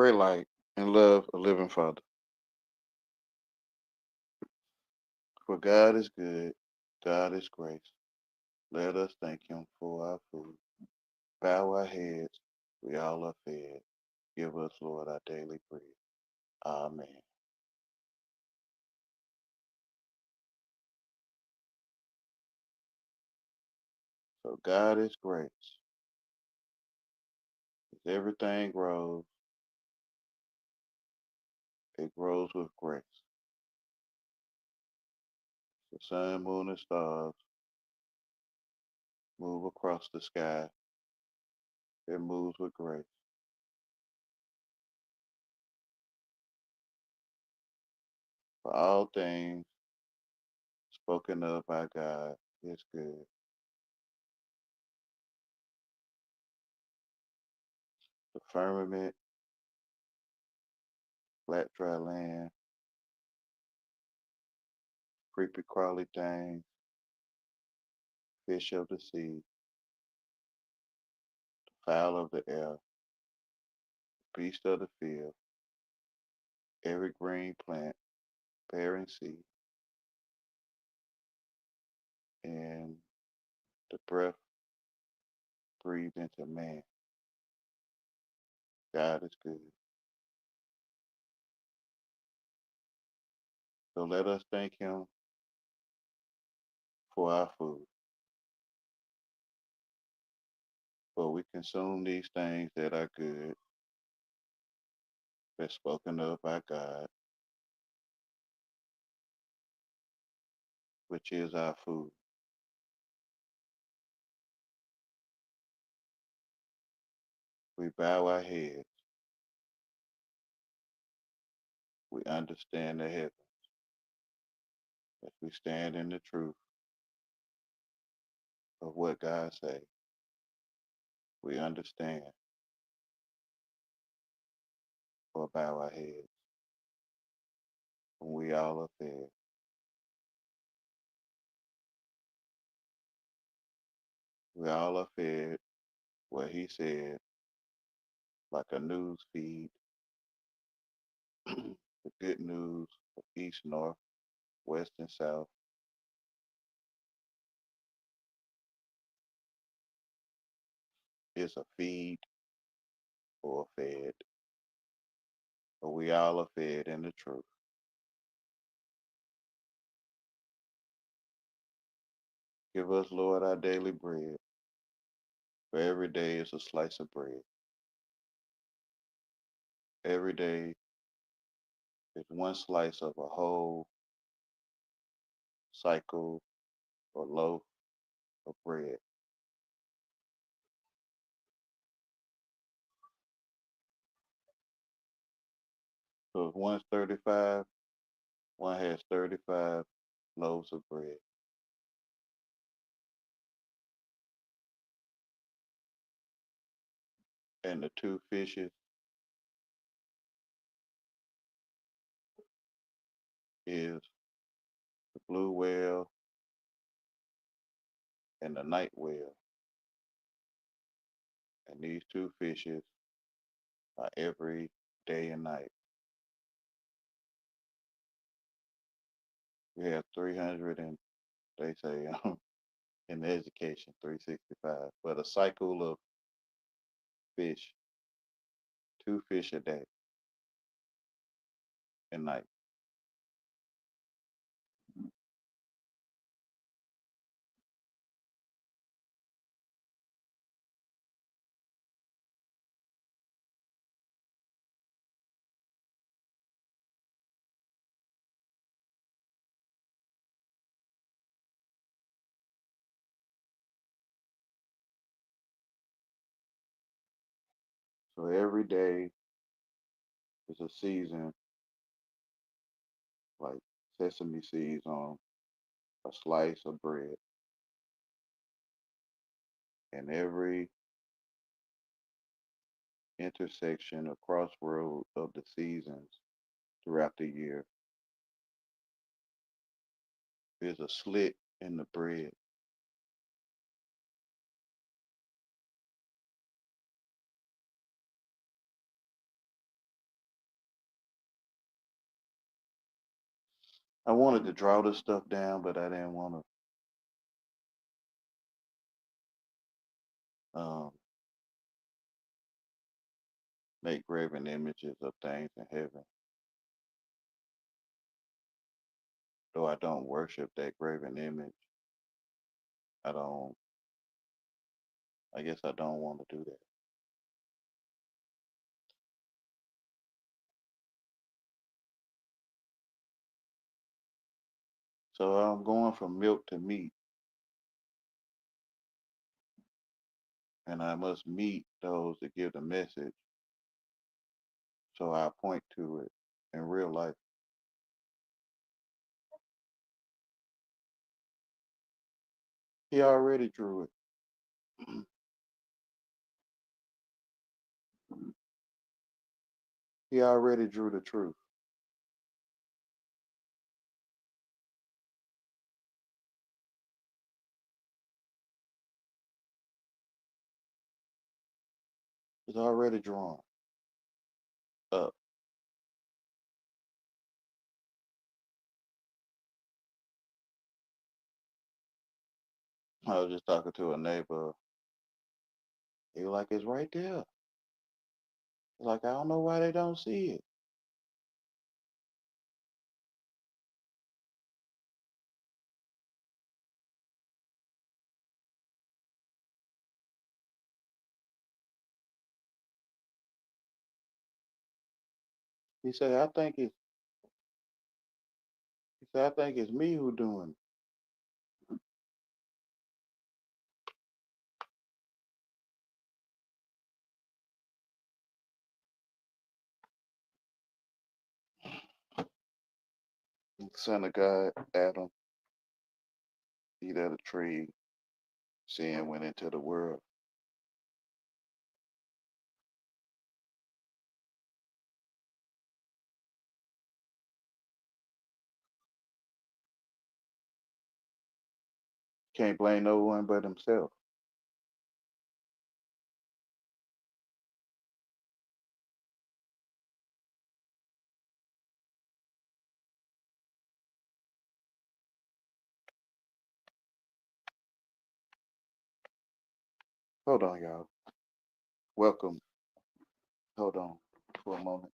great light, and love a living Father. For God is good, God is grace. Let us thank Him for our food. Bow our heads, we all are fed. Give us, Lord, our daily bread. Amen. So God is grace. As everything grows, it grows with grace. The sun, moon, and stars move across the sky. It moves with grace. For all things spoken of by God is good. The firmament, flat, dry land, creepy, crawly things, fish of the sea, fowl of the air, beast of the field, every green plant bearing seed, and the breath breathed into man. God is good. So let us thank Him for our food, for we consume these things that are good, that's spoken of by God, which is our food. We bow our heads. We understand the heaven as we stand in the truth of what God says. We understand or bow our heads when we all are fed. We all are fed what He said, like a news feed, the good news of east, north, west, and south is a feed or fed, but we all are fed in the truth. Give us, Lord, our daily bread, for every day is a slice of bread. Every day is one slice of a whole cycle or loaf of bread. So if one's 35, one has 35 loaves of bread. And the two fishes is the blue whale and the night whale. And these two fishes are every day and night. We have 300 and they say in education 365, but a cycle of fish, two fish a day and night. So every day is a season like sesame seeds on a slice of bread. And every intersection or crossroad of the seasons throughout the year is a slit in the bread. I wanted to draw this stuff down, but I didn't want to make graven images of things in heaven. Though I don't worship that graven image, I don't. I guess I don't want to do that. So I'm going from milk to meat, and I must meet those that give the message. So I point to it in real life. He already drew it. He already drew the truth. It's already drawn up. I was just talking to a neighbor. He was like, it's right there. He's like, I don't know why they don't see it. He said, I think it's me who doing it. Son of God, Adam, eat of the tree, sin went into the world. Can't blame no one but himself. Hold on, y'all. Welcome. Hold on for a moment.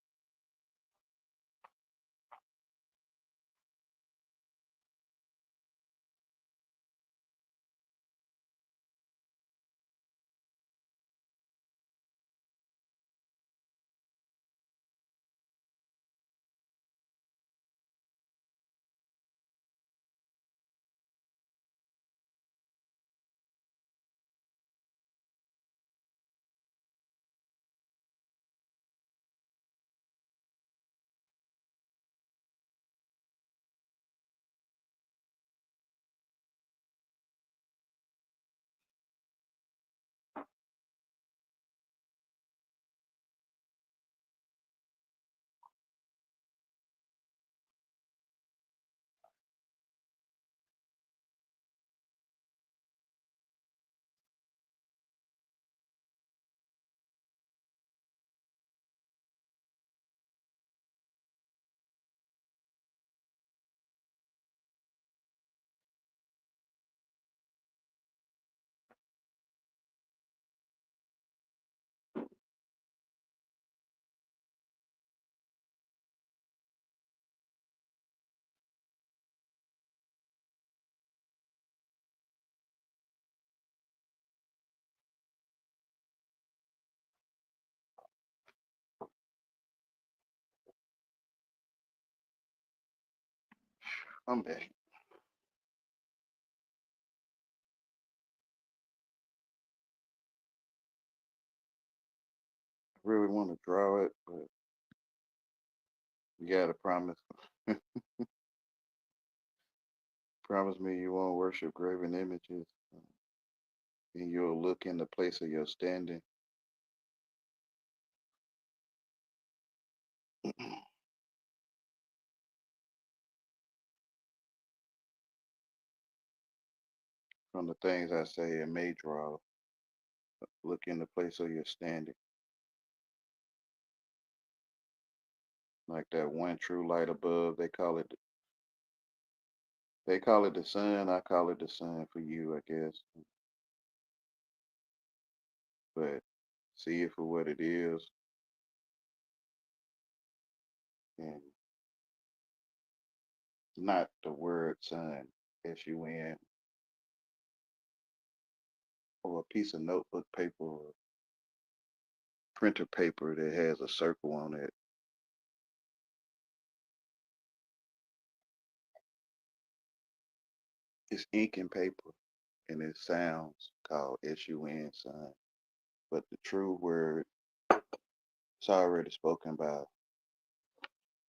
I'm back. I really want to draw it, but you gotta promise. Promise me you won't worship graven images, and you'll look in the place of your standing. From the things I say and may draw, look in the place of your standing. Like that one true light above, they call it They call it the sun. I call it the sun for you, I guess. But see it for what it is, and not the word sun, S-U-N, or a piece of notebook paper or printer paper that has a circle on it. It's ink and paper, and it sounds called S-U-N, sun. But the true word, it's already spoken by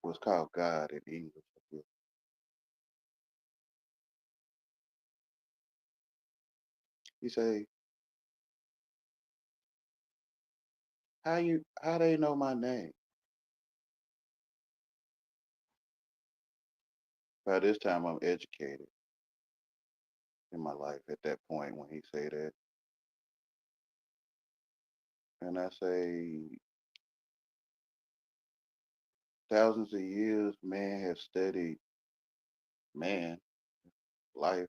what's called God in English. He say, how they know my name? By this time I'm educated in my life at that point when he say that. And I say, thousands of years man has studied man, life,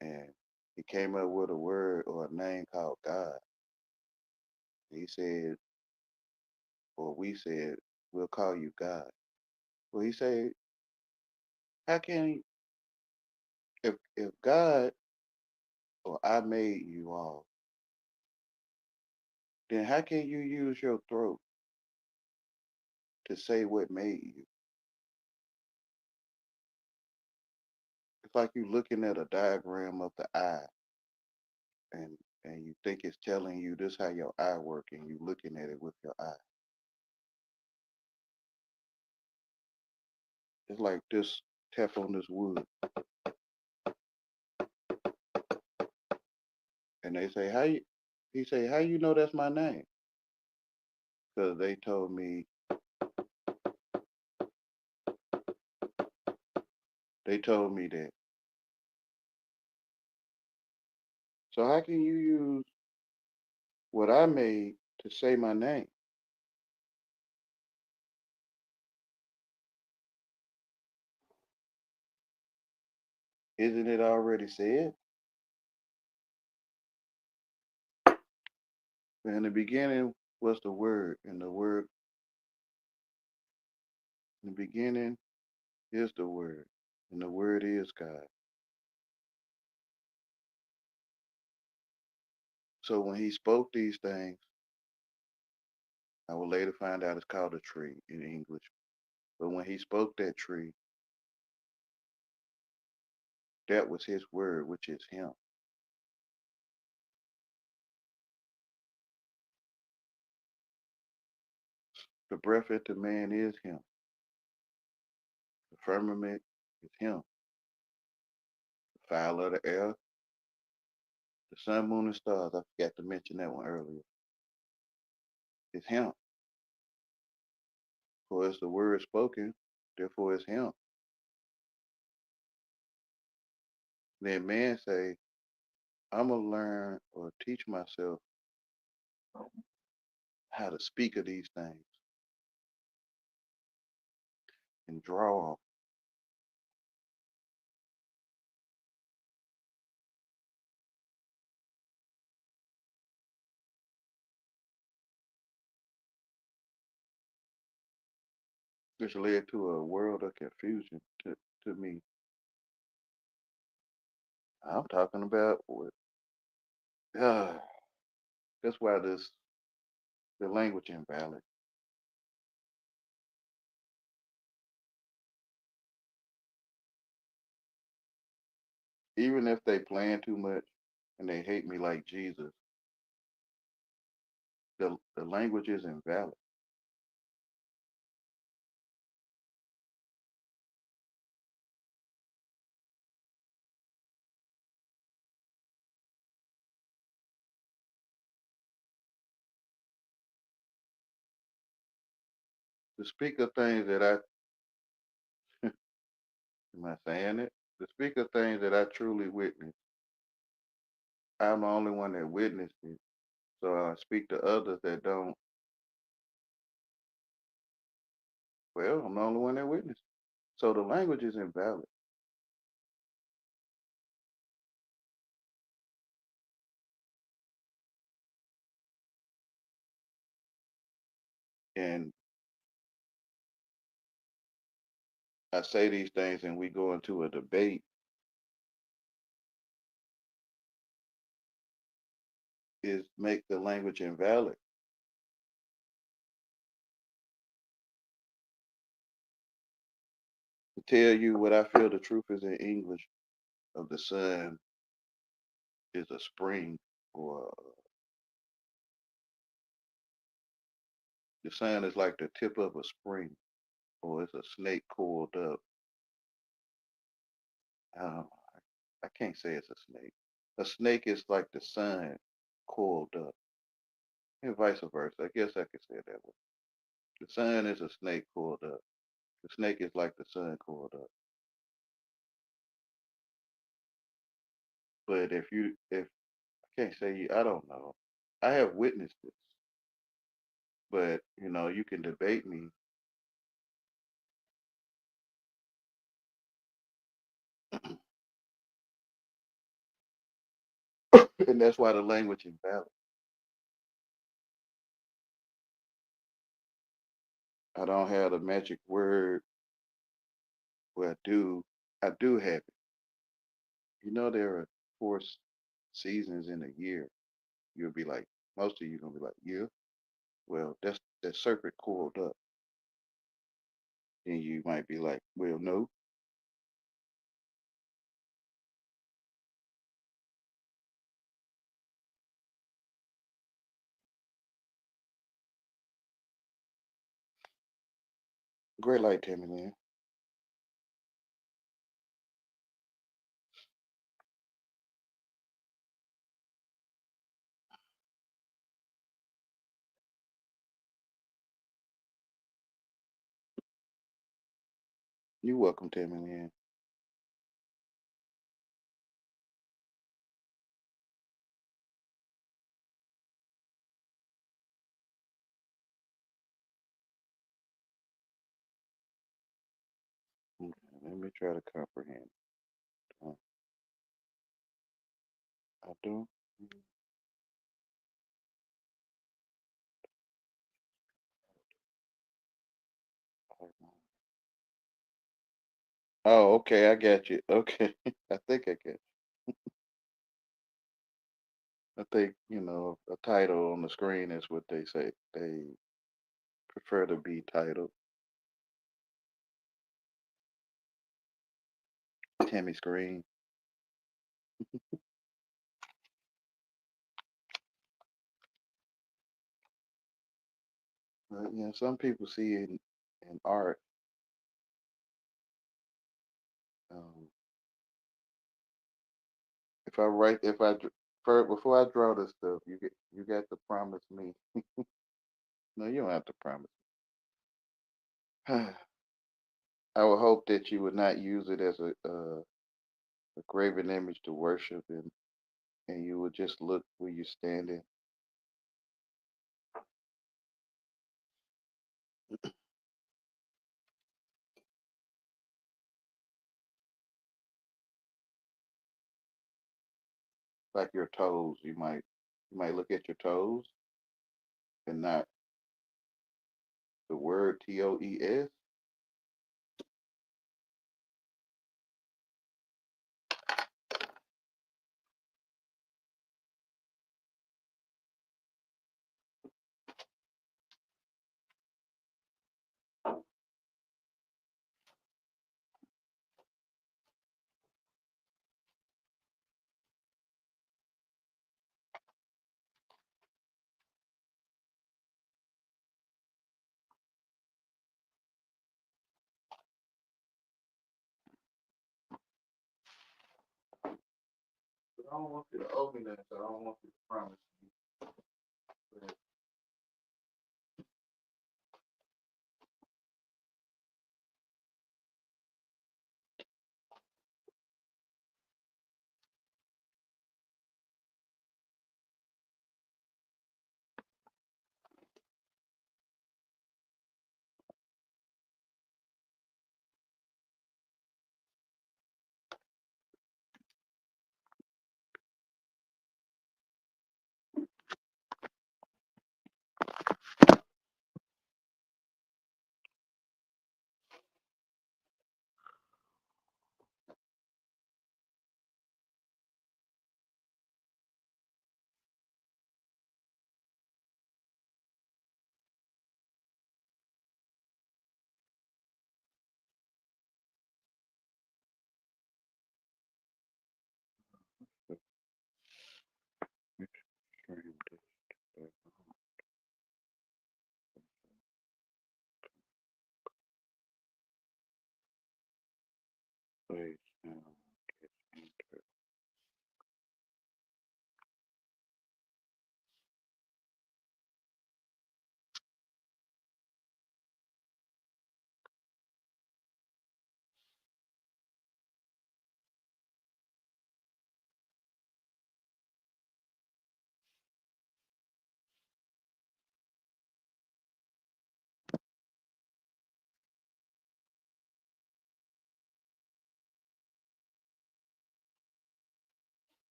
and he came up with a word or a name called God. He said, or we said, we'll call you God. Well, he said, how can, if God or I made you all, then how can you use your throat to say what made you? It's like you looking at a diagram of the eye, and and you think it's telling you this how your eye work, and you looking at it with your eye. It's like this, tap on this wood, and they say, how you, he say, how you know that's my name? Because they told me that. So how can you use what I made to say my name? Isn't it already said? In the beginning was the word, and the word in the beginning is the word, and the word is God. So when he spoke these things, I would later find out it's called a tree in English. But when he spoke that tree, that was his word, which is him. The breath into man is him. The firmament is him. The fowl of the air, the sun, moon, and stars. I forgot to mention that one earlier. It's him. For it's the word spoken, therefore it's him. Then man say, I'm gonna learn or teach myself how to speak of these things and draw off. Which led to a world of confusion to me. I'm talking about what that's why the language invalid. Even if they plan too much and they hate me like Jesus, the language is invalid. To speak of things that I am I saying it? To speak of things that I truly witnessed. I'm the only one that witnessed it. So I speak to others that don't. Well, I'm the only one that witnessed. So the language is invalid. And I say these things and we go into a debate is make the language invalid. To tell you what I feel the truth is in English of the sun is a spring, or the sun is like the tip of a spring, or it's a snake coiled up. Um, I can't say it's a snake. A snake is like the sun coiled up, and vice versa. I guess I could say it that way. The sun is a snake coiled up. The snake is like the sun coiled up. But if I can't say you, I don't know. I have witnessed this, but you can debate me, and that's why the language is valid. I don't have the magic word. Well, I do have it. There are seasons in a year. You'll be like, most of you gonna be like, yeah. Well, that's that serpent coiled up. Then you might be like, well, no. Great light, Tammy Lynn. You're welcome, Tammy Lynn. Okay, let me try to comprehend. Uh, I don't. Oh, okay, I got you. Okay, I think I get. I think a title on the screen is what they say. They prefer to be titled Tammy Screen. But some people see in art. Um, if I write, if I dr- first, before I draw this stuff, you got to promise me. No, you don't have to promise. I would hope that you would not use it as a graven image to worship, and you would just look where you're standing, like your toes. You might look at your toes and not the word TOES. But I don't want you to owe me that, so I don't want you to promise me. But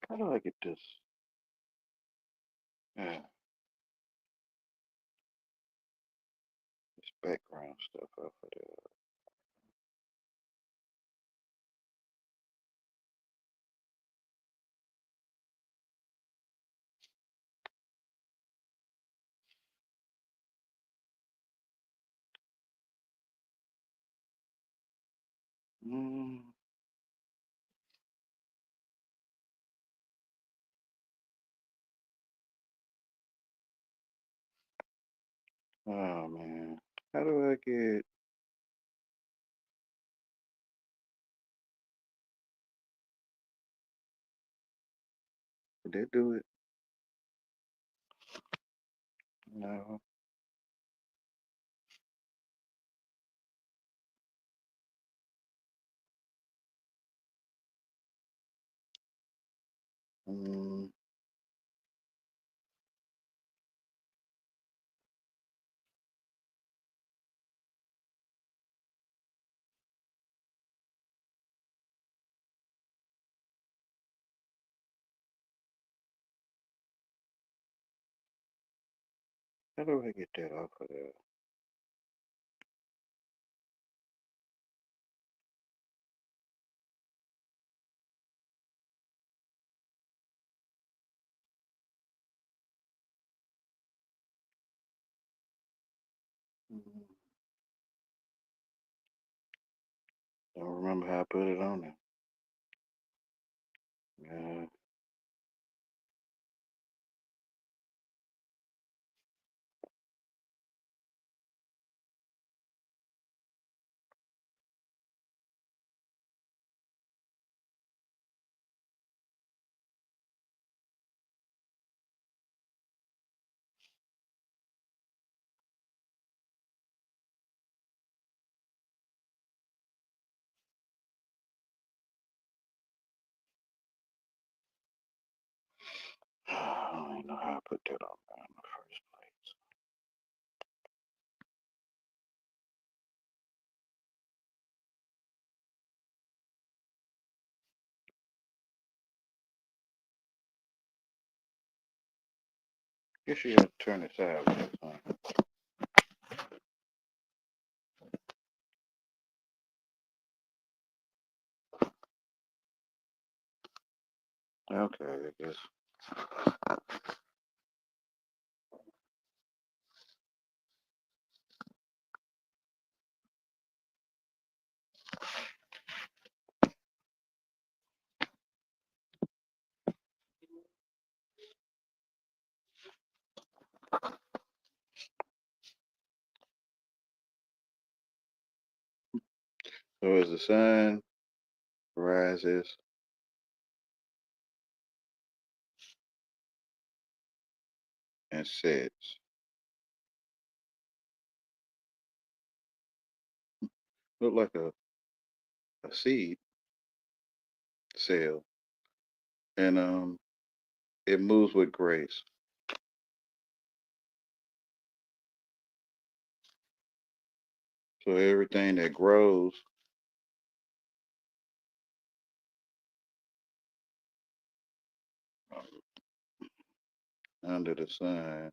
How do I get this? Yeah, this background stuff off of there. Mm. Oh man, how do I get? Did they do it? No. Mm. How do I get that off of there? Mm. Don't remember how I put it on there. Yeah. I don't even know how I put that on there in the first place. Guess you gotta turn it sideways, huh? Okay, I guess. So as the sun rises and sets, look like a seed cell, and it moves with grace. So everything that grows under the sun,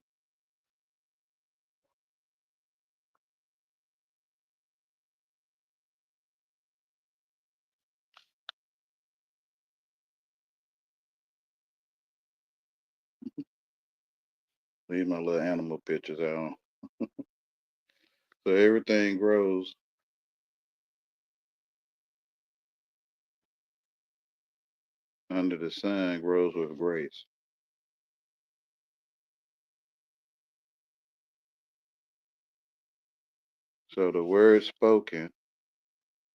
leave my little animal pictures out. So everything grows under the sun, grows with grace. So the word spoken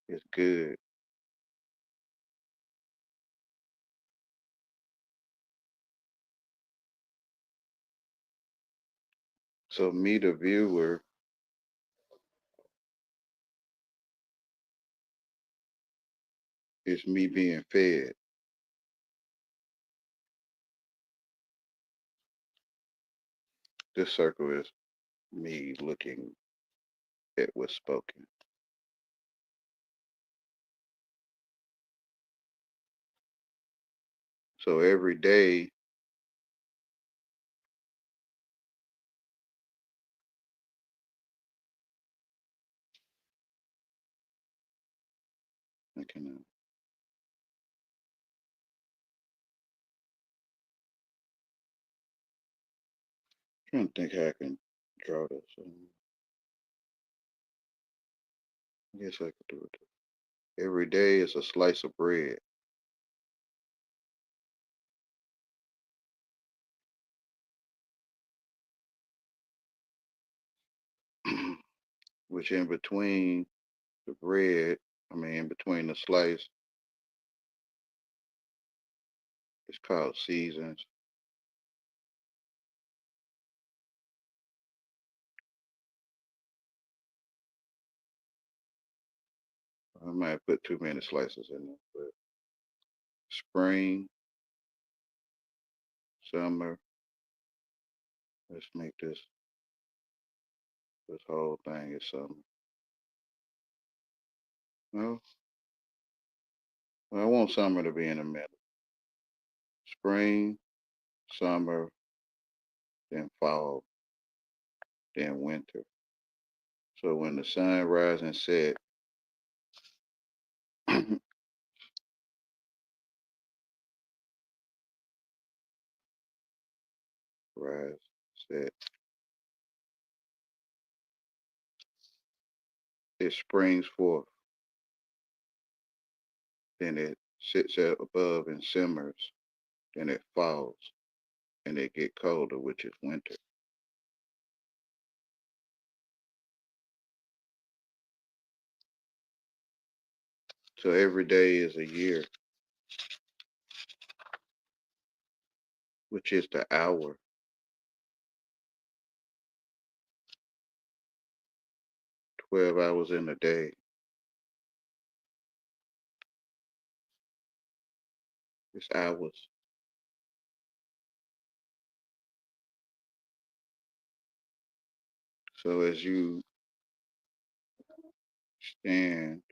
is good. So me, the viewer, is me being fed. This circle is me looking at what's spoken. So every day, I can trying to think how I can draw this. I guess I could do it. Every day is a slice of bread, which in between the bread, in between the slice, it's called seasons. I might put too many slices in there, but spring, summer. Let's make this whole thing is summer. No, well, I want summer to be in the middle. Spring, summer, then fall, then winter. So when the sun rises and set, rise, set, it springs forth. Then it sits up above and simmers. Then it falls, and it get colder, which is winter. So every day is a year, which is the hour. 12 hours in a day. It's hours. So as you stand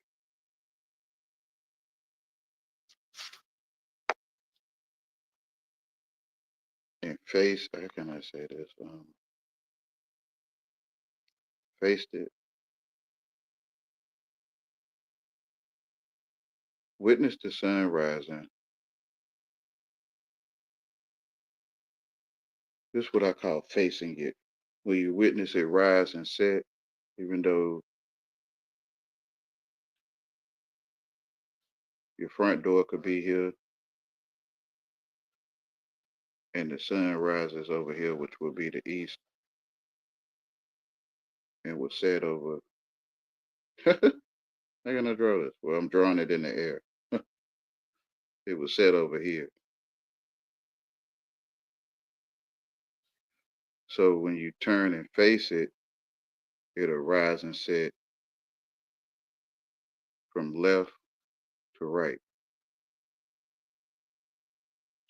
and face, how can I say this? Face it. Witness the sun rising. This is what I call facing it. When you witness it rise and set, even though your front door could be here and the sun rises over here, which will be the east, and will set over. How can I draw this? Well, I'm drawing it in the air. It was set over here. So when you turn and face it, it'll rise and set from left to right.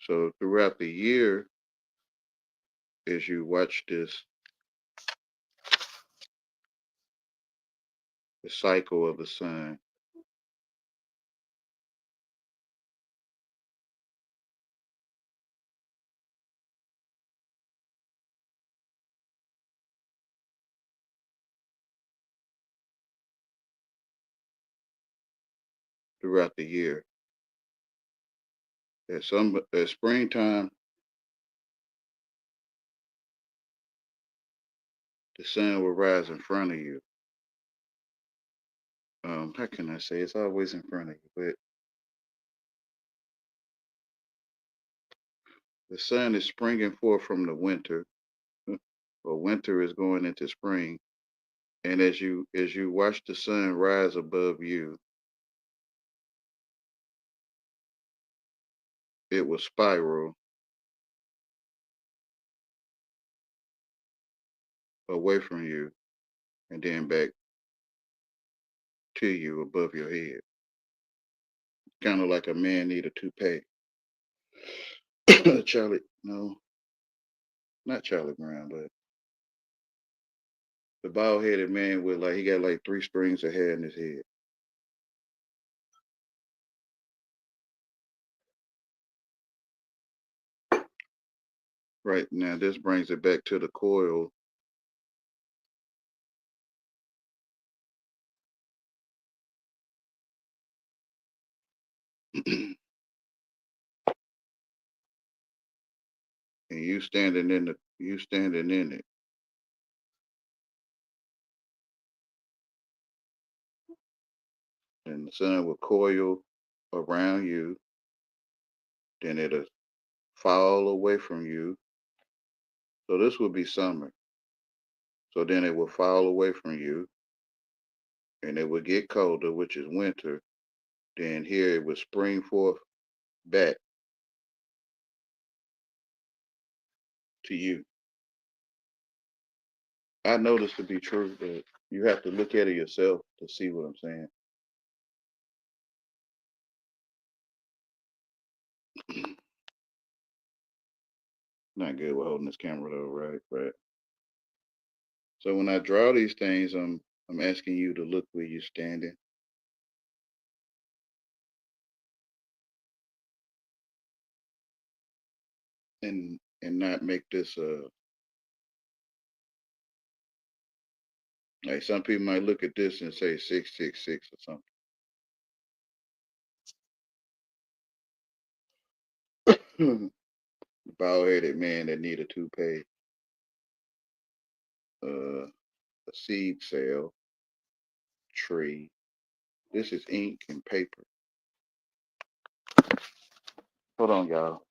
So throughout the year, as you watch the cycle of the sun, throughout the year, at springtime, the sun will rise in front of you. How can I say? It's always in front of you, but the sun is springing forth from the winter, or winter is going into spring. And as you watch the sun rise above you, it will spiral away from you and then back to you above your head. Kind of like a man need a toupee. Charlie, no, not Charlie Brown, but the bald headed man with he got like three strings of hair in his head. Right now, this brings it back to the coil. And you standing in it. And the sun will coil around you, then it'll fall away from you. So this will be summer. So then it will fall away from you, and it will get colder, which is winter. Then here it will spring forth back to you. I know this to be true, but you have to look at it yourself to see what I'm saying. Not good with holding this camera though, right? But so when I draw these things, I'm asking you to look where you're standing. And not make this like some people might look at this and say 666 or something. Bald headed man that need a toupee, a seed cell, tree. This is ink and paper. Hold on, y'all.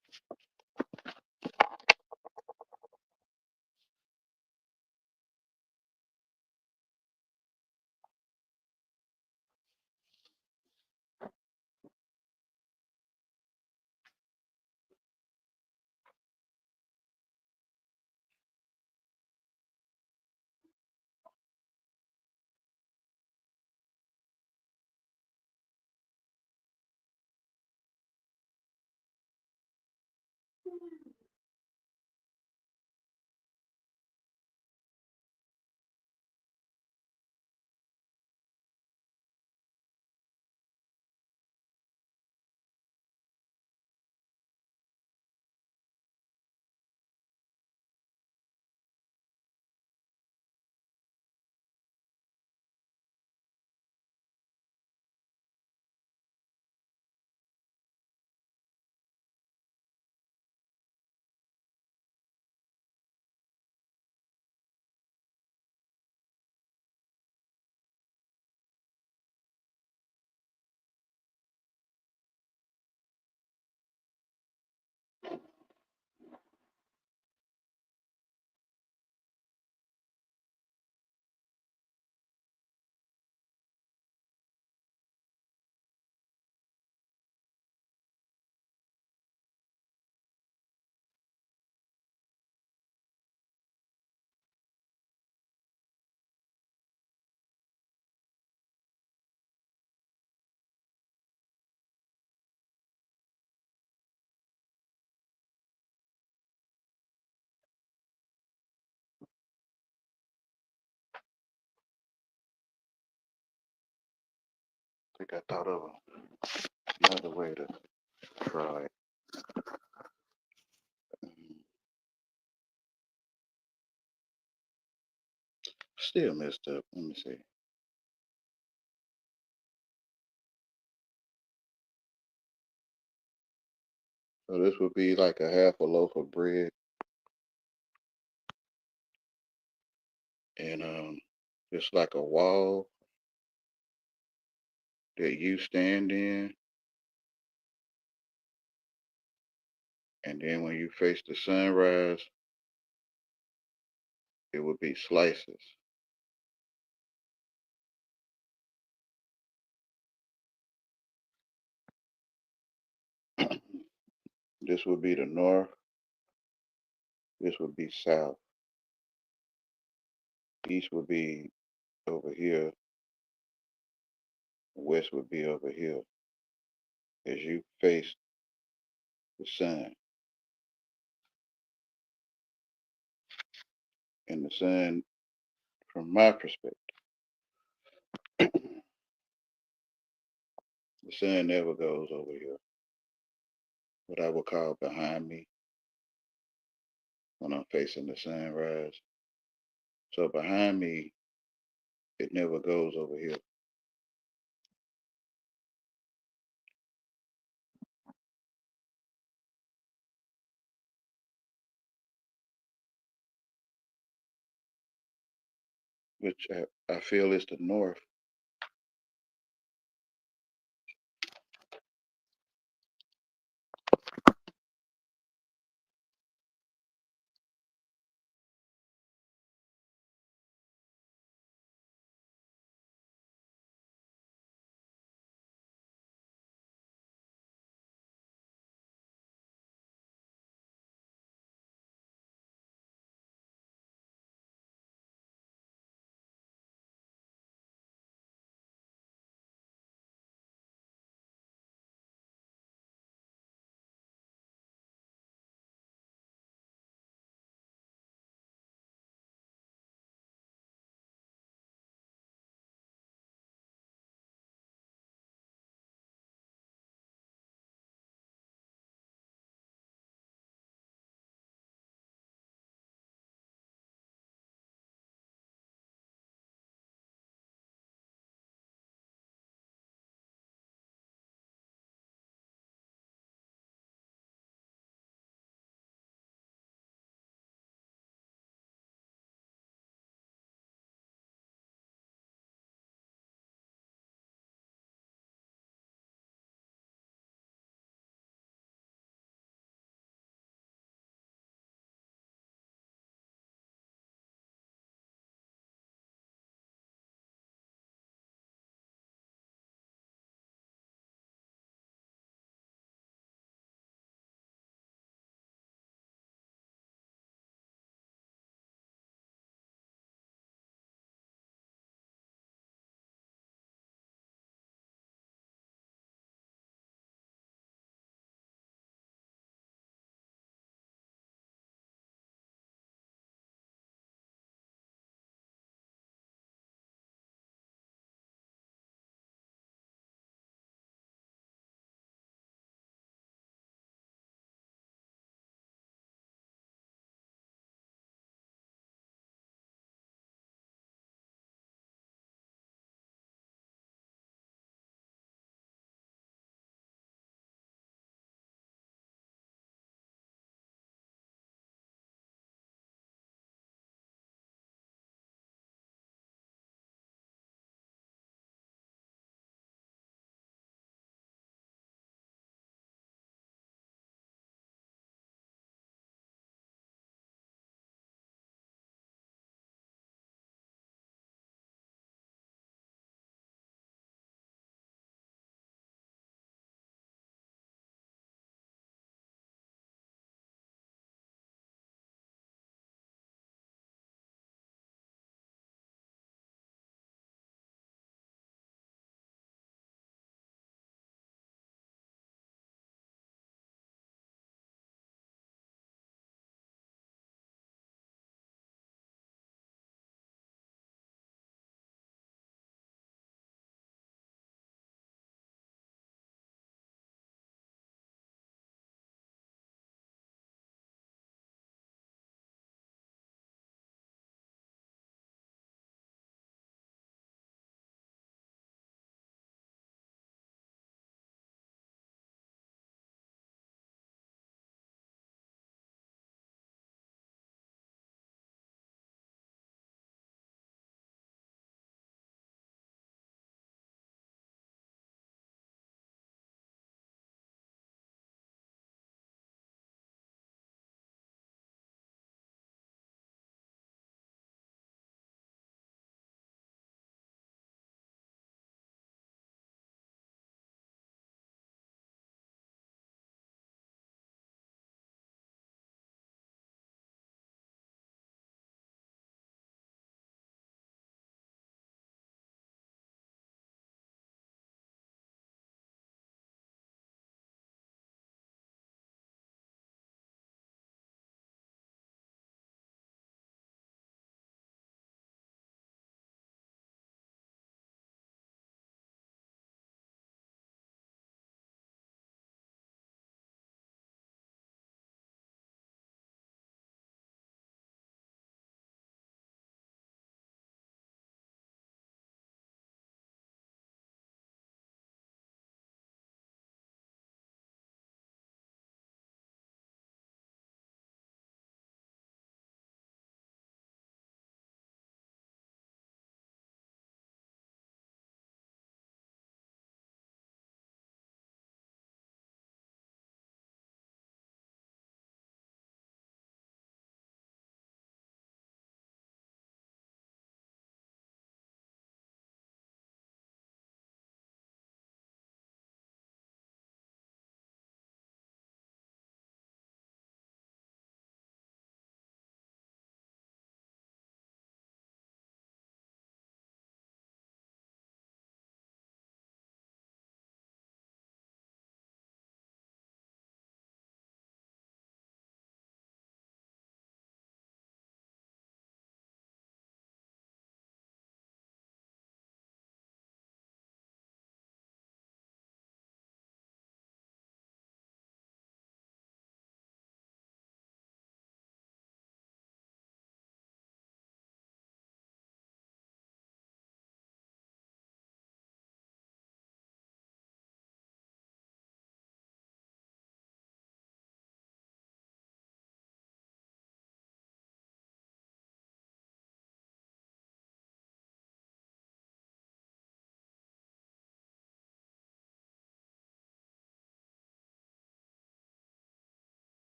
I think I thought of another way to try it. Still messed up. Let me see. So this would be like a half a loaf of bread, and just like a wall that you stand in, and then when you face the sunrise, it would be slices. This would be the north. This would be south. East would be over here. West would be over here as you face the sun. And the sun, from my perspective, the sun never goes over here. What I would call behind me. when I'm facing the sunrise. So behind me, it never goes over here. Which I feel is the north.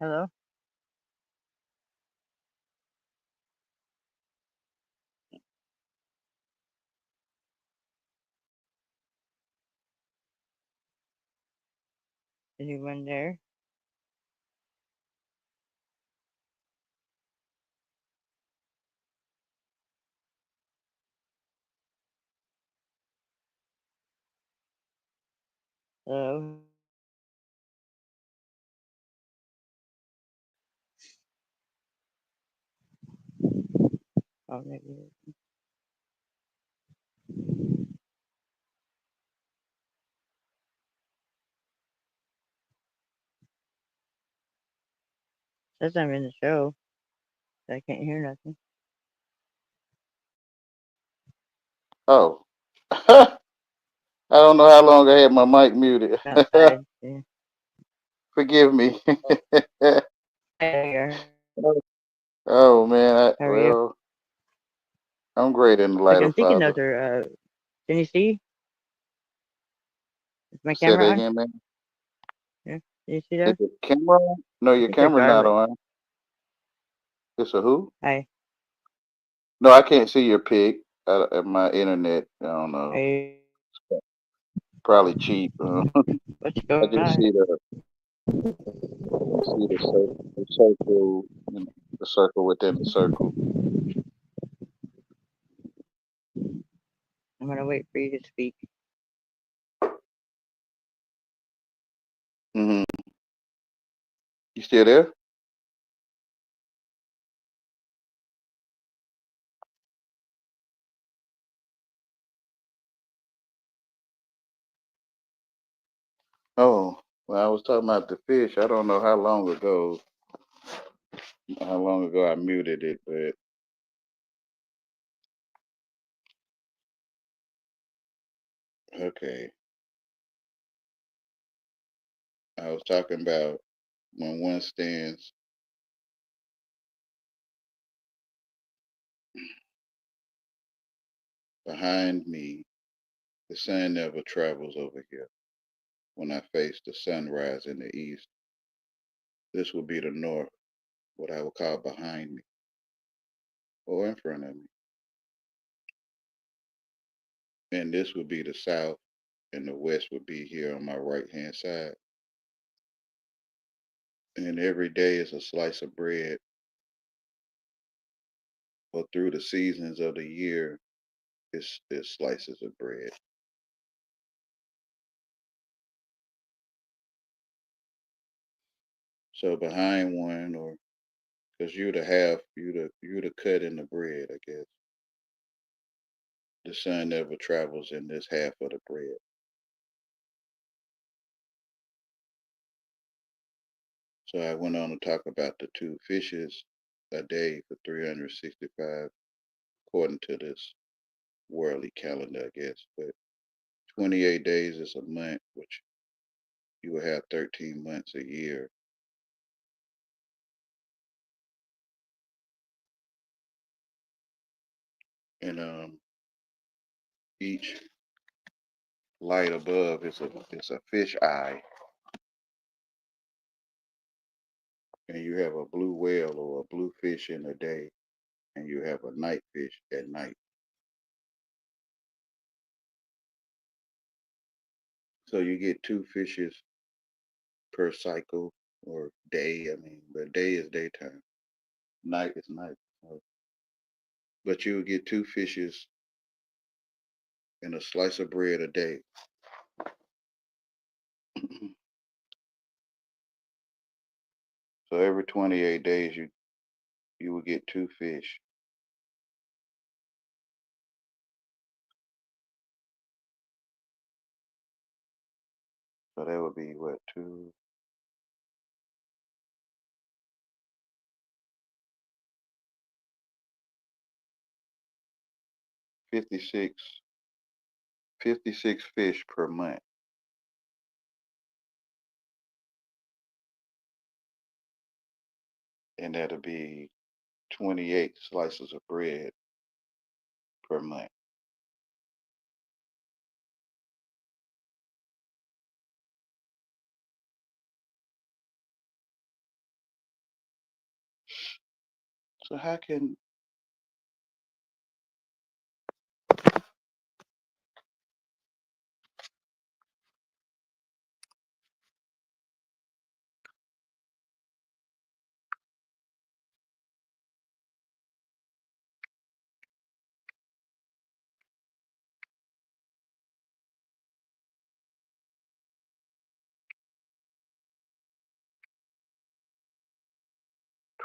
Hello? Anyone there? Hello? Oh, maybe. Says I'm in the show. I can't hear nothing. Oh, I don't know how long I had my mic muted. Outside. Yeah. Forgive me. Hi, there you are. Oh man, How are you? well, I'm great in the Like light I'm of thinking Father. those are. Can you see? Is my Say that camera on? again, man. Yeah. Can you see Is there? the camera on? No, I your think they're camera's not garlic. on. It's a who? Hi. No, I can't see your pic. My internet, I don't Are know. you? Probably cheap. What's I going just on? see the circle, and the circle within the circle. I'm gonna wait for you to speak. Hmm. You still there? Oh, well, I was talking about the fish. I don't know how long ago I muted it, but okay. I was talking about when one stands behind me, the sun never travels over here. When I face the sunrise in the east, this would be the north, what I would call behind me or in front of me. And this would be the south, and the west would be here on my right hand side. And every day is a slice of bread, but through the seasons of the year, it's slices of bread. So behind one, or because you the cut in the bread, I guess. The sun never travels in this half of the bread. So I went on to talk about the two fishes a day for 365, according to this worldly calendar, I guess. But 28 days is a month, which you will have 13 months a year. And each light above is a fish eye, and you have a blue whale or a blue fish in the day, and you have a night fish at night. So you get two fishes per cycle or day. I mean, but day is daytime, night is night. So, but you will get two fishes and a slice of bread a day. So every 28 days, you will get two fish. So that would be what, 56, 56 fish per month, and that'll be 28 slices of bread per month. So how can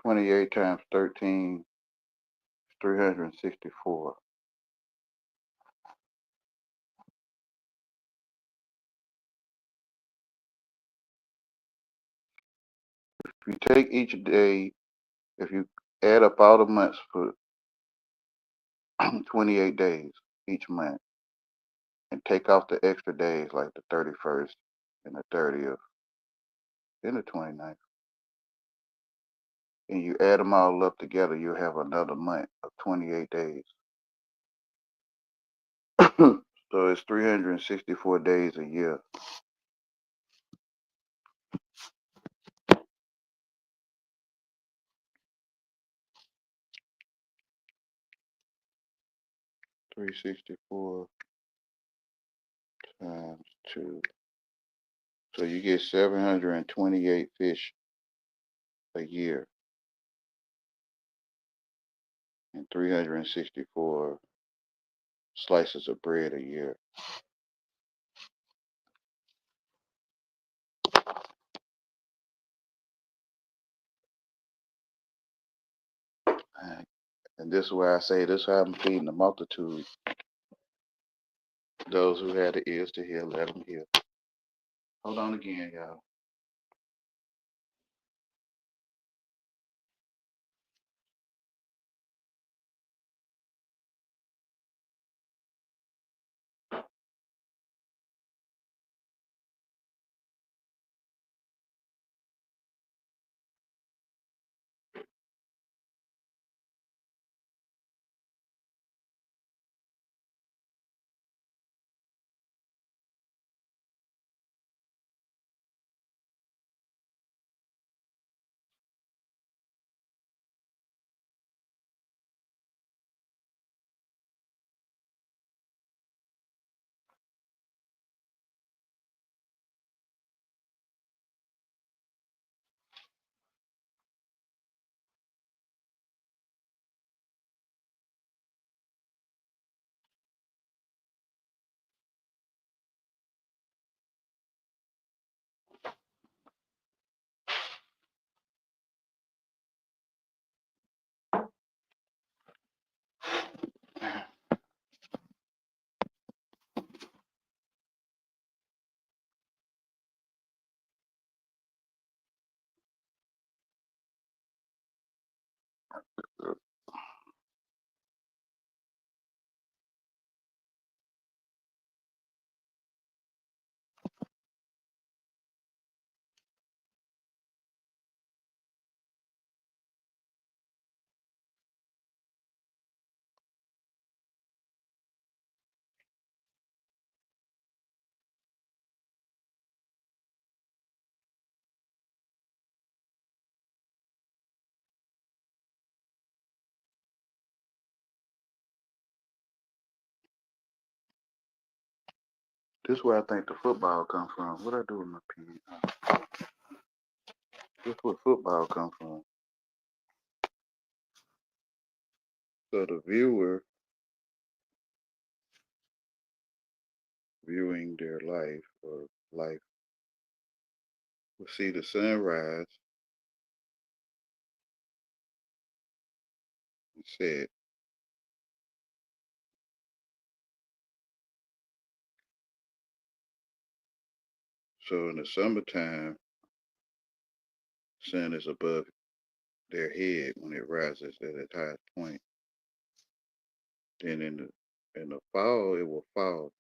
28 times 13 is 364? If you take each day, if you add up all the months for 28 days each month and take off the extra days like the 31st and the 30th and the 29th, and you add them all up together, you have another month of 28 days. So it's 364 days a year. Three 64 times 2. So you get 728 fish a year and 364 slices of bread a year. And this is why I say this is how I'm feeding the multitude. Those who had the ears to hear, let them hear. Hold on again, y'all. This is where I think the football come from. What I do with my pen? This is where football come from. So the viewer viewing their life or life will see the sun rise and set. So in the summertime, sun is above their head when it rises at its highest point. Then in the fall it will fall,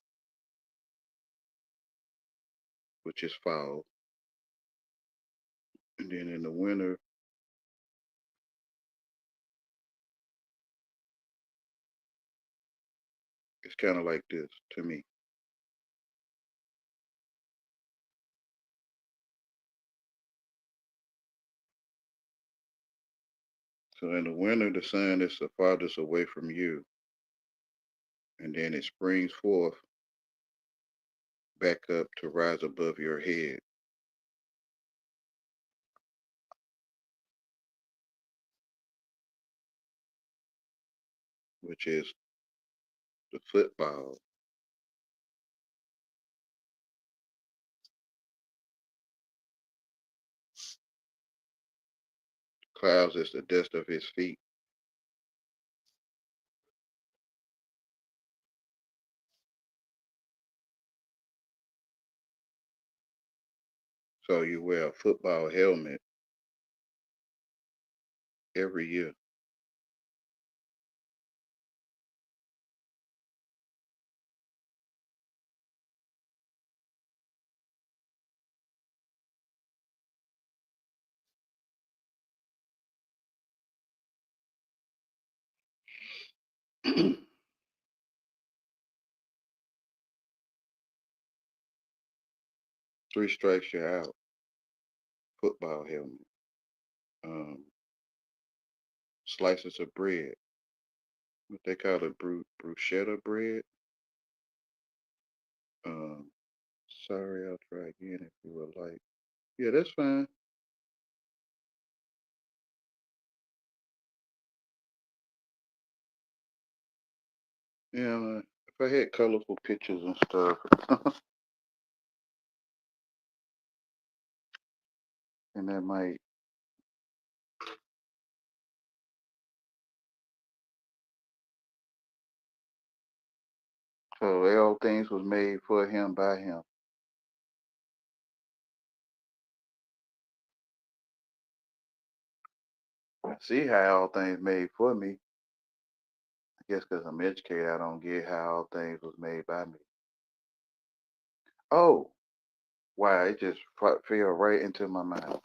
which is fall. And then in the winter it's kind of like this to me. So in the winter, the sun is the farthest away from you, and then it springs forth back up to rise above your head, which is the football. Clouds is the dust of his feet. So you wear a football helmet every year. Three strikes you're out. Football helmet. Um, Slices of bread. What they call it, bruschetta bread. Um, Sorry, I'll try again if you would like. Yeah, that's fine. Yeah, if I had colorful pictures and stuff, and that might. So all things was made for him by him. I see how all things made for me. I guess because I'm educated, I don't get how all things was made by me. Oh, wow! It just fell right into my mind.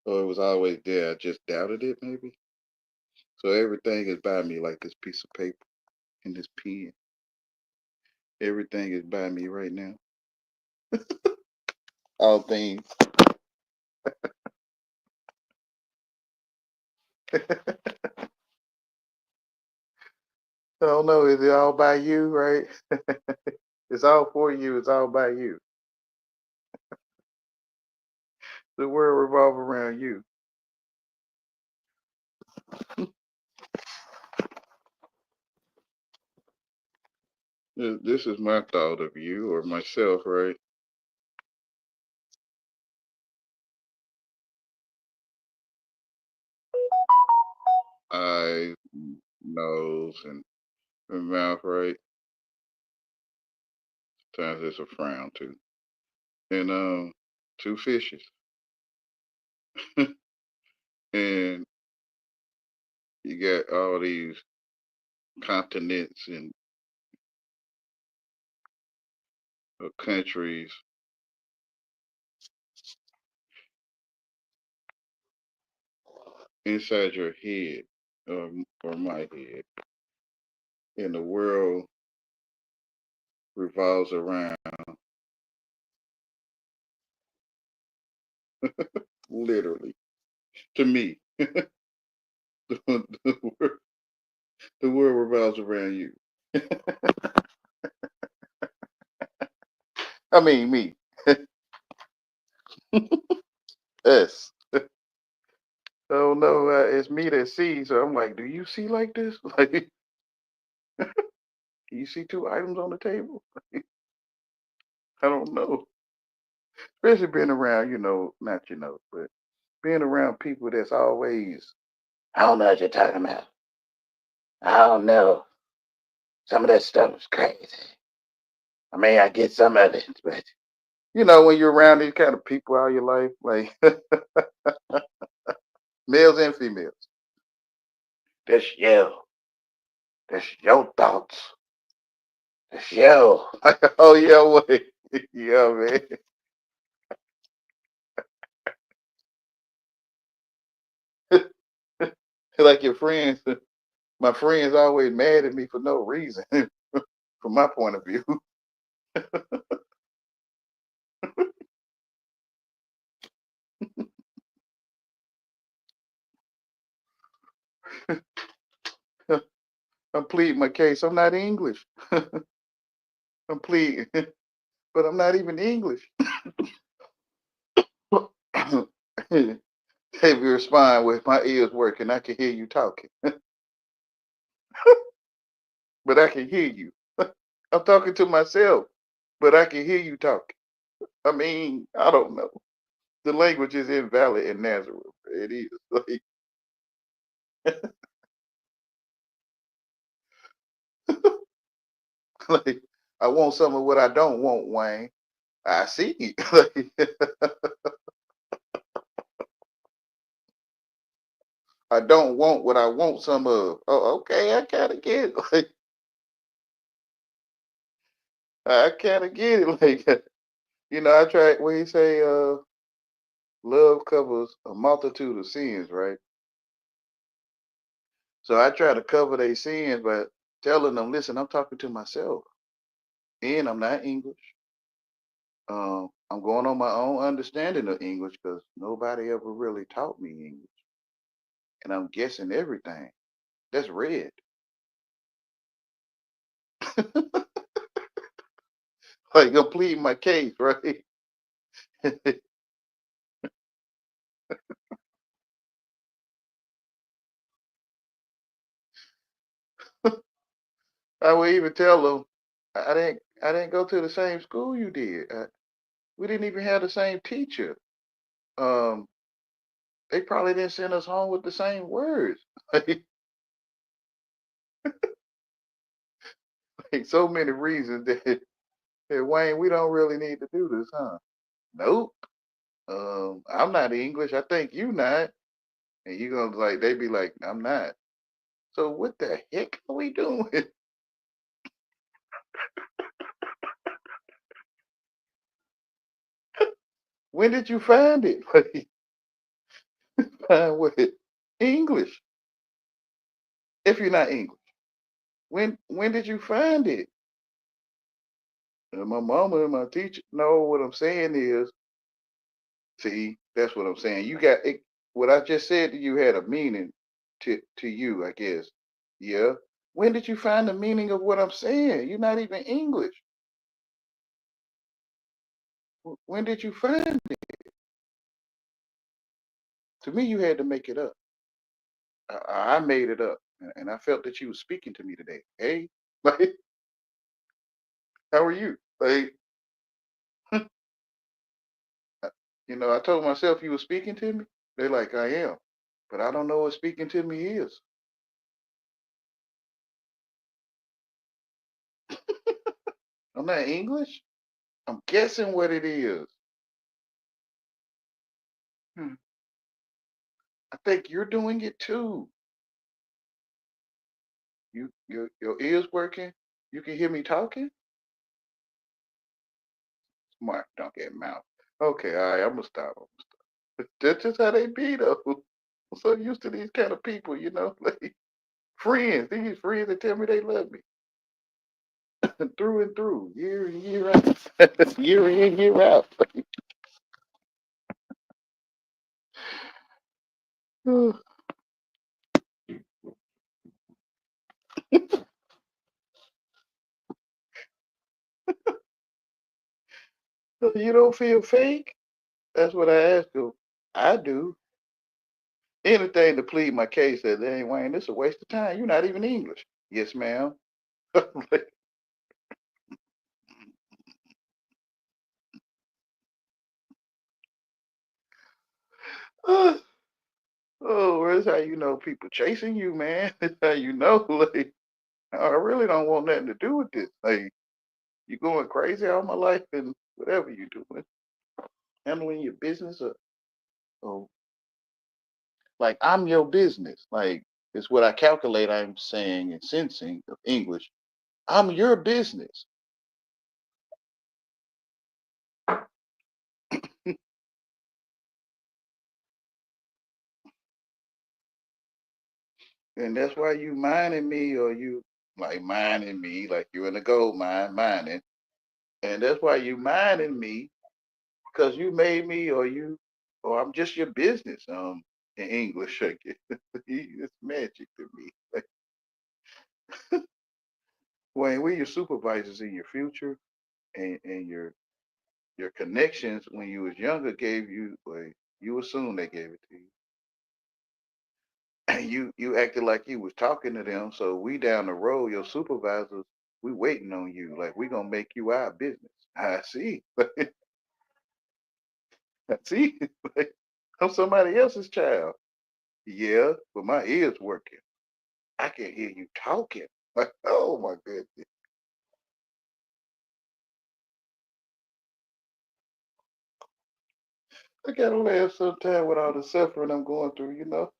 So it was always there. I just doubted it, maybe. So everything is by me, like this piece of paper and this pen. Everything is by me right now. All things. I don't know. Is it all by you, right? It's all for you. It's all by you. The world revolves around you. This is my thought of you or myself, right? Eyes, nose, and mouth, right? Sometimes it's a frown too. And two fishes. And you got all these continents and countries inside your head, or my head, and the world revolves around, literally, to me. the, world, the world revolves around you. I mean, me. Us. Oh no, it's me that sees. So I'm like, do you see like this? Like, you see two items on the table? I don't know. Especially being around, not but being around people that's always, I don't know what you're talking about. I don't know. Some of that stuff is crazy. I mean, I get some of it, but when you're around these kind of people all your life, like males and females, that's you. That's your thoughts. That's you. Oh yeah, wait. Yeah, man. Like your friends, my friends always mad at me for no reason, from my point of view. I'm pleading my case. I'm not English. I'm pleading, but I'm not even English. If you respond with my ears working, I can hear you talking, but I can hear you. I'm talking to myself, but I can hear you talking. I mean, I don't know. The language is invalid in Nazareth. It is. Like, I want some of what I don't want, Wayne. I see. I don't want what I want some of. Oh, okay, I kind of get it. Like, I kind of get it. Like, I try. What you say? Love covers a multitude of sins, right? So I try to cover their sins by telling them, listen, I'm talking to myself, and I'm not English. I'm going on my own understanding of English because nobody ever really taught me English, and I'm guessing everything. That's red. Like I'm pleading my case, right? I would even tell them I didn't go to the same school you did. We didn't even have the same teacher. Um, they probably didn't send us home with the same words. Like so many reasons that Wayne, we don't really need to do this, huh? Nope. I'm not English. I think you not. And you gonna like they be like, I'm not. So what the heck are we doing? When did you find it? Find what? English. If you're not English. When did you find it? And my mama and my teacher. No, what I'm saying is, see, that's what I'm saying. You got it. What I just said to you had a meaning to you, I guess. Yeah. When did you find the meaning of what I'm saying? You're not even English. When did you find it? To me, you had to make it up. I made it up, and I felt that you was speaking to me today. Hey, like, how are you? Like, I told myself you were speaking to me. They're like, I am, but I don't know what speaking to me is. I'm not English. I'm guessing what it is. Hmm. I think you're doing it too. Your ears working. You can hear me talking. Smart, don't get mouth. Okay, all right, I'm gonna stop. That's just how they be though. I'm so used to these kind of people, like friends. These friends that tell me they love me through and through, year in, year out, year in, year out. You don't feel fake? That's what I asked you. I do. Anything to plead my case that they ain't Wayne, this a waste of time. You're not even English. Yes, ma'am. Oh, that's how you know people chasing you, man. That's how you know, like, I really don't want nothing to do with this. Like, you going crazy all my life and whatever you doing, handling your business or like I'm your business. Like, it's what I calculate I'm saying and sensing of English. I'm your business. And that's why you mining me or you like mining me, like you're in a gold mine mining. And that's why you mining me because you made me or I'm just your business. In English, it's magic to me. Wayne, we your supervisors in your future, and your connections when you was younger gave you, well, you assume they gave it to you. And you acted like you was talking to them. So we down the road, your supervisors, we waiting on you. Like we gonna make you our business. I see. I see. Like, I'm somebody else's child. Yeah, but my ears working. I can hear you talking. Like, oh my goodness. I gotta laugh sometime with all the suffering I'm going through, you know.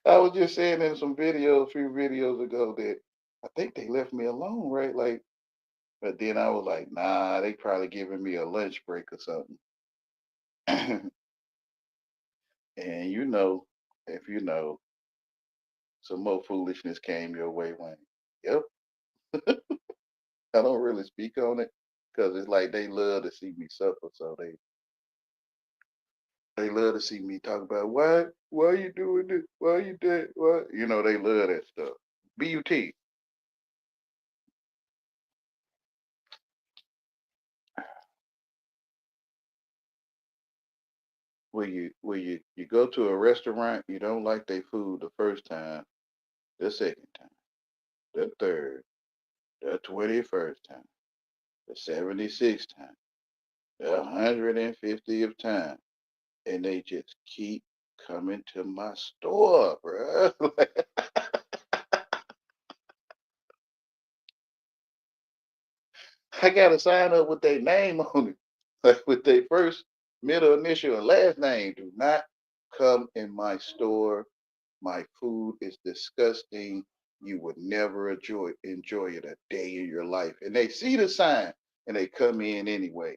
I was just saying in some videos, a few videos ago, that I think they left me alone, right? Like, but then I was like, nah, they probably giving me a lunch break or something. And you know, if you know, some more foolishness came your way, Wayne. Yep. I don't really speak on it because it's like they love to see me suffer, so they love to see me talk about why you doing this, why you that, why, you know, they love that stuff. BUT, where you go to a restaurant, you don't like their food the first time, the second time, the third, the 21st time, the 76th time, the 150th time, and they just keep coming to my store, bruh. I gotta sign up with their name on it, like with their first, middle initial, and last name. Do not come in my store. My food is disgusting. You would never enjoy it a day in your life. And they see the sign and they come in anyway.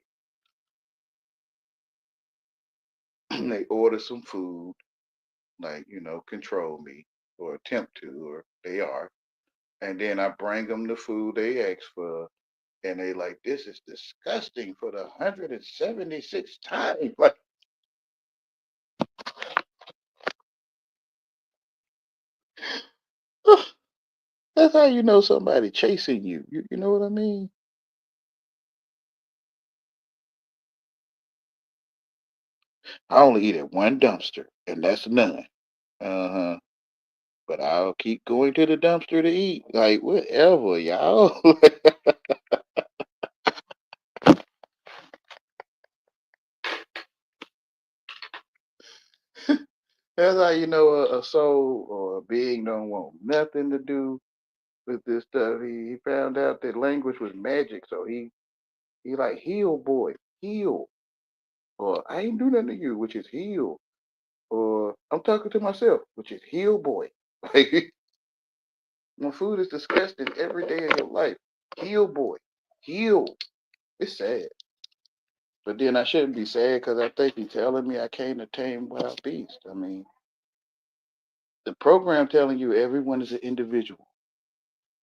They order some food, like, control me or attempt to, or they are. And then I bring them the food they asked for. And they like, this is disgusting for the 176th time. Like, that's how you know somebody chasing you. You know what I mean? I only eat at one dumpster, and that's none. Uh-huh. But I'll keep going to the dumpster to eat. Like, whatever, y'all. That's how you know a soul or a being don't want nothing to do with this stuff. He found out that language was magic, so he like, heal, boy, heal. Or I ain't do nothing to you, which is heal. Or I'm talking to myself, which is heal, boy. Like, my food is disgusting every day of your life. Heal, boy, heal. It's sad. But then I shouldn't be sad because I think he's telling me I can't attain wild beast. I mean, the program telling you everyone is an individual.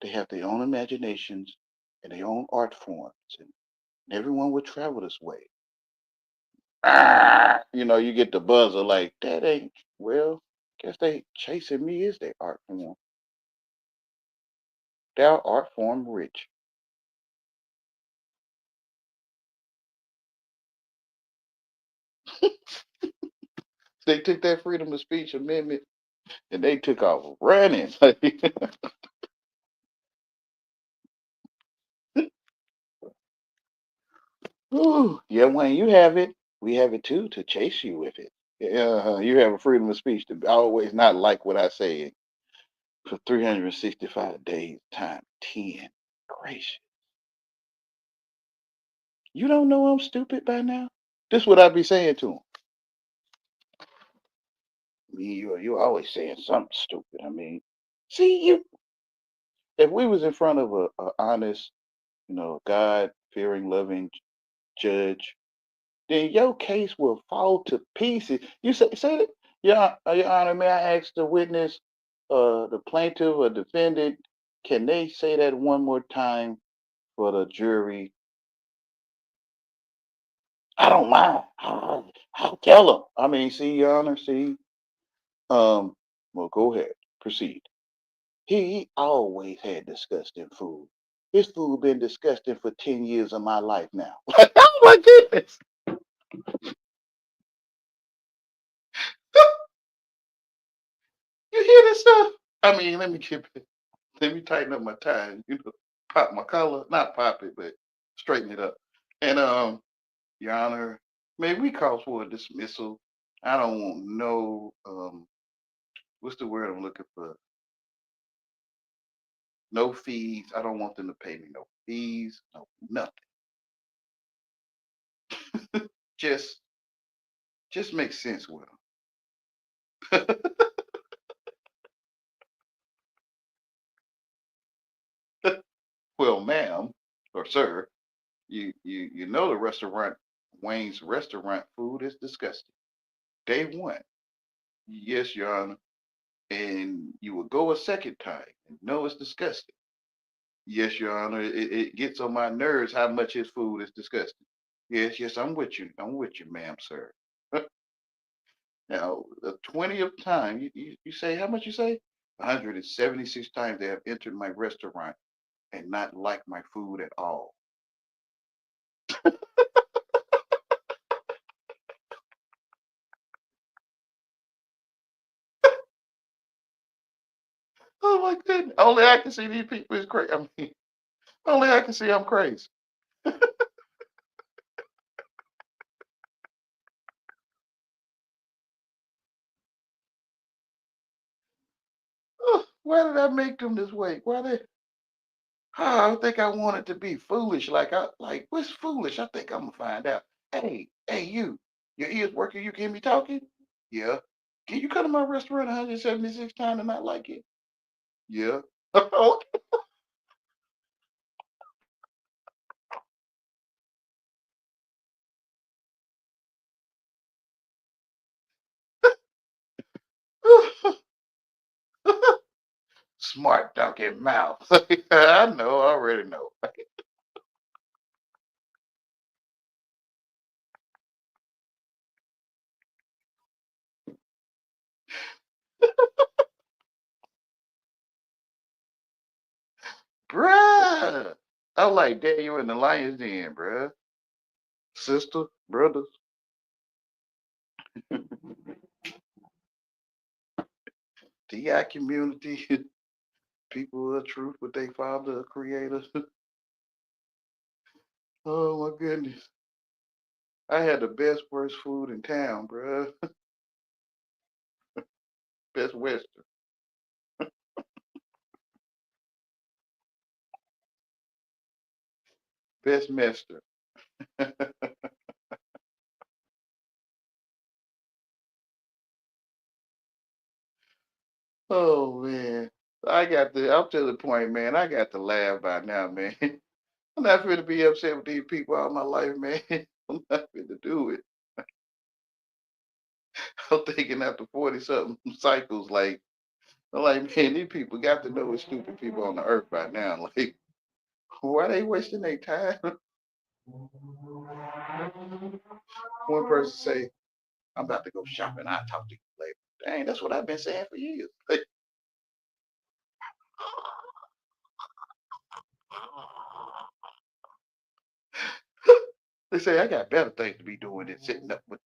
They have their own imaginations and their own art forms, and everyone would travel this way. Ah, you get the buzzer like that ain't well. Guess they chasing me is their art form. Their art form rich. They took that freedom of speech amendment and they took off running. Ooh, yeah, Wayne, you have it. We have it too to chase you with it. Yeah, you have a freedom of speech to always not like what I say for 365 days times 10. Gracious. You don't know I'm stupid by now? This what I be saying to him. Me, you always saying something stupid. I mean, see, if we was in front of a honest, God fearing, loving judge, then your case will fall to pieces. You say that, yeah, Your Honor, may I ask the witness, the plaintiff or defendant, can they say that one more time for the jury? I don't mind. I'll tell them. I mean, see, Your Honor, see, um, Well, go ahead. Proceed. He always had disgusting food. His food been disgusting for 10 years of my life now. Oh my goodness. You hear this stuff? I mean, let me tighten up my tie and pop my collar. Not pop it, but straighten it up. And Your Honor, may we call for a dismissal? I don't want no what's the word I'm looking for? No fees. I don't want them to pay me no fees, no nothing. Just just make sense with them. Well, ma'am or sir, you know the restaurant Wayne's restaurant food is disgusting. Day one. Yes, Your Honor. And you will go a second time and know it's disgusting. Yes, Your Honor. It gets on my nerves how much his food is disgusting. Yes, yes, I'm with you. I'm with you, ma'am, sir. Now, the 20th time, you say, how much you say? 176 times they have entered my restaurant and not liked my food at all. Oh my goodness. Only I can see these people is crazy. I mean, only I can see I'm crazy. Why did I make them this way? Why they? I think I want it to be foolish. Like what's foolish? I think I'm gonna find out. Hey, you. Your ears working? You can hear me talking? Yeah. Can you come to my restaurant 176 times and not like it? Yeah. Okay. Smart donkey mouth. I know. I already know. Bruh. I'm like Daniel in the lion's den, bruh. Sister, brothers. TI community. People of truth with their father, a creator. Oh my goodness. I had the best worst food in town, bruh. Best Western. Best Mester. Oh man. I'm to the point, man. I got to laugh by now, man. I'm not fit to be upset with these people all my life, man. I'm not fit to do it. I'm thinking after 40 something cycles, like I'm like, man, these people got to know it's stupid people on the earth by now. Like, why they wasting their time? One person say, I'm about to go shopping. I'll talk to you later. Dang, that's what I've been saying for years. They say I got better things to be doing than sitting up with.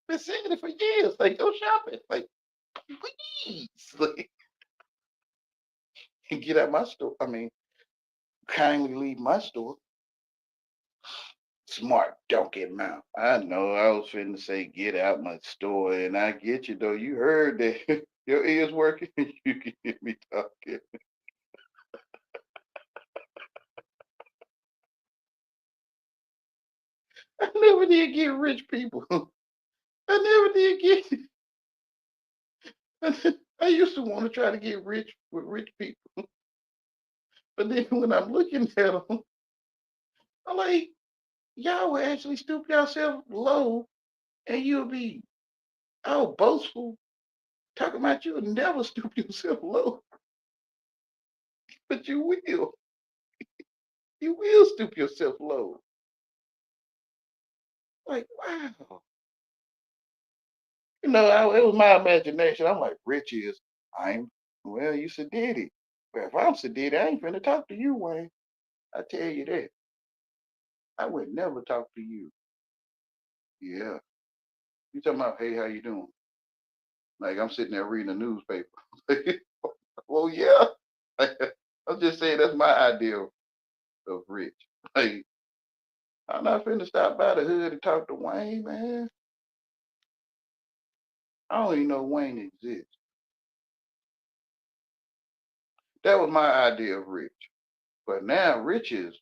Been saying it for years. Like, go shopping. Like, please. Like, get out my store. I mean, kindly leave my store. Smart donkey mouth. I know I was finna say get out my store, and I get you though. You heard that. Your ears working. You can hear me talking. I never did get rich people. I never did get. I used to want to try to get rich with rich people, but then when I'm looking at them, I'm like, y'all will actually stoop yourself low, and you'll be all boastful, talking about you'll never stoop yourself low, but you will. You will stoop yourself low. Like, wow. It was my imagination. I'm like, Rich is, I'm, well, you Sadiddy. But if I'm Sadiddy, I ain't finna talk to you, Wayne. I tell you that. I would never talk to you. Yeah. You talking about, hey, how you doing? Like I'm sitting there reading a newspaper. Well, yeah. I'm just saying that's my idea of rich. Like, I'm not finna stop by the hood and talk to Wayne, man. I don't even know Wayne exists. That was my idea of rich. But now rich is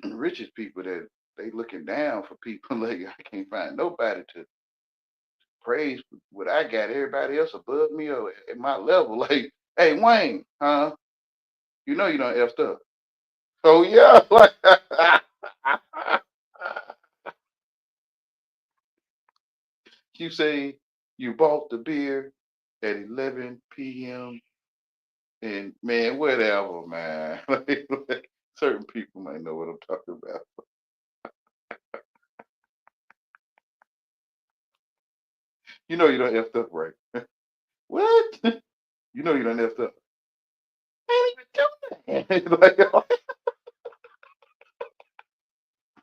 rich is people that they looking down for people. Like I can't find nobody to praise what I got. Everybody else above me or at my level. Like, hey Wayne, huh? You know you done effed up. Oh yeah, like you say you bought the beer at 11 p.m. and man, whatever, man. Like, certain people might know what I'm talking about. You know you done effed up, right? What? You know you done effed up. I ain't even doing that.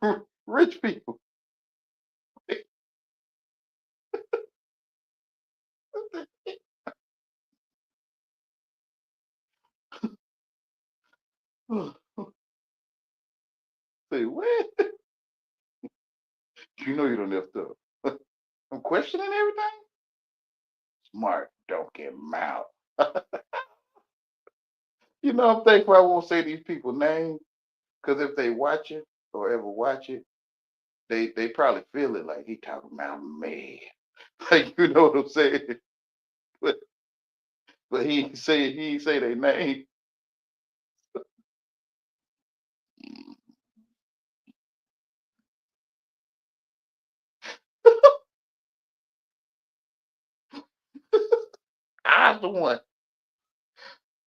Like, rich people. Say what? You know you done effed up. I'm questioning everything. Smart, don't get mouth. I'm thankful I won't say these people's names because if they watch it or ever watch it, they probably feel it like he talking about me. Like you know what I'm saying? But he ain't say their name. I was the one.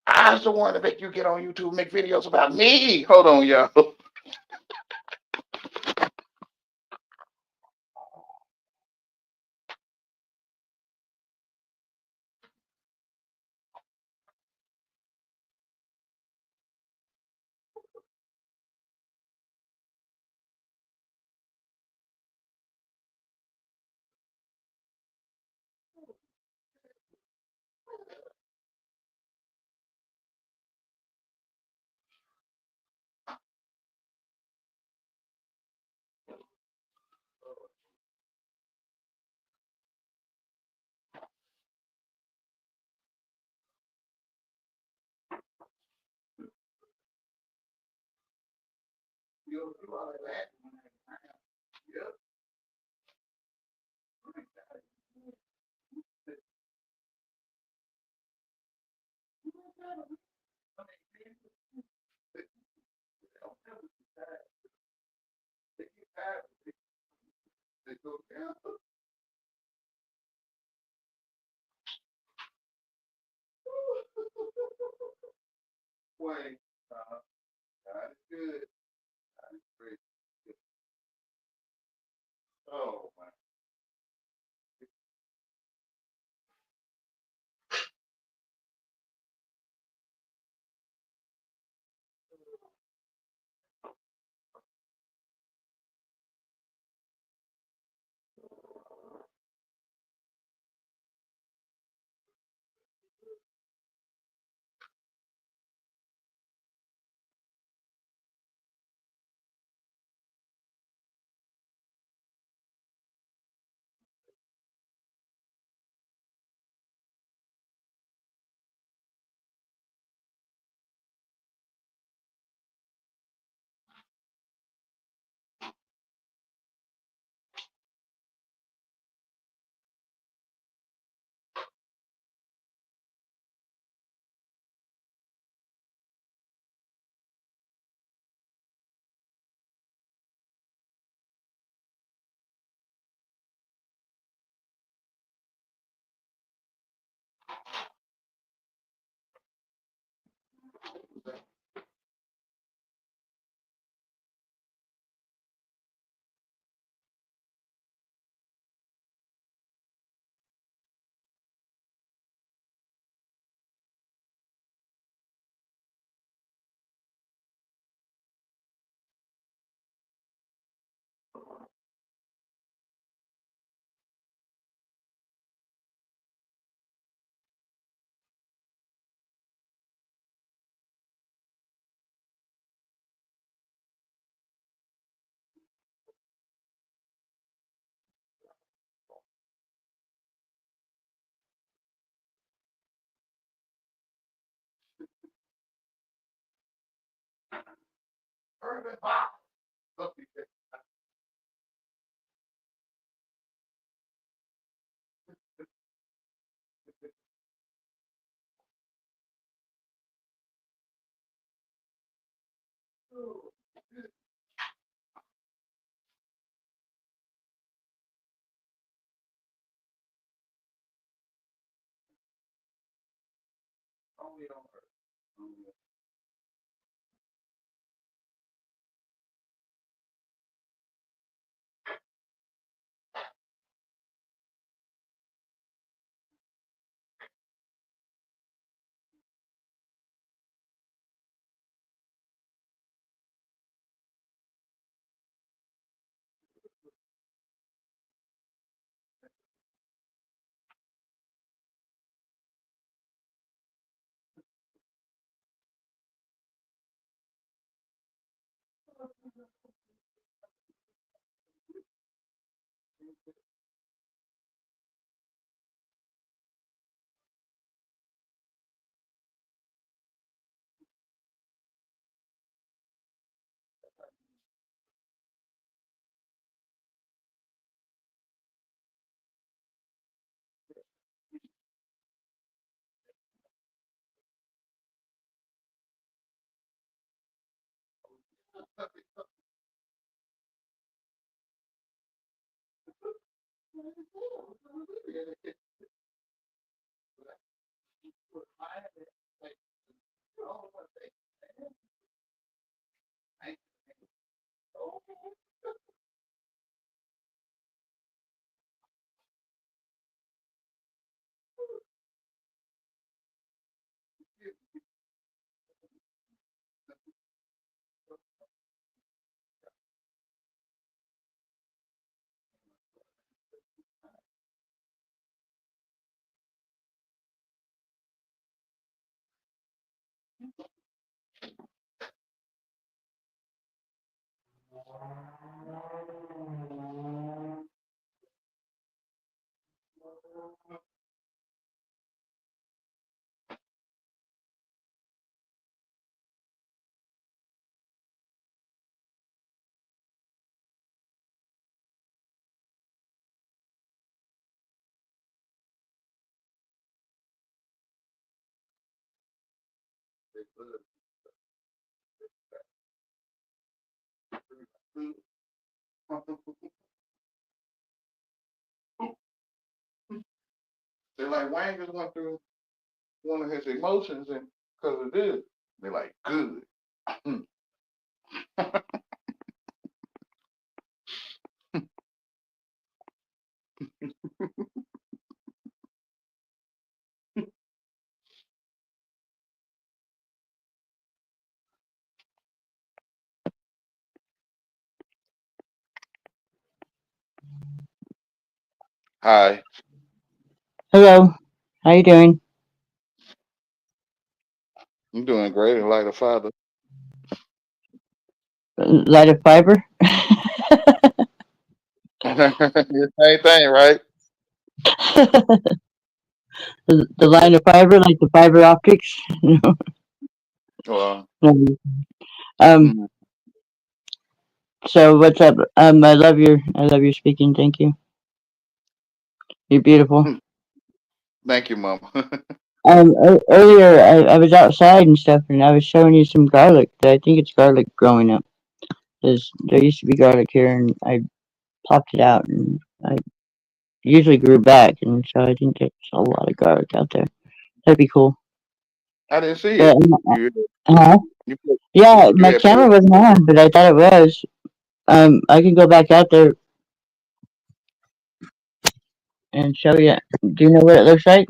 I was the one to make you get on YouTube and make videos about me. Hold on, y'all. Wait, God is good. God is great. Oh my. They're like, Wayne just went through one of his emotions, and because of this, they're like, good. Hi, Hello. How you doing? I'm doing great in light of Father. Light of fiber? Same thing, right? The line of fiber, like the fiber optics? No. Well, No. Um. mm, So what's up? I love your speaking. Thank you. You're beautiful. thank you, Mama. Earlier I was outside and stuff, and I was showing you some garlic. I think it's garlic growing up. There used to be garlic here, and I popped it out, and I usually grew back, and so I think there's a lot of garlic out there. That'd be cool. I didn't see But it. You, uh, you, put, yeah, you my had put camera it. wasn't on, but I thought it was. I can go back out there and show you. Do you know what it looks like?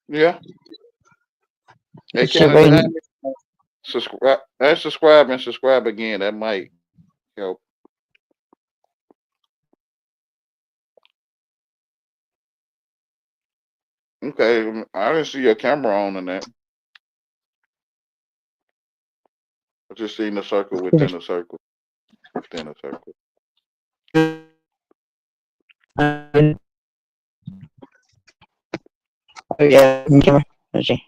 Yeah. Hey, It's so Kenneth, very. subscribe and subscribe again. That might help. Okay, I didn't see your camera on in that. I just seen the circle within the circle within a circle. Oh yeah, camera. Let's see.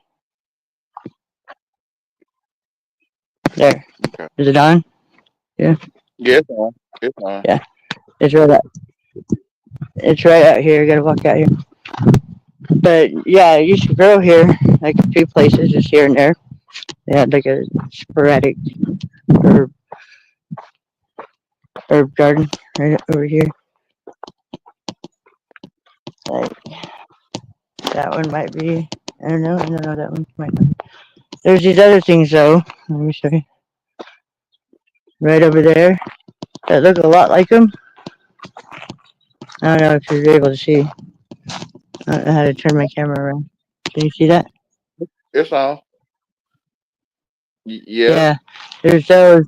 There. Okay. Is it on? Yeah. Yeah, it's on. It's on. Yeah. It's right out. It's right out here. You gotta walk out here. But yeah, I used to grow here, like a few places, just here and there. They had like a sporadic herb herb garden right over here. Like that one might be. I don't know. I don't know. That one might not be. There's these other things though. Let me show you. Right over there. That look a lot like them. I don't know if you're able to see. I don't know how to turn my camera around. Can you see that? It's on. Yeah. Yeah. There's those.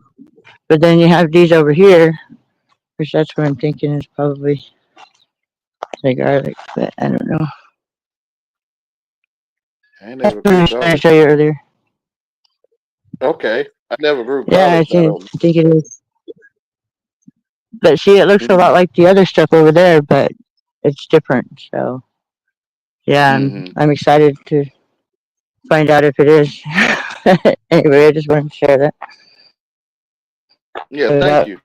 But then you have these over here, which that's what I'm thinking is probably the garlic. But I don't know. I ain't That's never what I grew was trying to garlic. show you earlier. Okay. I never grew Yeah, garlic, so I don't. I think it is. But see, it looks a lot like the other stuff over there, but it's different. So yeah, Mm-hmm. I'm excited to find out if it is. Anyway, I just wanted to share that. Yeah. I was Thank out you.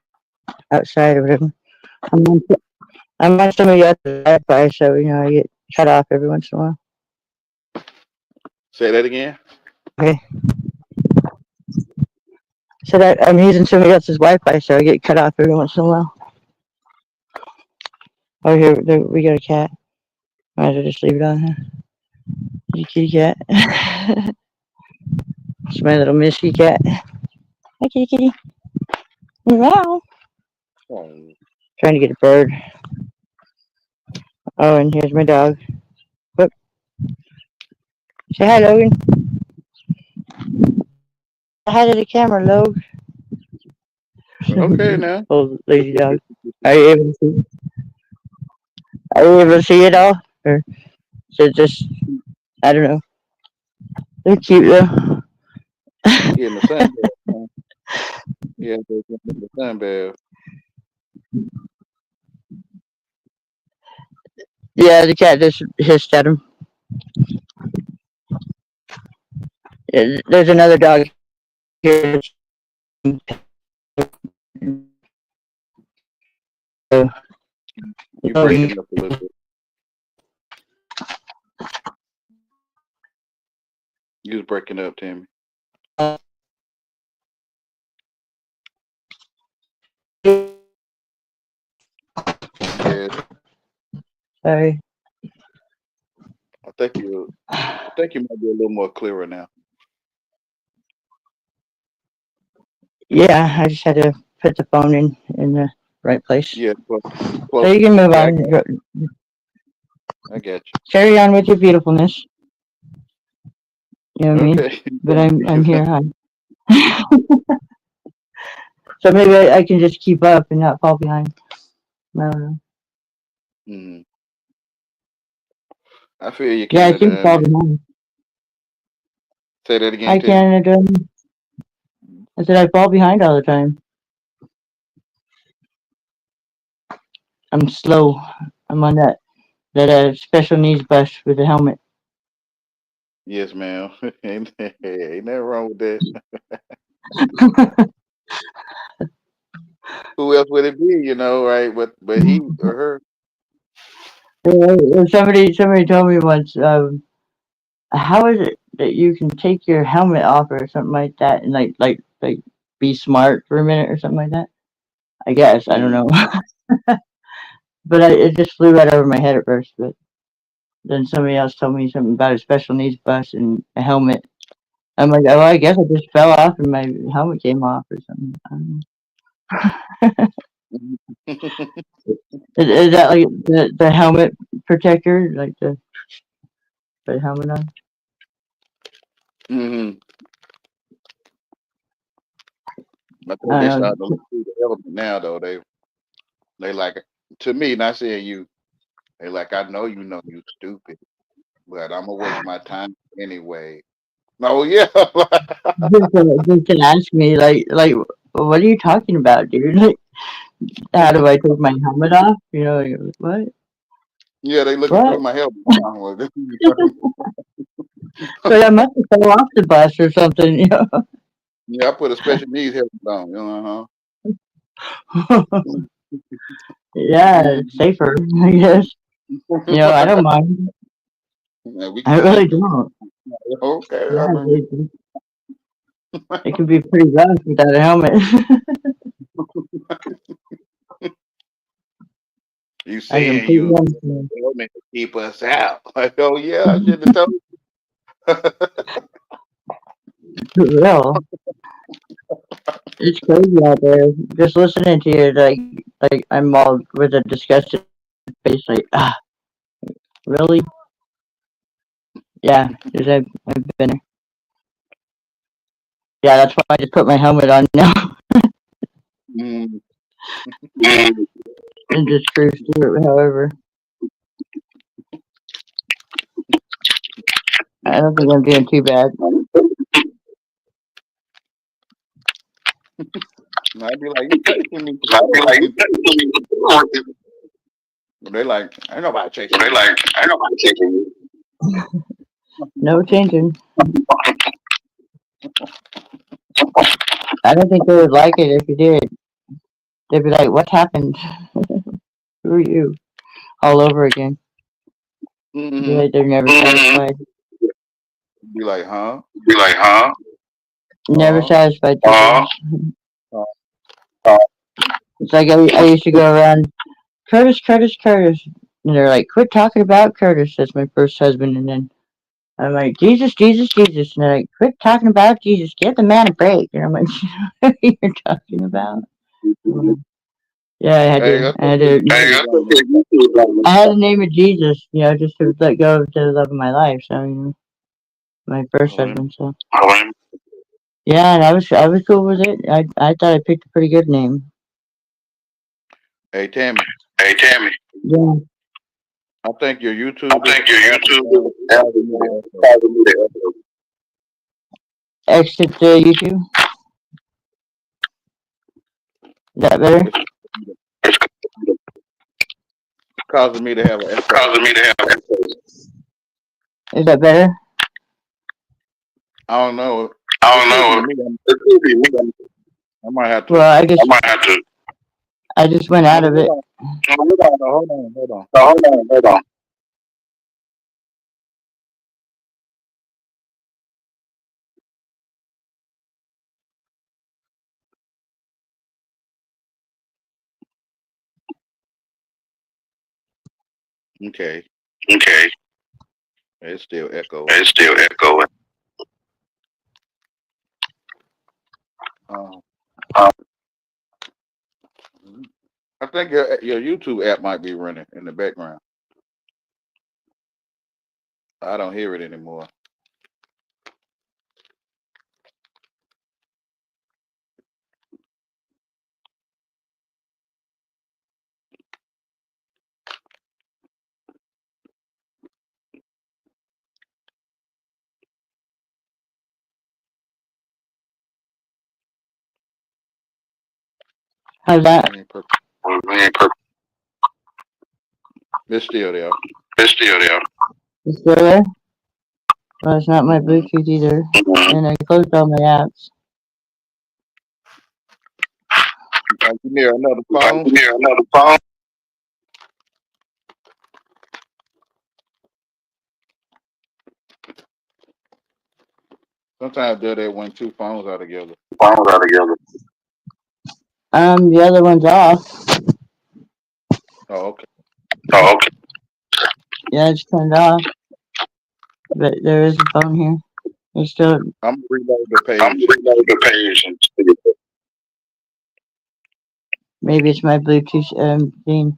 outside or whatever. I'm on, I'm on some of the other Wi-Fi, so I get cut off every once in a while. Say that again. Okay, so that I'm using somebody else's Wi-Fi, so I get cut off every once in a while. Oh, here we got a cat. Might as well just leave it on. Huh? You kitty cat. It's my little Missy cat. Hi, kitty kitty. Meow. Oh, Trying to get a bird. Oh, and here's my dog. Whoop. Say hi, Logan. Hi to the camera, Log. okay now. Old lazy dog. Are you able to see? Are you able to see it all? Or is it just, I don't know. They're cute though. He getting the sun bath. Huh? Yeah, they getting the sun bath. Yeah, the cat just hissed at him. There's another dog here. You Oh, he, breaking up a little bit. You was breaking up, Timmy. Yeah, sorry. I think you. I think you might be a little more clearer now. Yeah, I just had to put the phone in the right place. Yeah, So you closer. can move Yeah, on. I got you. Carry on with your beautifulness. You know what I mean? Okay, But thank I'm you. here, hon. So maybe I can just keep up and not fall behind. I don't know. Mm, I feel you, Yeah, I Canada. seem to I fall mean, behind. say that again, Hi, Timmy. Canada. I said I fall behind all the time. I'm slow. I'm on that special needs bus with the helmet. Yes, ma'am. Ain't nothing wrong with that. Who else would it be? Right? But he or her. Somebody told me once, how is it that you can take your helmet off or something like that and like be smart for a minute or something like that? I guess I don't Mm, know, but it just flew right over my head at first. But then somebody else told me something about a special needs bus and a helmet. I'm like, oh, I guess I just fell off and my helmet came off or something. I don't know. Is that like the helmet protector, like the helmet on? hmm I I think they don't starting to look through the element now, though. They like to me, not saying you. They like I know you stupid, but I'm gonna waste my time anyway. Oh yeah. know. Just to ask me like what are you talking about, dude? Like, how do I take my helmet off? Like, what? Yeah, they looking through What? my helmet. Well, Like I must have fell off the bus or something. Yeah, I put a special needs helmet on. Yeah, it's safer, I guess. I don't mind. Yeah, we can I see really through. don't. Okay, Yeah, I mean, it can be pretty rough without a helmet. you I saying completely you understand. helmet to keep us out? Like, oh yeah, I should have told. For real. It's crazy out there. Just listening to you, like I'm all with a disgusted face, like, really? Yeah, 'cause I've been there. Yeah, that's why I just put my helmet on now Mm, and just cruise through it. However, I don't think I'm doing too bad. I'd be like, you chasing me for something. They like, ain't nobody chasing you. No changing. I don't think they would like it if you did. They'd be like, "What happened? Who are you?" All over again. Be Mm-hmm. like they're never satisfied. Be like, huh? Never Uh, satisfied people. uh, It's like I used to go around Curtis, Curtis, Curtis, and they're like, "Quit talking about Curtis." That's my first husband, and then I'm like, "Jesus, Jesus, Jesus," and they're like, "Quit talking about Jesus. Give the man a break." And I'm like, "What are you talking about?" Yeah, hey, that's I okay. had to, YouTube I had to name it Jesus, just to let go of the love of my life. So, my first on. husband. So, yeah, and I was cool with it. I thought I picked a pretty good name. Hey, Tammy, Yeah, I think your YouTube app is causing me to echo. exit YouTube. Is that better? It's causing me to have an echo. Is that better? I don't know. It could be me. I might have to. Well, I just went No, out of hold it. on. No, hold on. Okay, it's still echoing. Um, I think your YouTube app might be running in the background. I don't hear it anymore. How's that? It's still there. You still there? Well, it's not my Mm-hmm. Bluetooth either. And I closed all my apps. Like you near another phone? Sometimes do that when two phones are together. The other one's off. Oh, okay. Yeah, it's turned off. But there is a phone here. It's still, I'm gonna reload the page and see. maybe it's my Bluetooth thing.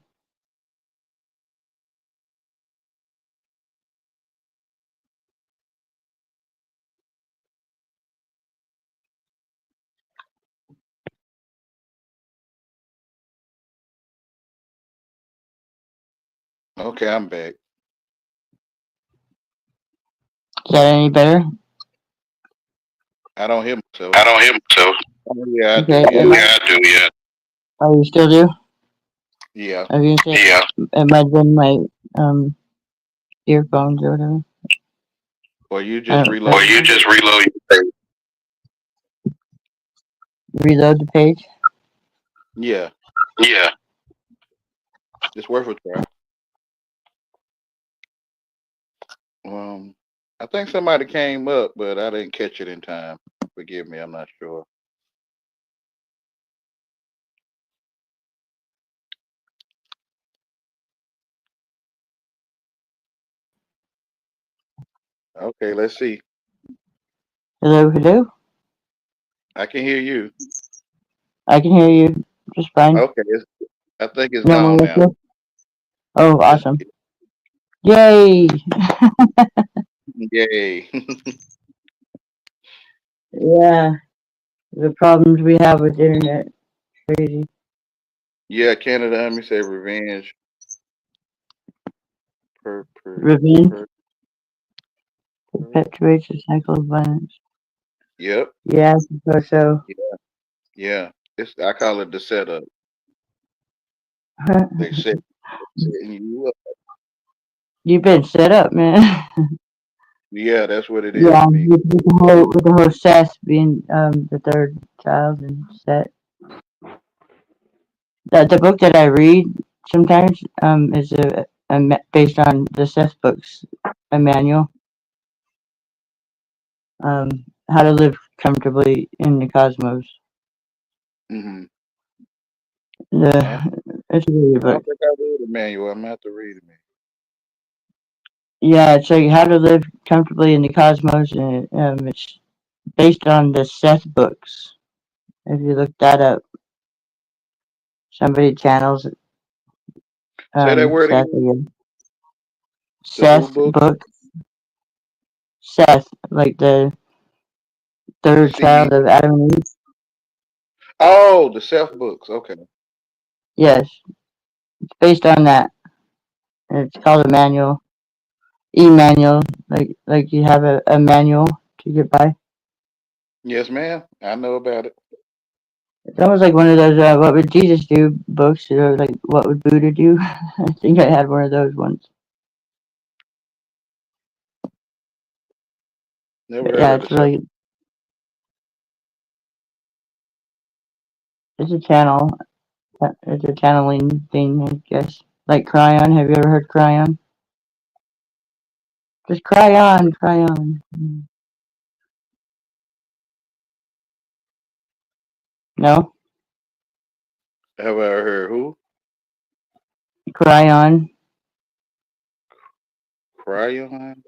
Okay, I'm back. Is that any better? I don't hear myself. Oh yeah, I Okay. do. Yeah, Oh, you still do? yeah. I was gonna say it might have been my um earphones or whatever. Or you I just don't. reload your page. reload the page? Yeah, Yeah. it's worth a try. Um, I think somebody came up, but I didn't catch it in time. Forgive me, I'm not sure. Okay, let's see. Hello, hello. I can hear you. I can hear you just fine. Okay, I think it's No gone more now. echo? Oh, It's awesome. Yay! yay. Yeah, the problems we have with internet. Crazy. Yeah, Canada Army say revenge per per Revenge per. per. perpetuates a cycle of violence. Yep. Yeah, I suppose so. Yeah. Yeah. It's I call it the setup. They setting you up. You've been set up, man. Yeah, that's what it is Yeah, to me. with the whole Seth being the third child and Seth. The book that I read sometimes is based on the Seth books, a manual, um, how to live comfortably in the cosmos. Hmm. I, It's a really good I book. don't think I read the manual. I'm gonna have to read it. Yeah, it's like how to live comfortably in the cosmos, and it's based on the Seth books. If you look that up, somebody channels Say that word Seth again. again. The who Seth book? book, Seth, like the third C. child of Adam and Eve. Oh, the self books. Okay. Yes, it's based on that. And it's called a manual, e-manual, like you have a manual to get by. Yes, ma'am. I know about it. It's almost like one of those "What would Jesus do" books, or like "What would Buddha do." I think I had one of those ones. Never But heard yeah, of the self. it's a channel. It's a channeling thing, I guess. Like Cryon. Have you ever heard Cryon? Just cry on, cry on. No, Have I heard who? cry on. Crayon?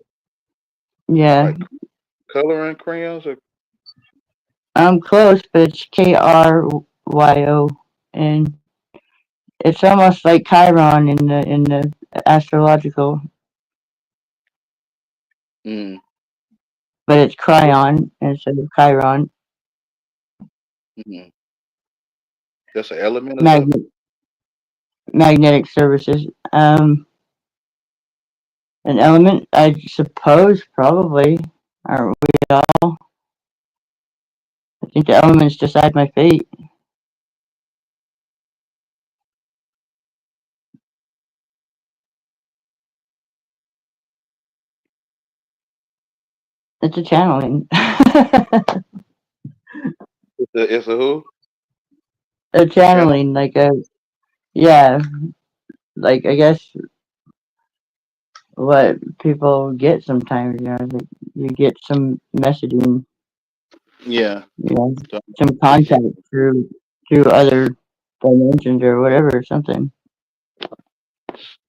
Yeah, Like coloring crayons? Or I'm close, but it's Kryo, and it's almost like Chiron in the astrological, mm, but it's what? Cryon instead of Chiron. Mm, that's an element or something. Magnet magnetic services. An element, I suppose, probably. Aren't we all? I think the elements decide my fate. It's a channeling. It's a who? A Channel. channeling, yeah, like I guess what people get sometimes, like you get some messaging, Yeah. you know, So, some yeah. contact through other dimensions or whatever, something.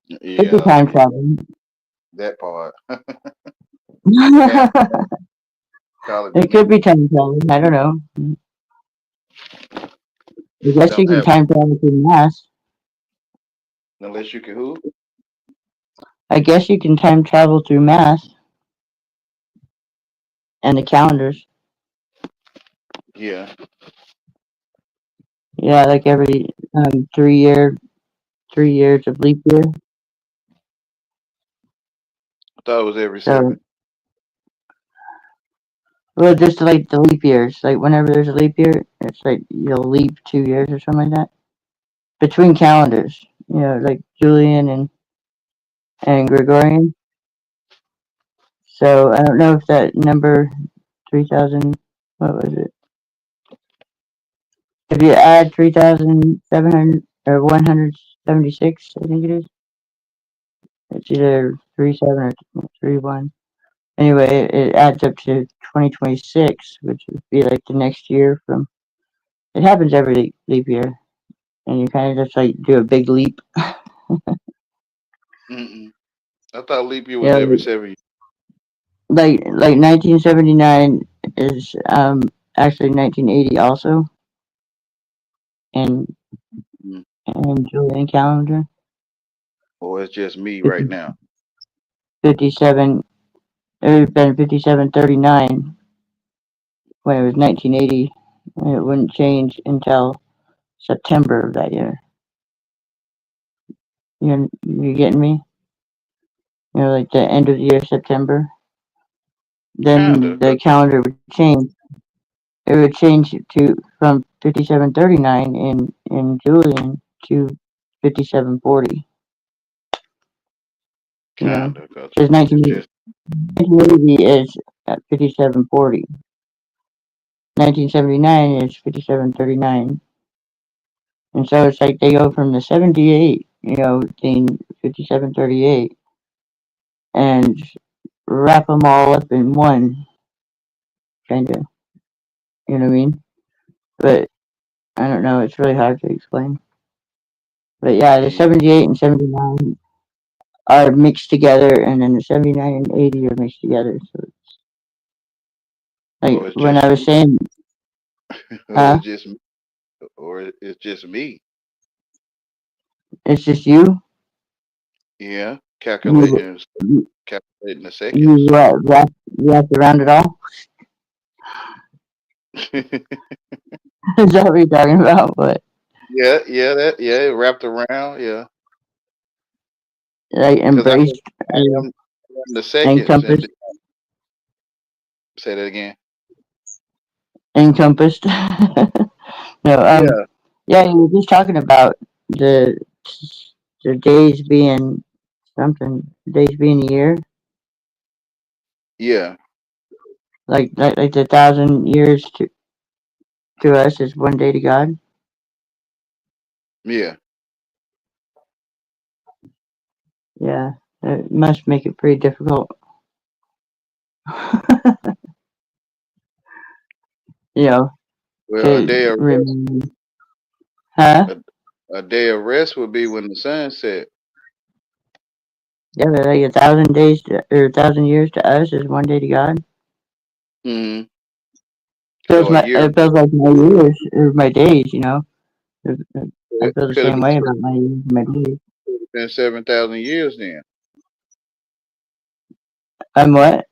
It's a Yeah. time travel. That part. It can happen. Call it It could be time travel. I don't know. I guess you don't can have time travel through mass. unless you can who? I guess you can time travel through mass and the calendars. Yeah. Yeah, like every 3 years of leap year. I thought it was every So, 7. well, just like the leap years, like whenever there's a leap year, it's like you'll leap 2 years or something like that between calendars. Like Julian and Gregorian. So I don't know if that number 3,000. What was it? If you add 3,700 or 176, I think it is. It's either 37 or 31. Anyway, it adds up to 2026, which would be like the next year from. It happens every leap year, and you kind of just like do a big leap. Mm-mm. I thought leap year You was know, every 7 years. like 1979 is actually 1980 also, and Mm. and Julian calendar. Or it's just me right 50, now. 57. It would have been 5739 when it was 1980, and it wouldn't change until September of that year. You getting me? Like the end of the year, September. Then Kinda, the 'cause calendar would change. It would change to from 5739 in Julian to 5740. kinda, 'cause Because it's just 1980 is at 5740. 1979 is 5739. And so it's like they go from the 78, being 5738, and wrap them all up in one, kind of, you know what I mean? But I don't know, it's really hard to explain. But yeah, the yeah. 78 and 79 are mixed together, and then the 79 and 80 are mixed together. So, like, Or it's when just I was me. saying, Or huh, it's just me. Or it's just me. it's just you? Yeah. You, Calculating the you seconds. wrapped around it all? Is that what you're talking about? But, It wrapped around, yeah. like, Because embraced, I am the seconds and encompassed, say that again. encompassed. No, Yeah, yeah, you were just talking about the the days being something, days being a year, yeah, like the 1,000 years to us is one day to God. yeah. Yeah, it must make it pretty difficult. you know, Well, to remember. Huh? a, a day of rest would be when the sun set. Yeah, but like 1,000 days or 1,000 years to us is one day to God. Hmm. Feels So a my year it feels like my years or my days. I feel the could have same been way about my years and my days. 7,000 years then. I'm what?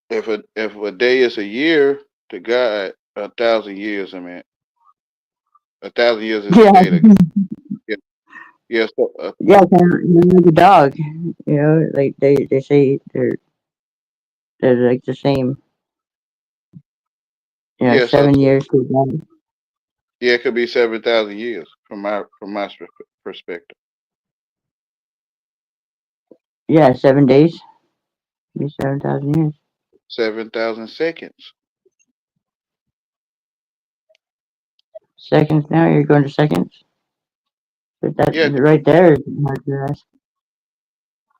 If a day is a year to God, 1,000 years. I mean, 1,000 years is a Yeah, day to yeah. Yeah. So yeah, kind of like a dog. Like they say they're like the same. yeah. So 7 years to God. yeah, it could be 7,000 years from my perspective. Yeah, 7 days. Be 7,000 years. 7,000 seconds. Seconds now. You're going to seconds. But that Yeah, right there is hard to ask.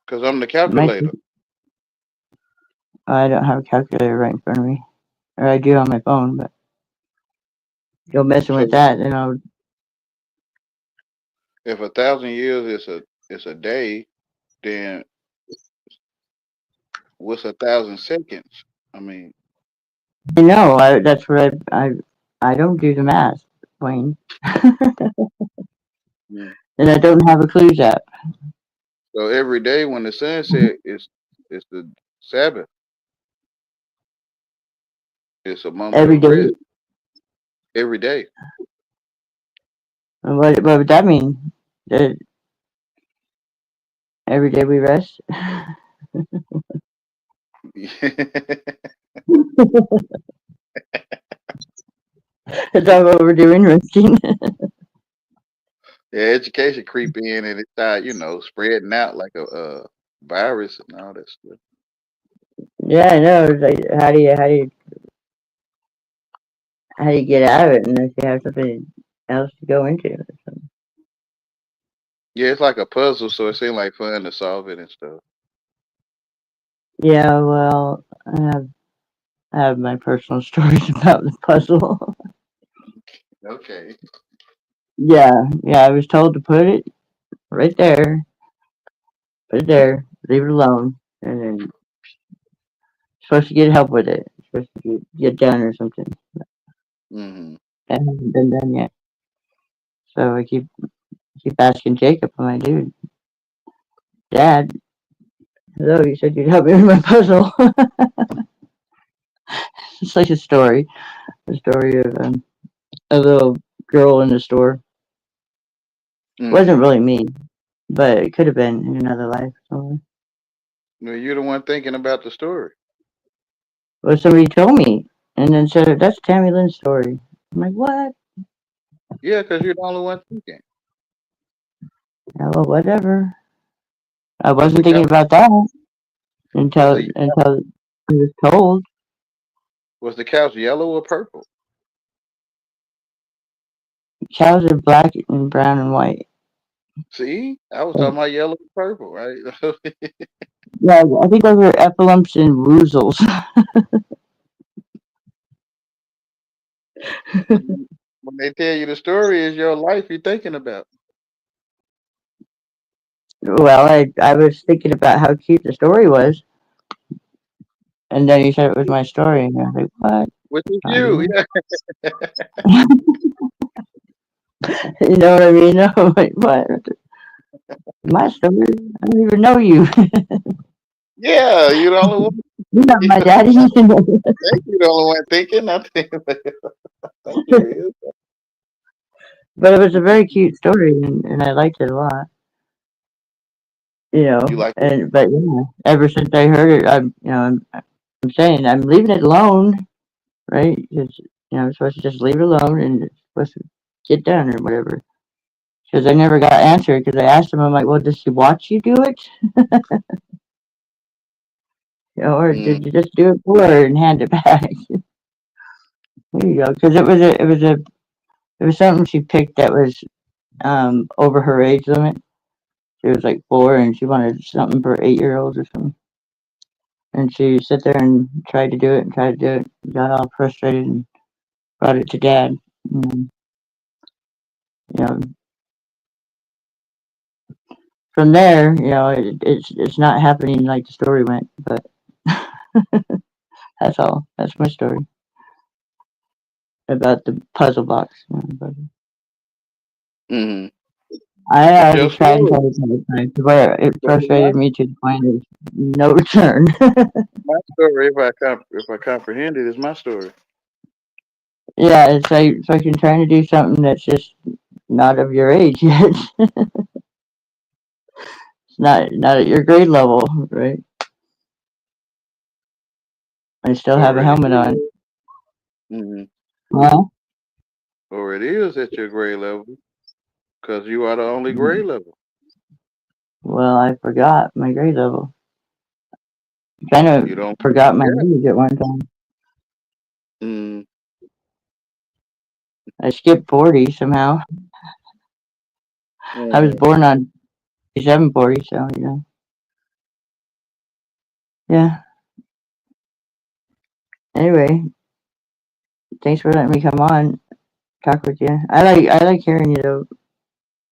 because I'm the It might calculator. be. I don't have a calculator right in front of me, or I do on my phone. But go messing So with that, then I'll. if 1,000 years is a day, then what's 1,000 seconds? I mean, I know. That's what I don't do the math, Wayne, mm. and I don't have a clues app So every day when the sun set is the Sabbath. It's a moment every of day. rest every day. What would that mean? That every day we rest? Is that what we're doing, resting? Yeah, education creep in and it start, spreading out like a virus and all that stuff. Yeah, I know. Like, how do you how do you get out of it unless you have something else to go into? Yeah, it's like a puzzle, so it seemed like fun to solve it and stuff. Yeah, well, I have my personal stories about the puzzle. Okay. Yeah, I was told to put it right there, put it there, leave it alone, and then supposed to get help with it. Supposed to get done or something. Mm-hmm. That hasn't been done yet. So I keep asking Jacob, I'm like, dude, Dad, hello, you said you'd help me with my puzzle. It's like a story of a little girl in the store. It wasn't Mm-hmm. really me, but it could have been in another life somewhere. Well, you're the one thinking about the story. Well, somebody told me, and then said that's Tammy Lynn's story. I'm like, what? Yeah, because you're the only one thinking. Yeah, well, whatever. I Was the wasn't thinking couch about that was the until I was told. was the couch yellow or purple? Cows are black and brown and white. See, I was So, talking about yellow and purple, right? yeah, I think those are epaulums and woozles. When they tell you the story is your life you're thinking about. Well, I was thinking about how cute the story was, and then you said it was my story, and I was like, what? Which is Not you, me. yeah. You know what I mean? I'm like, what? My story? I don't even know you. Yeah, you're the only one. You're not my I daddy. think you're the only one thinking. I think, I think you is. But it was a very cute story, and I liked it a lot. You know, You like it? and but yeah, ever since I heard it, I'm saying I'm leaving it alone, right? Because I'm supposed to just leave it alone and it's supposed to get done or whatever. Because I never got answered. Because I asked him, I'm like, well, does she watch you do it? Or Mm, did you just do it for her and hand it back? There you go. Because it was something she picked that was over her age limit. She was like 4 and she wanted something for 8-year-olds or something. And she sat there and tried to do it and tried to do it. Got all frustrated and brought it to Dad. And, you know, from there, it's not happening like the story went. But that's all. That's my story about the puzzle box. But mm. I It's already your tried and story. tried and tried, and tried to where it But it's frustrated me to the point of no return. my story. If I comprehend it, it's my story. Yeah, it's like you're trying to do something that's just not of your age yet. It's not at your grade level, right? I still have Or a it helmet on. is. Mm-hmm. Well, Or it is at your grade level because you are the only grade level. well, I forgot my grade level. Kind of You don't forgot my forget. age at one time. Mm, I skipped 40 somehow. I was mm. born on 740, so yeah. Anyway, thanks for letting me come on talk with you. I like hearing you though.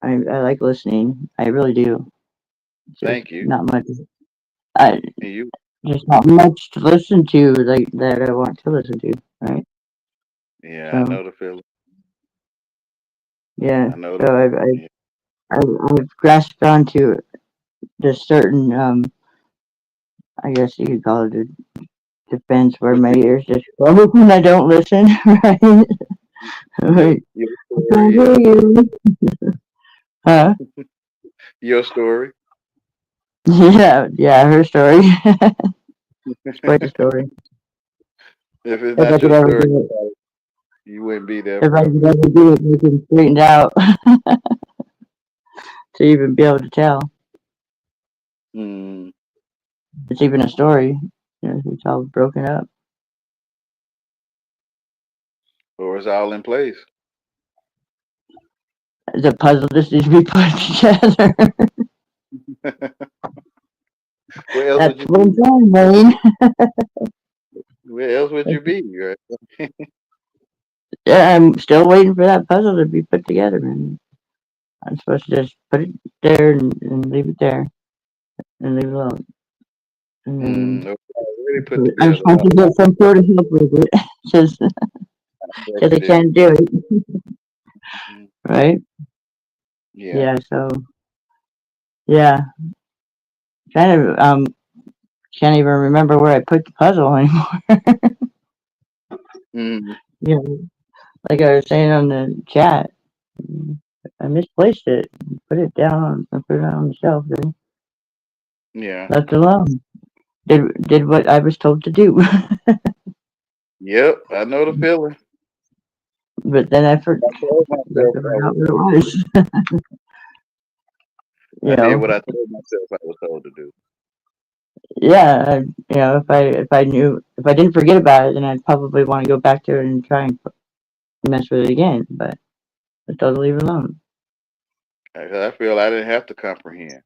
I like listening. I really do. It's just Thank you. not much. I And you. There's not much to listen to like that I want to listen to, right? Yeah, I So know the feeling. yeah. I know So the feeling. Yeah. I've grasped onto this certain I guess you could call it a defense where What my you, ears just close when I don't listen, right? Right. your I can't story hear is you. Huh? your story. Yeah, her story. It's quite a story. If it's If I not could your ever story, do it, you wouldn't be there if I forever. could ever do it, make it straightened out to even be able to tell. Mm. It's even a story. It's all broken up. Or it's all in place. The puzzle just needs to be put together. Where else would That's you what I'm be? saying, Wayne. Where else would you be? Right? Yeah, I'm still waiting for that puzzle to be put together, man. I'm supposed to just put it there and leave it there and leave it alone. And then It was already put I'm together. supposed to get some sort of help with it Bet because I you didn't. can't do it, Mm, right? yeah. Yeah, so yeah, kind of can't even remember where I put the puzzle anymore. Mm, You know, like I was saying on the chat, I misplaced it. Put it down and put it on the shelf. Then yeah. left it alone. Did what I was told to do, Yep. I know the feeling. but then I I told myself I forgot was what it told to do. was. You I did know, what I told myself I was told to do. yeah. If I didn't forget about it, then I'd probably want to go back to it and try and mess with it again. But I told to leave it alone. 'Cause I feel I didn't have to comprehend.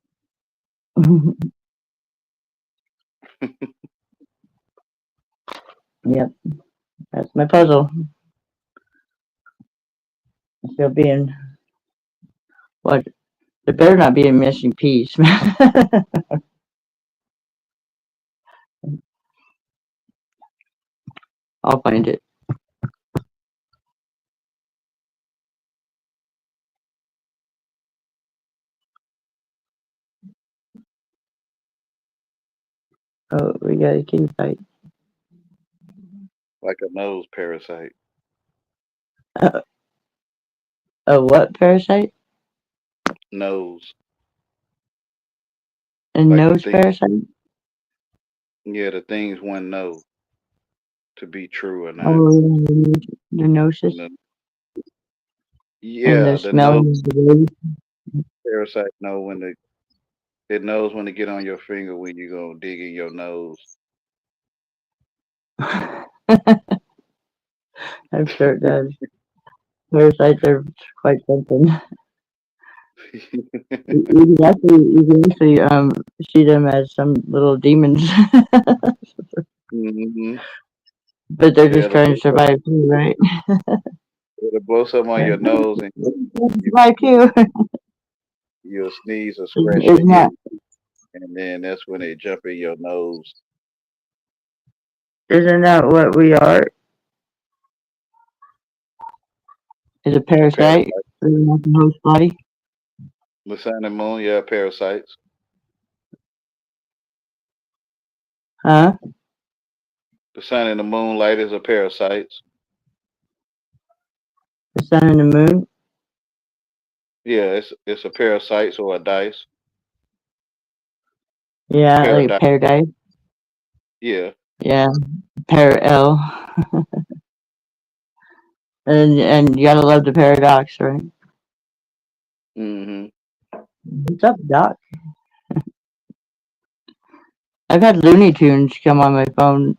Yep, that's my puzzle. Still being what? There better not be a missing piece. I'll find it. Oh, we got a king fight. Like a nose parasite. Uh, a what parasite? Nose. A Like the nose thing. parasite? Yeah, the things one know to be true or not. Oh, the And gnosis and the yeah, the nose smelling of the parasite know when to. It knows when to get on your finger when you go dig in your nose. rose. I'm sure it does. Parasites are quite something. You can actually see them as some little demons, hmm but they're Yeah, just trying to survive too, right? it'll blow something on Right. your nose and you, Survive too. you'll sneeze or scratch your Isn't ear, that and then that's when they jump in your nose. isn't that what we are? Is a parasite Parasite. living off the host body? The sun and moon, yeah, parasites. Huh? The sun and the moonlight is a parasites. The sun and the moon? Yeah, it's a parasites or a dice. Yeah, like Paradise. paradise. Yeah. Yeah, parallel. And you gotta love the paradox, right? hmm What's up, Doc? I've had Looney Tunes come on my phone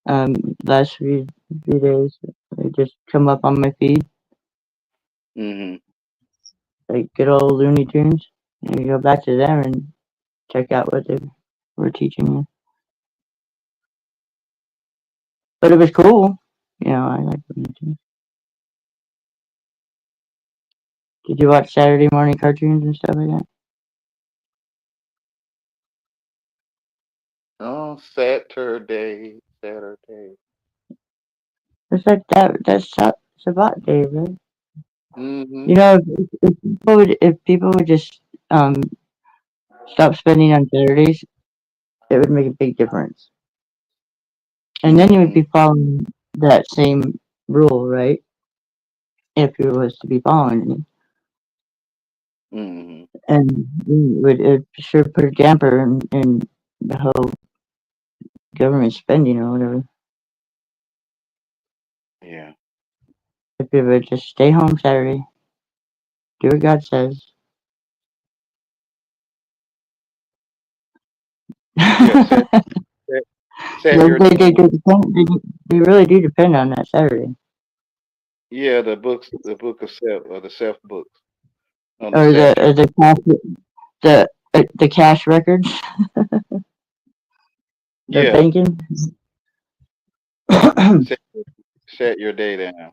um last few days. They just come up on my feed, hmm like good old Looney Tunes. And you go back to them and check out what they were teaching you. But it was cool. You know, I like Looney Tunes. Did you watch Saturday morning cartoons and stuff like that? Oh, Saturday, Saturday. It's like that's Sabbat day, right? hmm You know, if people would just um stop spending on Saturdays, it would make a big difference. And then you would hmm be following that same rule, right? If you was to be following it. hmm And it sure put a damper in the whole government spending or whatever. Yeah. If you would just stay home Saturday, do what God says. Yeah. Sat- set They, your they, day. they, they, depend, they really do depend on that Saturday. Yeah, the book of self, or the self books on the Or Saturday. the the cash records, the Yeah, banking. set, set your day down.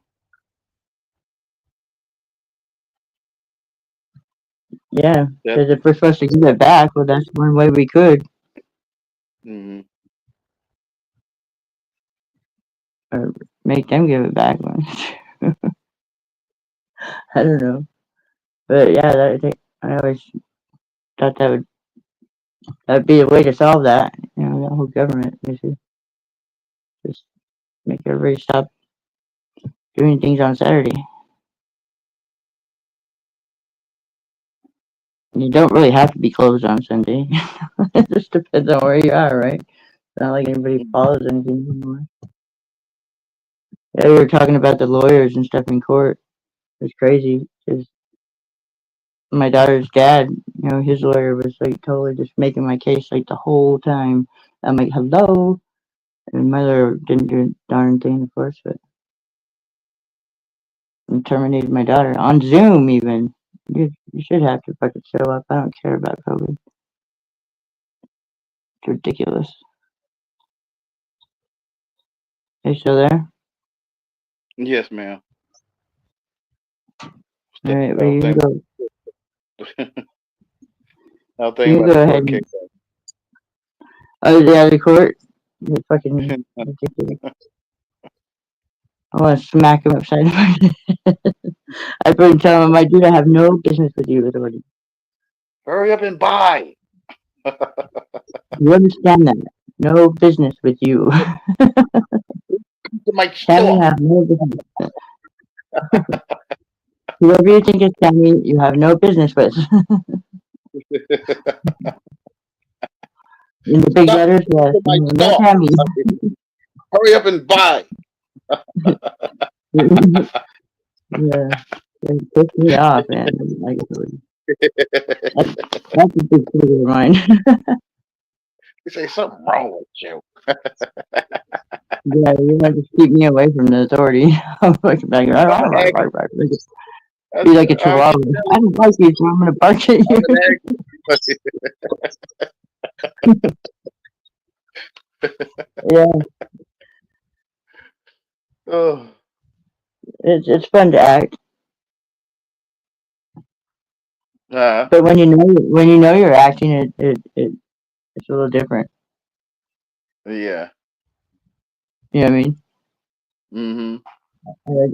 Yeah, That. because if we're supposed to give it back, well, that's one way we could, Mm-hmm. or make them give it back. I don't know, but yeah, I always thought that'd be a way to solve that. You know, the whole government issue. Just make everybody stop doing things on Saturday. You don't really have to be closed on Sunday. It just depends on where you are, right? It's not like anybody follows anything anymore. Yeah, we were talking about the lawyers and stuff in court. It's crazy because my daughter's dad, you know, his lawyer was like totally just making my case like the whole time. I'm like, hello, and my lawyer didn't do a darn thing, of course, but and terminated my daughter on Zoom. Even you should have to fucking show up. I don't care about COVID. It's ridiculous. Are you still there? Yes, ma'am. All right, I well was you can thinking, go. I was You thinking can about the go ahead. court case. Oh, yeah, the court. It's fucking ridiculous. I want to smack him upside the head. I've been telling him, my dude, I have no business with you, authority. Hurry up and buy. You understand that? No business with you. To my Tammy, store. have no business. Whoever you think is Tammy, you have no business with. In the big Stop letters, yes. to my No store. Tammy. Hurry up and buy. Yeah. It pissed me off, man. Like, that's a big trigger of mine. You say something wrong with you. Yeah, you have to keep me away from the authority. I'm like, I've been asking. be like a I chihuahua. keep I don't like you, so I'm gonna bark at I've you. been asking. Yeah, Oh, it's fun to act, nah, but when you know you're acting, it's a little different. yeah. You know what I mean? Mm-hmm.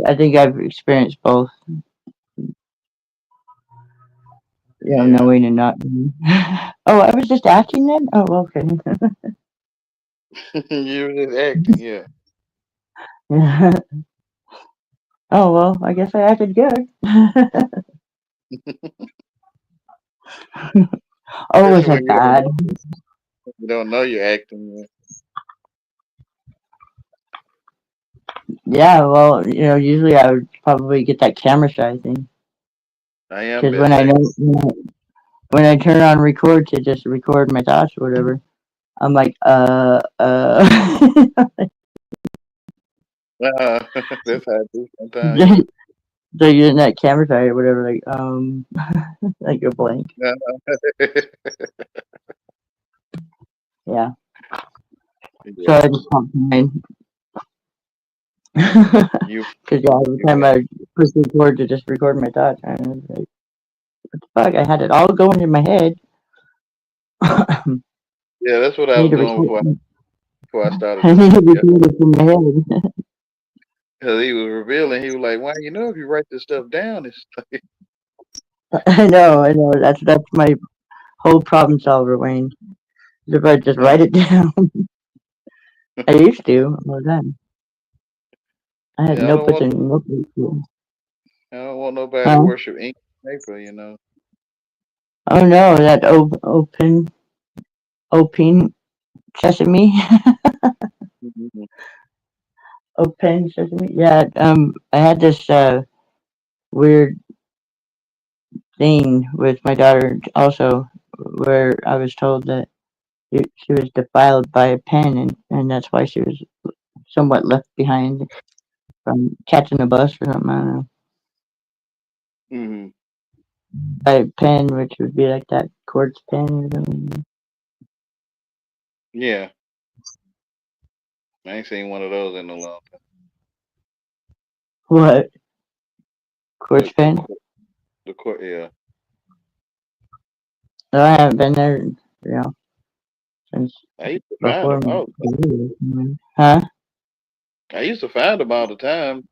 I think I've experienced both. You know, Yeah. knowing and not knowing. Oh, I was just acting then. Oh, okay. You were just acting, yeah. Oh well, I guess I acted good. Oh, was Especially I when bad? you don't know you're acting. Yeah, well, you know, usually I would probably get that camera shy thing I am because best acting. when I turn on record to just record my thoughts or whatever, I'm like, That's how I do sometimes, yeah. so you're in that camera shy or whatever, like, like a blank. Yeah. So Yeah. I just popped mine. You Because yeah, every you time I push record to just record my thoughts, I was like, what the fuck? I had it all going in my head. I Yeah, that's what I need was to doing record. before I started I this need to book. Yeah. record it in my head. Because he was revealing, he was like, "Well, you know, if you write this stuff down, it's like, I know. That's my whole problem solver, Wayne. If I just uh, write it down, I used to all the time. I had yeah, notebooks and notebooks. I don't want nobody to Huh? worship ink and paper. Oh no, that open sesame, Mhm. open sesame. Yeah. I had this weird thing with my daughter also, where I was told that She was defiled by a pen, and that's why she was somewhat left behind from catching a bus or something. I don't know. Mm-hmm. By a pen, which would be like that quartz pen or something. Yeah, I ain't seen one of those in a long time. What? Quartz The the pen? court, the court. Yeah, No, I haven't been there, since I used to find before. them. Oh, Huh? I used to find them all the time.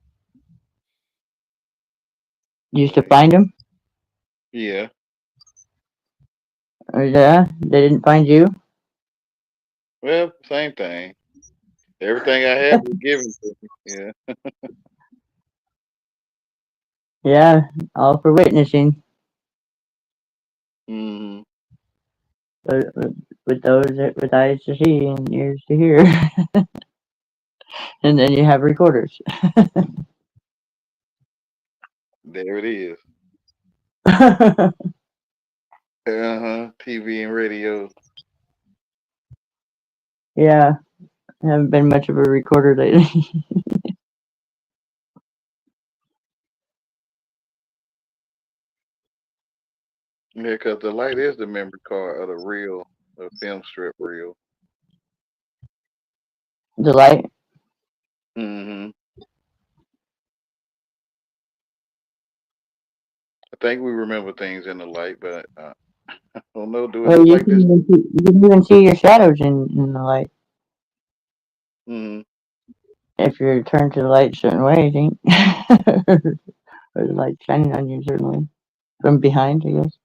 You used to But yeah, find them? yeah. Or yeah, they didn't find you? Well, same thing. Everything I had was given to me. Yeah. Yeah, all for witnessing. Mm-hmm. With those with eyes to see and ears to hear, and then you have recorders. There it is. Uh-huh. TV and radio. Yeah, I haven't been much of a recorder lately. Yeah, because the light is the memory card of the reel, the film strip reel. The light. Mm-hmm. I think we remember things in the light, but I don't know. Do it Well, look like this? you can even see your shadows in the light Mm-hmm. if you're turned to the light a certain way. I think, or the light shining on you certainly from behind. I guess.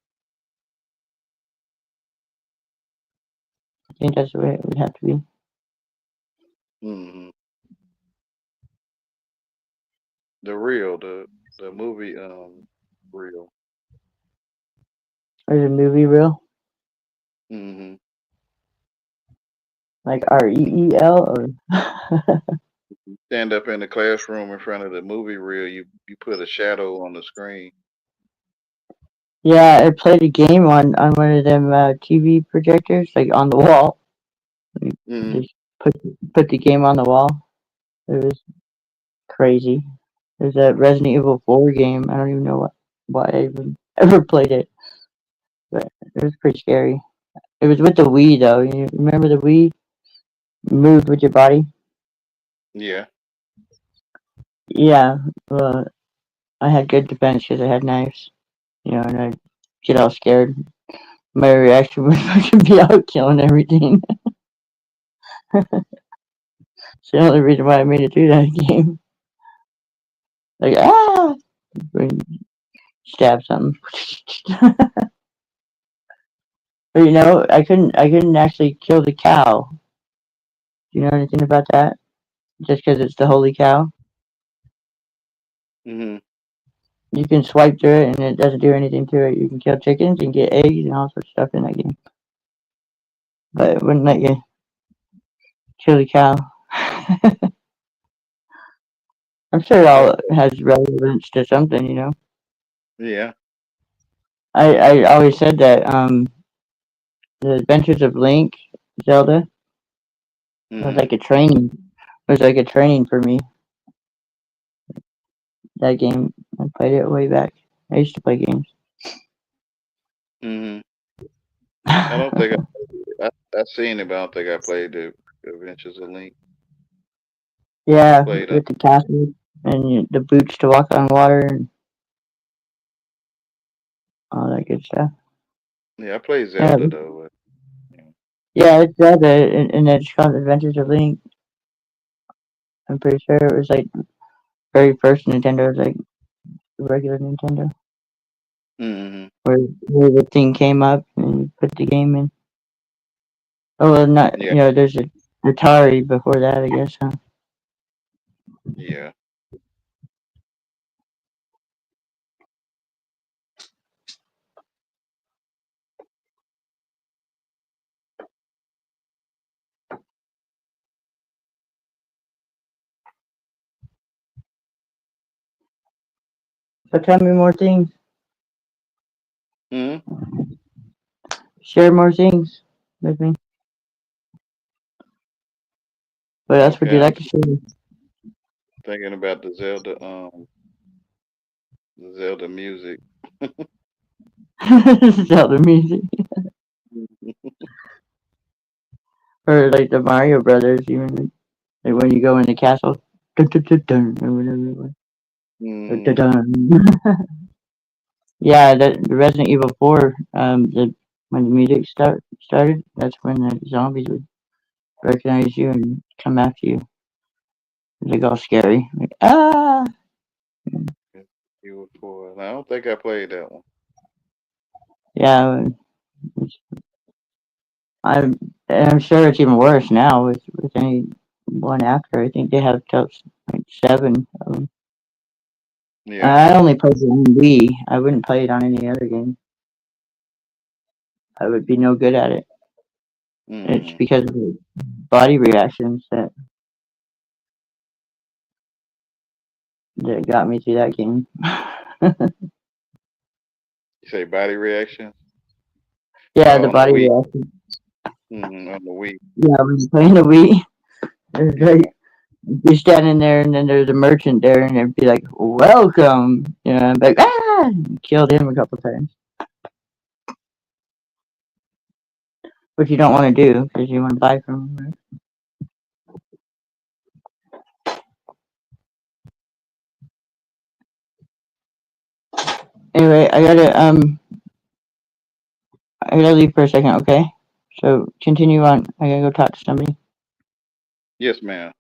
I think that's the way it would have to be. Mm-hmm. The reel, the movie reel. Or the movie reel, Mm-hmm. like REEL, or Stand up in the classroom in front of the movie reel. You put a shadow on the screen. yeah, I played a game on one of them TV projectors, like on the wall. You Mm-hmm. just put the game on the wall. It was crazy. It was a Resident Evil 4 game. I don't even know why I even ever played it, but it was pretty scary. It was with the Wii though. You remember the Wii? Moved with your body. Yeah. Yeah. Well, I had good defense because I had knives. And I'd get all scared. My reaction would fucking be out killing everything. It's the only reason why I made it through that game. Like when you stab something. But I couldn't actually kill the cow. Do you know anything about that? Just because it's the holy cow, Mm-hmm. you can swipe through it and it doesn't do anything to it. You can kill chickens and get eggs and all sorts of stuff in that game, but it wouldn't let you kill the cow. I'm sure it Well, all has relevance to something. yeah. I always said that the Adventures of Link, Zelda, was Mm-hmm. like a training. Was like a training for me. That game, I played it way back. I used to play games. Mm-hmm. I don't think I seen it, but I don't think I played the Adventures of Link. I Yeah, played with the castle and the boots to walk on water and all that good stuff. yeah, I played Yeah, Zelda though. But, yeah, it's Zelda, and it's called Adventures of Link. I'm pretty sure it was like very first Nintendo, it was like the regular Nintendo, mm-hmm. where the thing came up and you put the game in. Oh, well, not Yeah, there's a Atari before that, I guess, huh? yeah. So tell me more things. Mm-hmm. Share more things with me. What else would Okay, you I'm like to see? thinking about the Zelda music. Zelda music. Or like the Mario Brothers, even like when you go in the castle. Dun, dun, dun, dun, or whatever it was. Dun, dun, Mm, dun. Yeah, the Resident Evil 4, when the music started, that's when the zombies would recognize you and come after you. They go scary. Like, ah! you were for. I don't think I played that one. Yeah, I'm, I'm sure it's even worse now with any one after. I think they have top like 7 of them. Yeah. I only played it on Wii. I wouldn't play it on any other game. I would be no good at it. It's Mm. because of the body reactions that got me through that game. You say body reaction? Yeah, Oh, the on the body Wii. reaction. On the Wii. Yeah, when you're playing the Wii, it's Yeah. like you're standing there and then there's a merchant there and it'd be like, welcome. You know, I'm like, ah! Killed him a couple times. Which you don't want to do because you want to buy from him. Anyway, I gotta leave for a second, okay? So continue on. I gotta go talk to somebody. Yes, ma'am.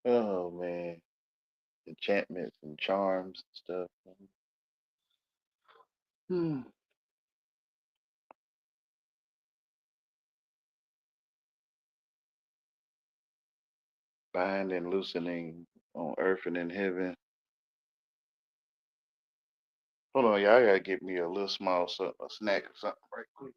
Oh man, enchantments and charms and stuff. Hmm. Bind and loosening on earth and in heaven. Hold on, y'all. I gotta get me a little small a snack or something right quick.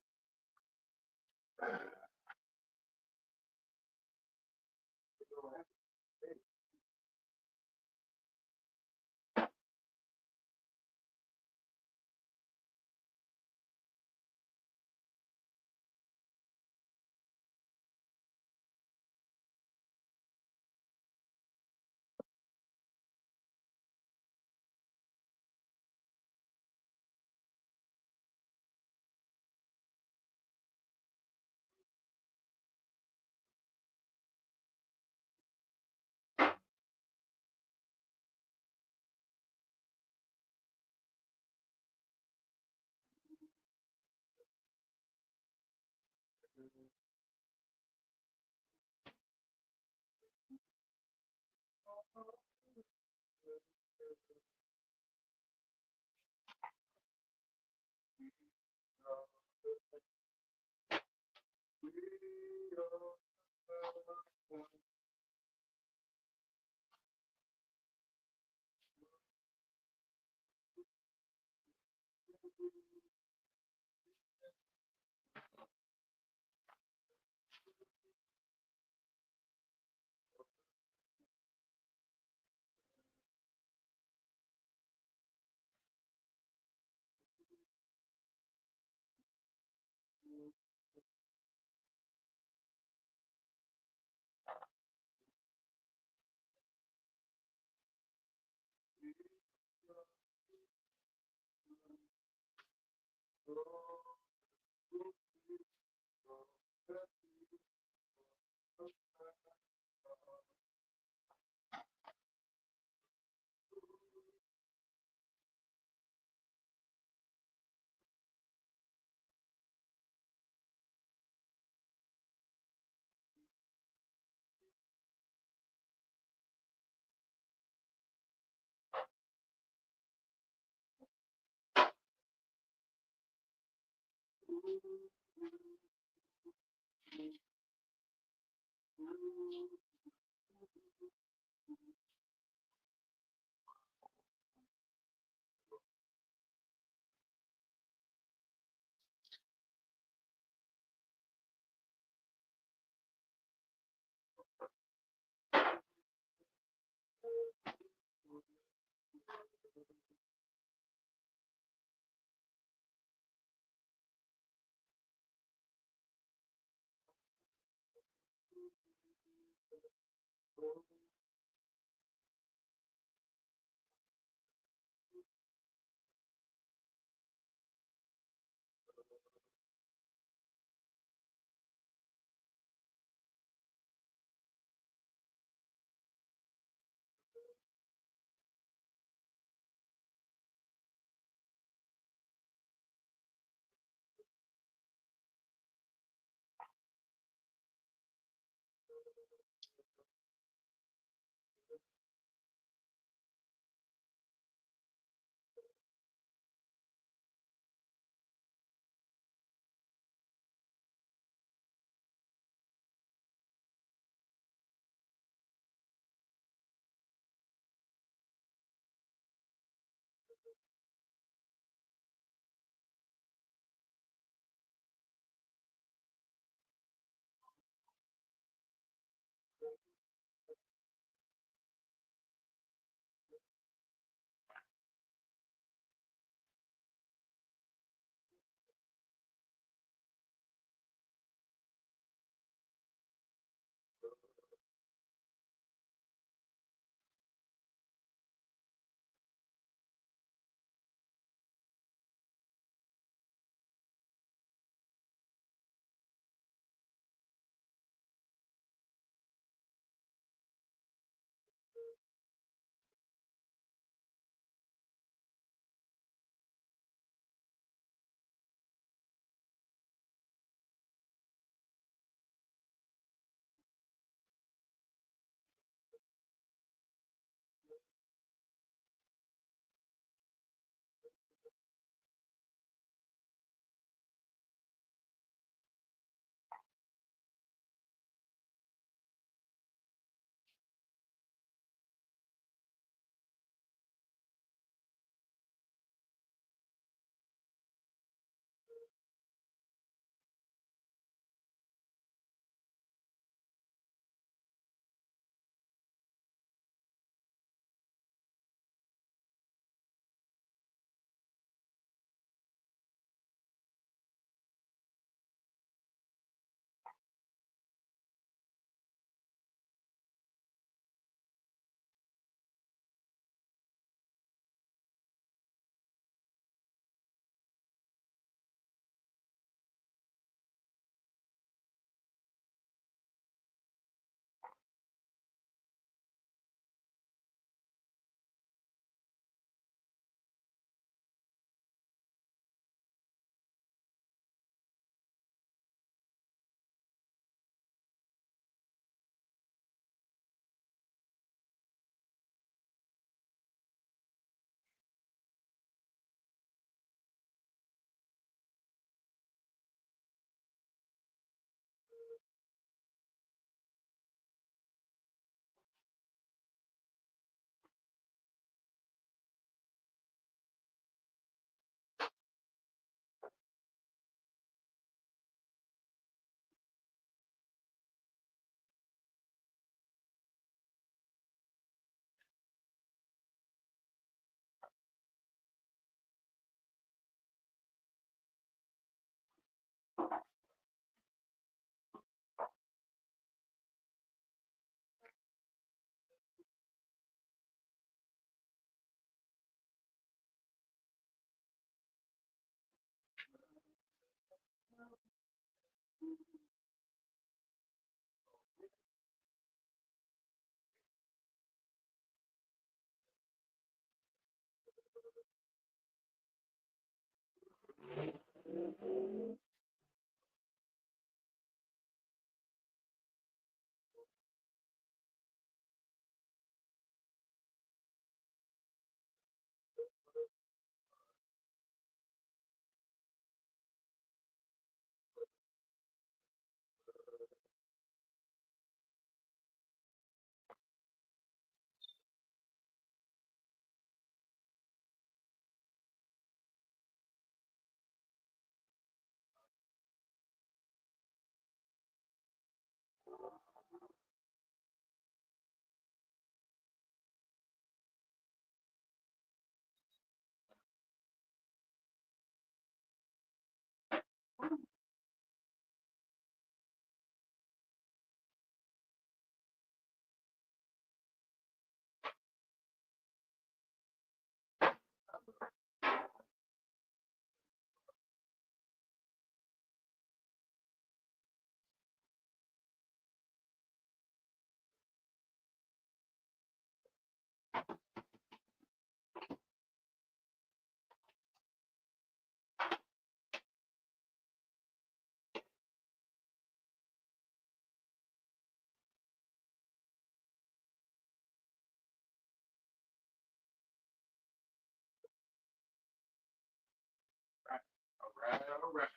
right, all right.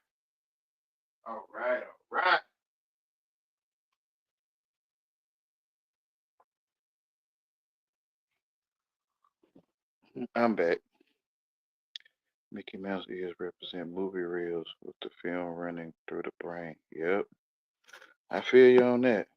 All right, all right. I'm back. Mickey Mouse ears represent movie reels with the film running through the brain. Yep. I feel you on that.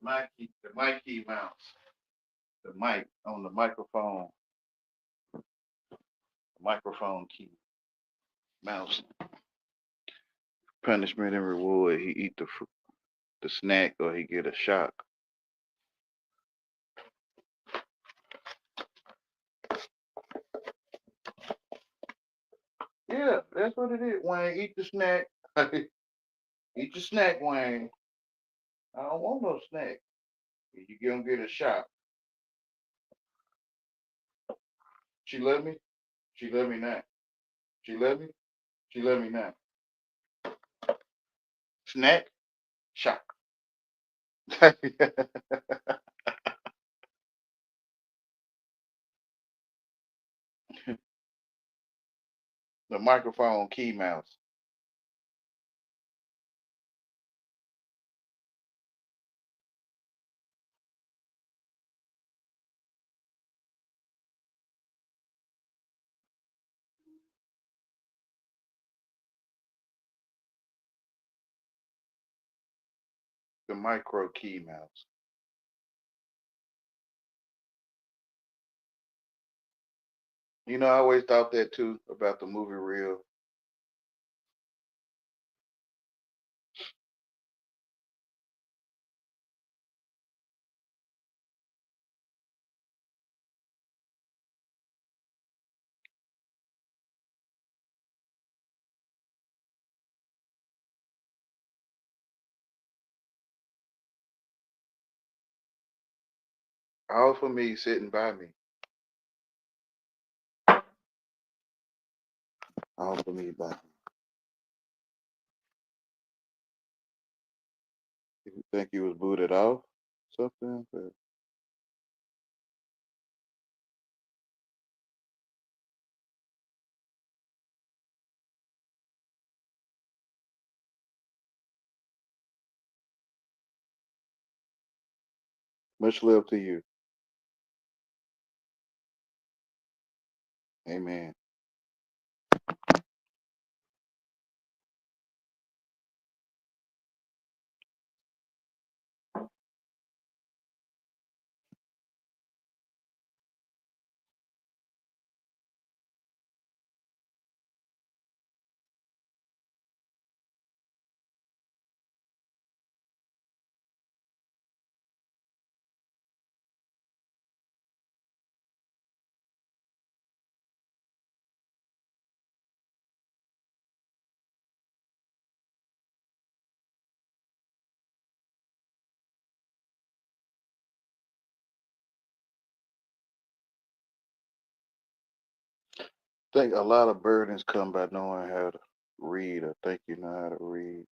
The Mikey Mouse. The mic on the microphone key. Mouse. Punishment and reward. He eat the snack or he get a shock. Yeah, that's what it is. Wayne, eat the snack. Eat the snack, Wayne. I don't want no snack. You gonna get a shock. She love me? She love me now. She love me? She love me now. Snack, shock. The microphone key mouse. The micro key mouse. You know, I always thought that too about the movie reel. All for me sitting by me. All for me by me. You think you was booted off? Something? But much love to you. Amen. Think a lot of burdens come by knowing how to read or think you know how to read.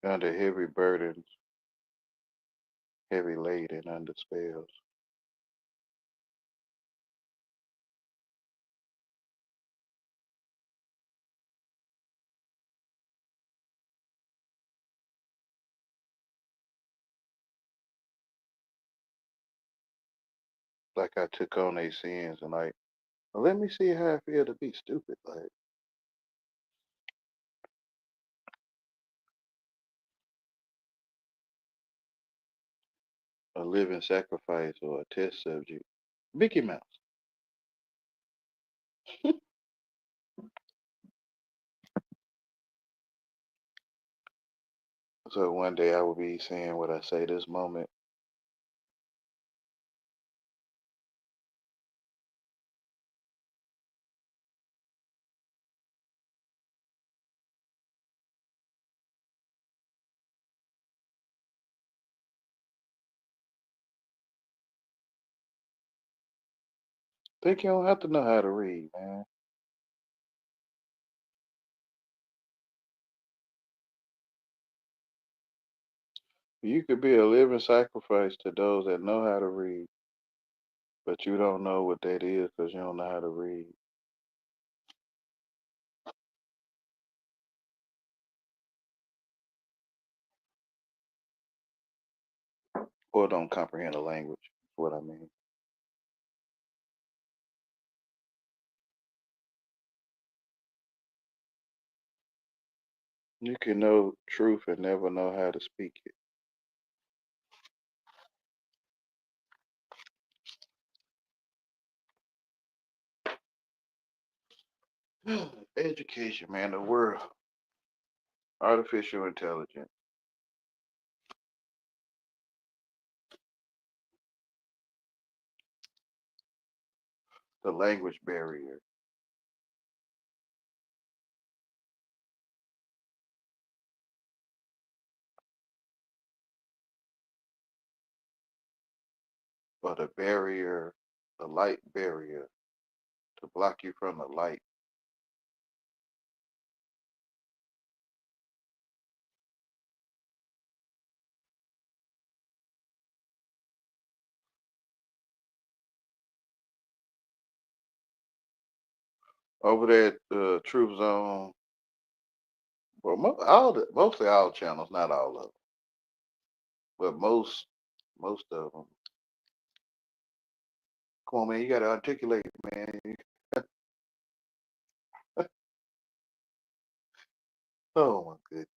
Under heavy burdens, heavy laden under spells. Like I took on their sins and like, well, let me see how I feel to be stupid. Like a living sacrifice or a test subject. Mickey Mouse. So one day I will be saying what I say this moment. Think you don't have to know how to read, man. You could be a living sacrifice to those that know how to read, but you don't know what that is because you don't know how to read or don't comprehend the language. Is what I mean. You can know truth and never know how to speak it. Education, man, the world, artificial intelligence, the language barrier, or the barrier, the light barrier to block you from the light. Over there at the Truth Zone, well, mostly all channels, not all of them, but most of them. Come on, man, you got to articulate, man. Oh my goodness,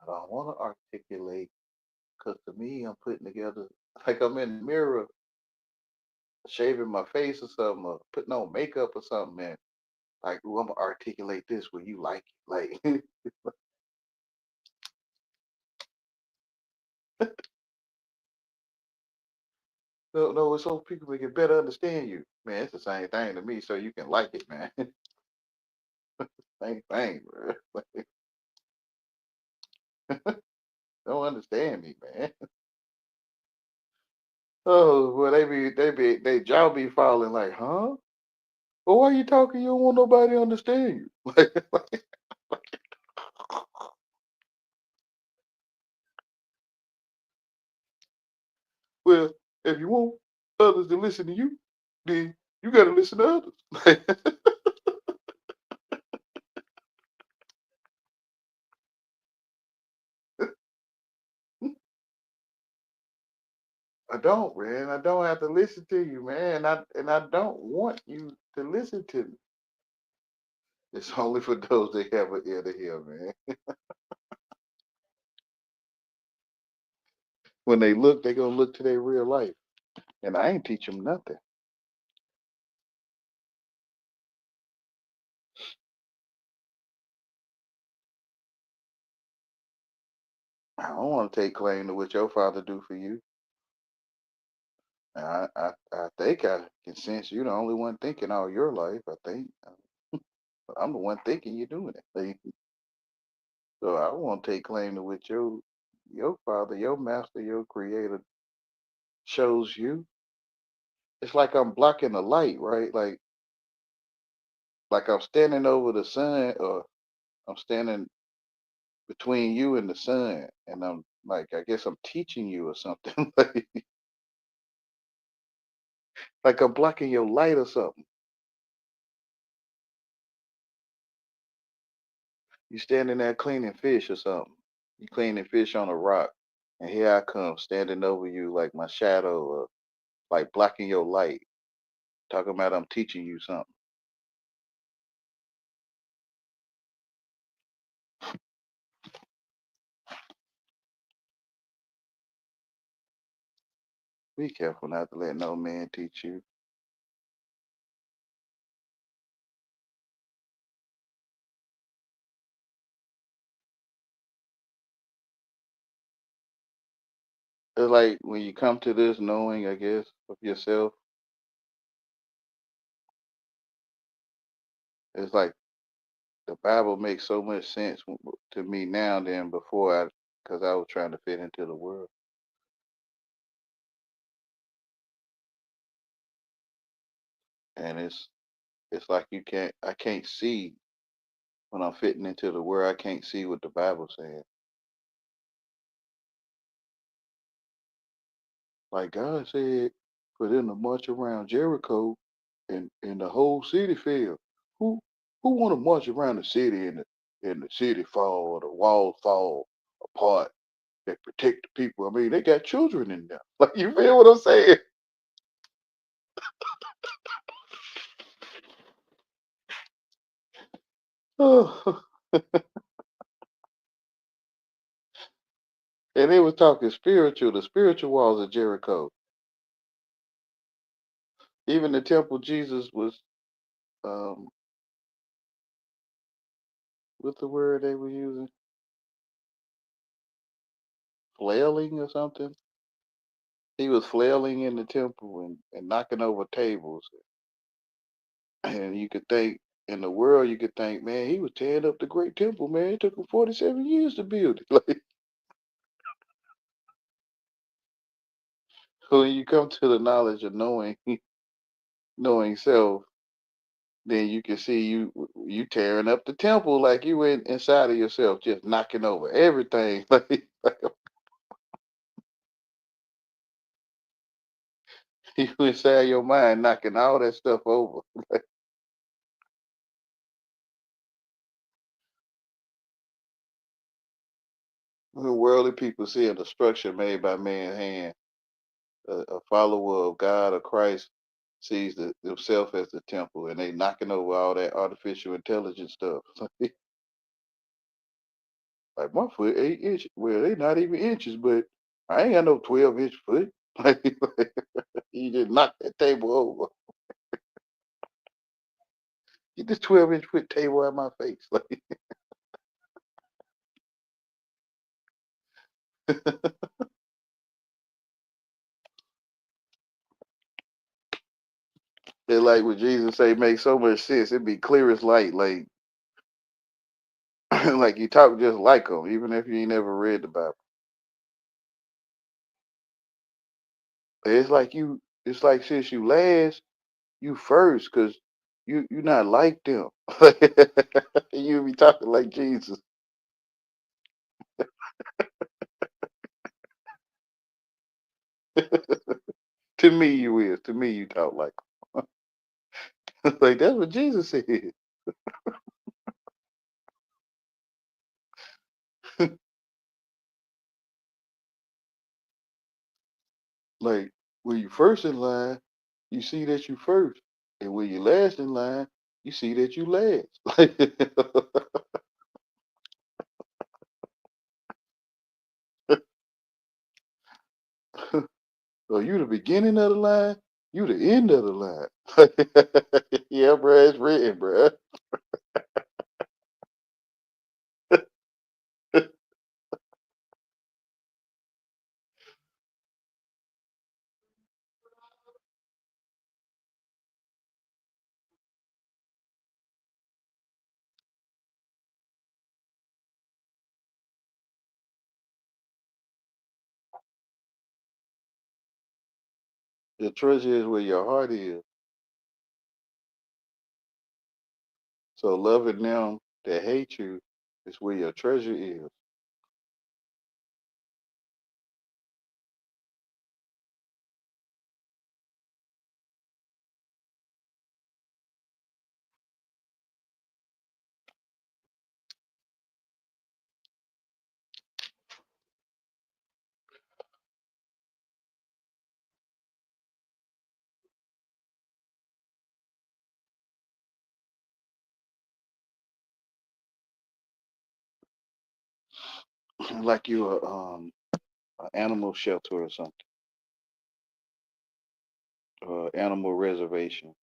I don't want to articulate because to me, I'm putting together like I'm in the mirror, shaving my face or something, or putting on makeup or something, man. Like, ooh, I'm gonna articulate this where you like it, like. No, no, it's so people can better understand you, man. It's the same thing to me, so you can like it, man. Same thing, bro. Don't understand me, man. Oh, well, they jaw be falling like, huh? Well, why you talking? You don't want nobody to understand you. Well, if you want others to listen to you, then you got to listen to others. I don't, man. I don't have to listen to you, man. And I don't want you to listen to me. It's only for those that have an ear to hear, man. When they look, they gonna look to their real life, and I ain't teach them nothing. I don't want to take claim to what your father do for you. And I think I can sense you the only one thinking all your life. I think I'm the one thinking you're doing it. So I want to take claim to what your father, your master, your creator shows you. It's like I'm blocking the light, right? Like I'm standing over the sun, or I'm standing between you and the sun, and I'm like, I guess I'm teaching you or something. Like I'm blocking your light or something. You standing there cleaning fish or something. You cleaning fish on a rock, and here I come standing over you like my shadow, or like blocking your light. Talking about I'm teaching you something. Be careful not to let no man teach you. It's like when you come to this knowing, I guess, of yourself, it's like the Bible makes so much sense to me now than before, because I was trying to fit into the world. And it's like I can't see when I'm fitting into the word. I can't see what the Bible says. Like God said, for them to march around Jericho, and the whole city fell. Who who want to march around the city and the city fall or the walls fall apart that protect the people? I mean, they got children in there. Like, you feel what I'm saying? Oh, and they was talking spiritual, the spiritual walls of Jericho. Even the temple Jesus was, um, what's the word they were using? Flailing or something. He was flailing in the temple and knocking over tables. And you could think, in the world, you could think, man, he was tearing up the great temple, man. It took him 47 years to build it. Like, when you come to the knowledge of knowing self, then you can see you tearing up the temple like you went inside of yourself, just knocking over everything. Like you inside your mind, knocking all that stuff over. When worldly people seeing the structure made by man's hand, a follower of God or Christ sees themselves as the temple, and they knocking over all that artificial intelligence stuff. Like, my foot 8 inches. Well, they not even inches, but I ain't got no 12-inch foot. Like, you just knock that table over. Get this 12-inch foot table out my face. Like, it's like what Jesus say makes so much sense. It'd be clear as light. Like, like you talk just like them, even if you ain't never read the Bible. It's like it's like, since you last, you first, cause you not like them. You be talking like Jesus. To me, you is. To me, you talk like 'em. Like, that's what Jesus said. Like, when you first in line, you see that you first, and when you last in line, you see that you last. Like, so you the beginning of the line, you the end of the line. Yeah, bro, it's written, bro. The treasure is where your heart is. So loving them that hate you is where your treasure is. Like you a animal shelter or something, or animal reservation.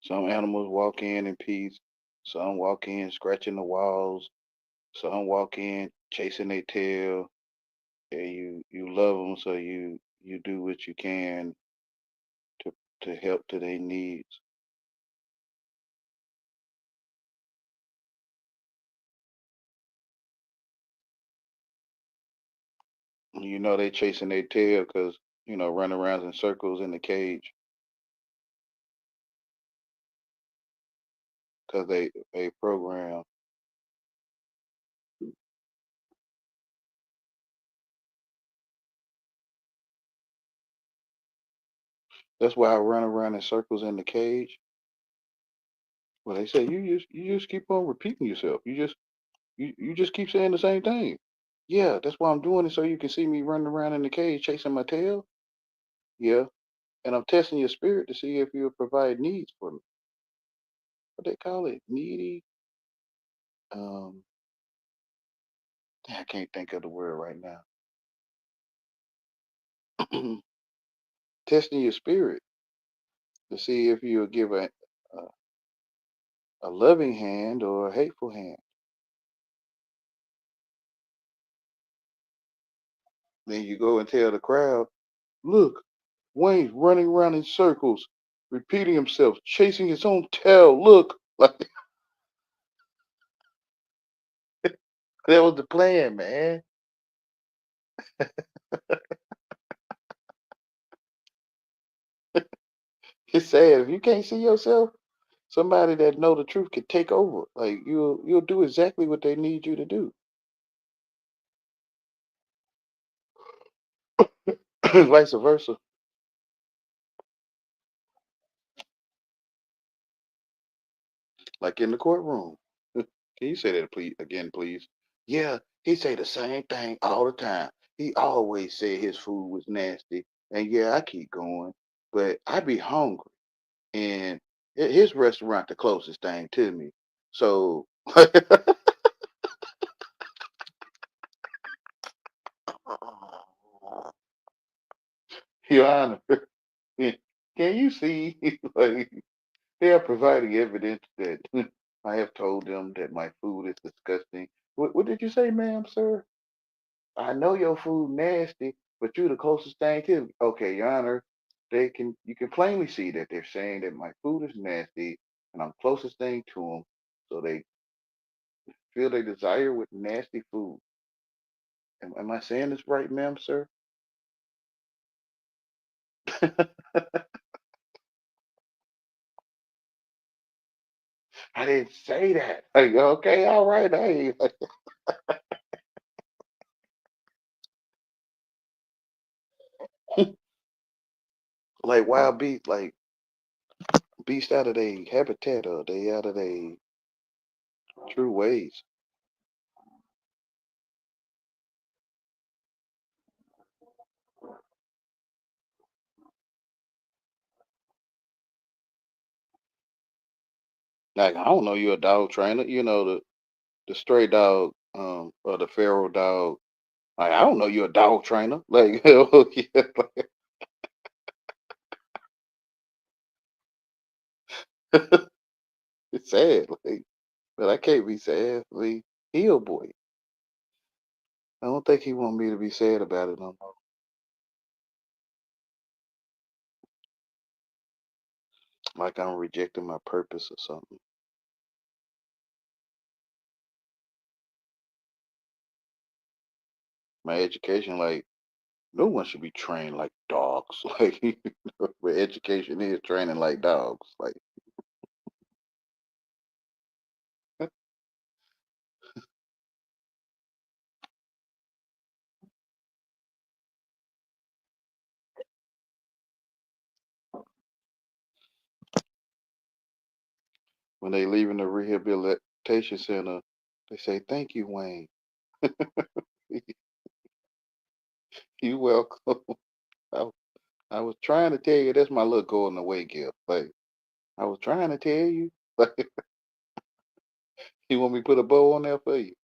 Some animals walk in peace. Some walk in scratching the walls. Some walk in chasing their tail. And you love them, so you do what you can to help to their needs. You know they chasing their tail because running around in circles in the cage because they program. That's why I run around in circles in the cage. Well, they say you just keep on repeating yourself. You just keep saying the same thing. Yeah, that's why I'm doing it so you can see me running around in the cage chasing my tail. Yeah, and I'm testing your spirit to see if you'll provide needs for me. What they call it, needy. Um, I can't think of the word right now. Testing your spirit to see if you'll give a loving hand or a hateful hand. Then you go and tell the crowd, look, Wayne's running around in circles, repeating himself, chasing his own tail. Look, like that was the plan, man. It's sad if you can't see yourself. Somebody that know the truth can take over. Like you'll do exactly what they need you to do. Vice versa. Like in the courtroom. Can you say that please again, please? Yeah, he say the same thing all the time. He always said his food was nasty. And yeah, I keep going. But I be hungry. And his restaurant the closest thing to me. So Your Honor, can you see like they are providing evidence that I have told them that my food is disgusting. What did you say, ma'am, sir? I know your food nasty, but you're the closest thing to me. Okay, Your Honor, you can plainly see that they're saying that my food is nasty and I'm closest thing to them, so they feel they desire with nasty food. Am I saying this right, ma'am, sir? I didn't say that. Like, okay, all right, hey, like wild beast, like beast out of their habitat or they out of their true ways. Like I don't know, you're a dog trainer. You know the stray dog, or the feral dog. Like I don't know, you're a dog trainer. Like, oh, yeah, like, it's sad. Like, but I can't be sad. Like, he a boy. I don't think he want me to be sad about it no more. Like I'm rejecting my purpose or something. My education, like no one should be trained like dogs. Like, but education is training like dogs. Like when they leaving the rehabilitation center, they say, "Thank you, Wayne. You welcome." I, I was trying to tell you that's my little going away gift. Like I was trying to tell you. Like you want me to put a bow on there for you?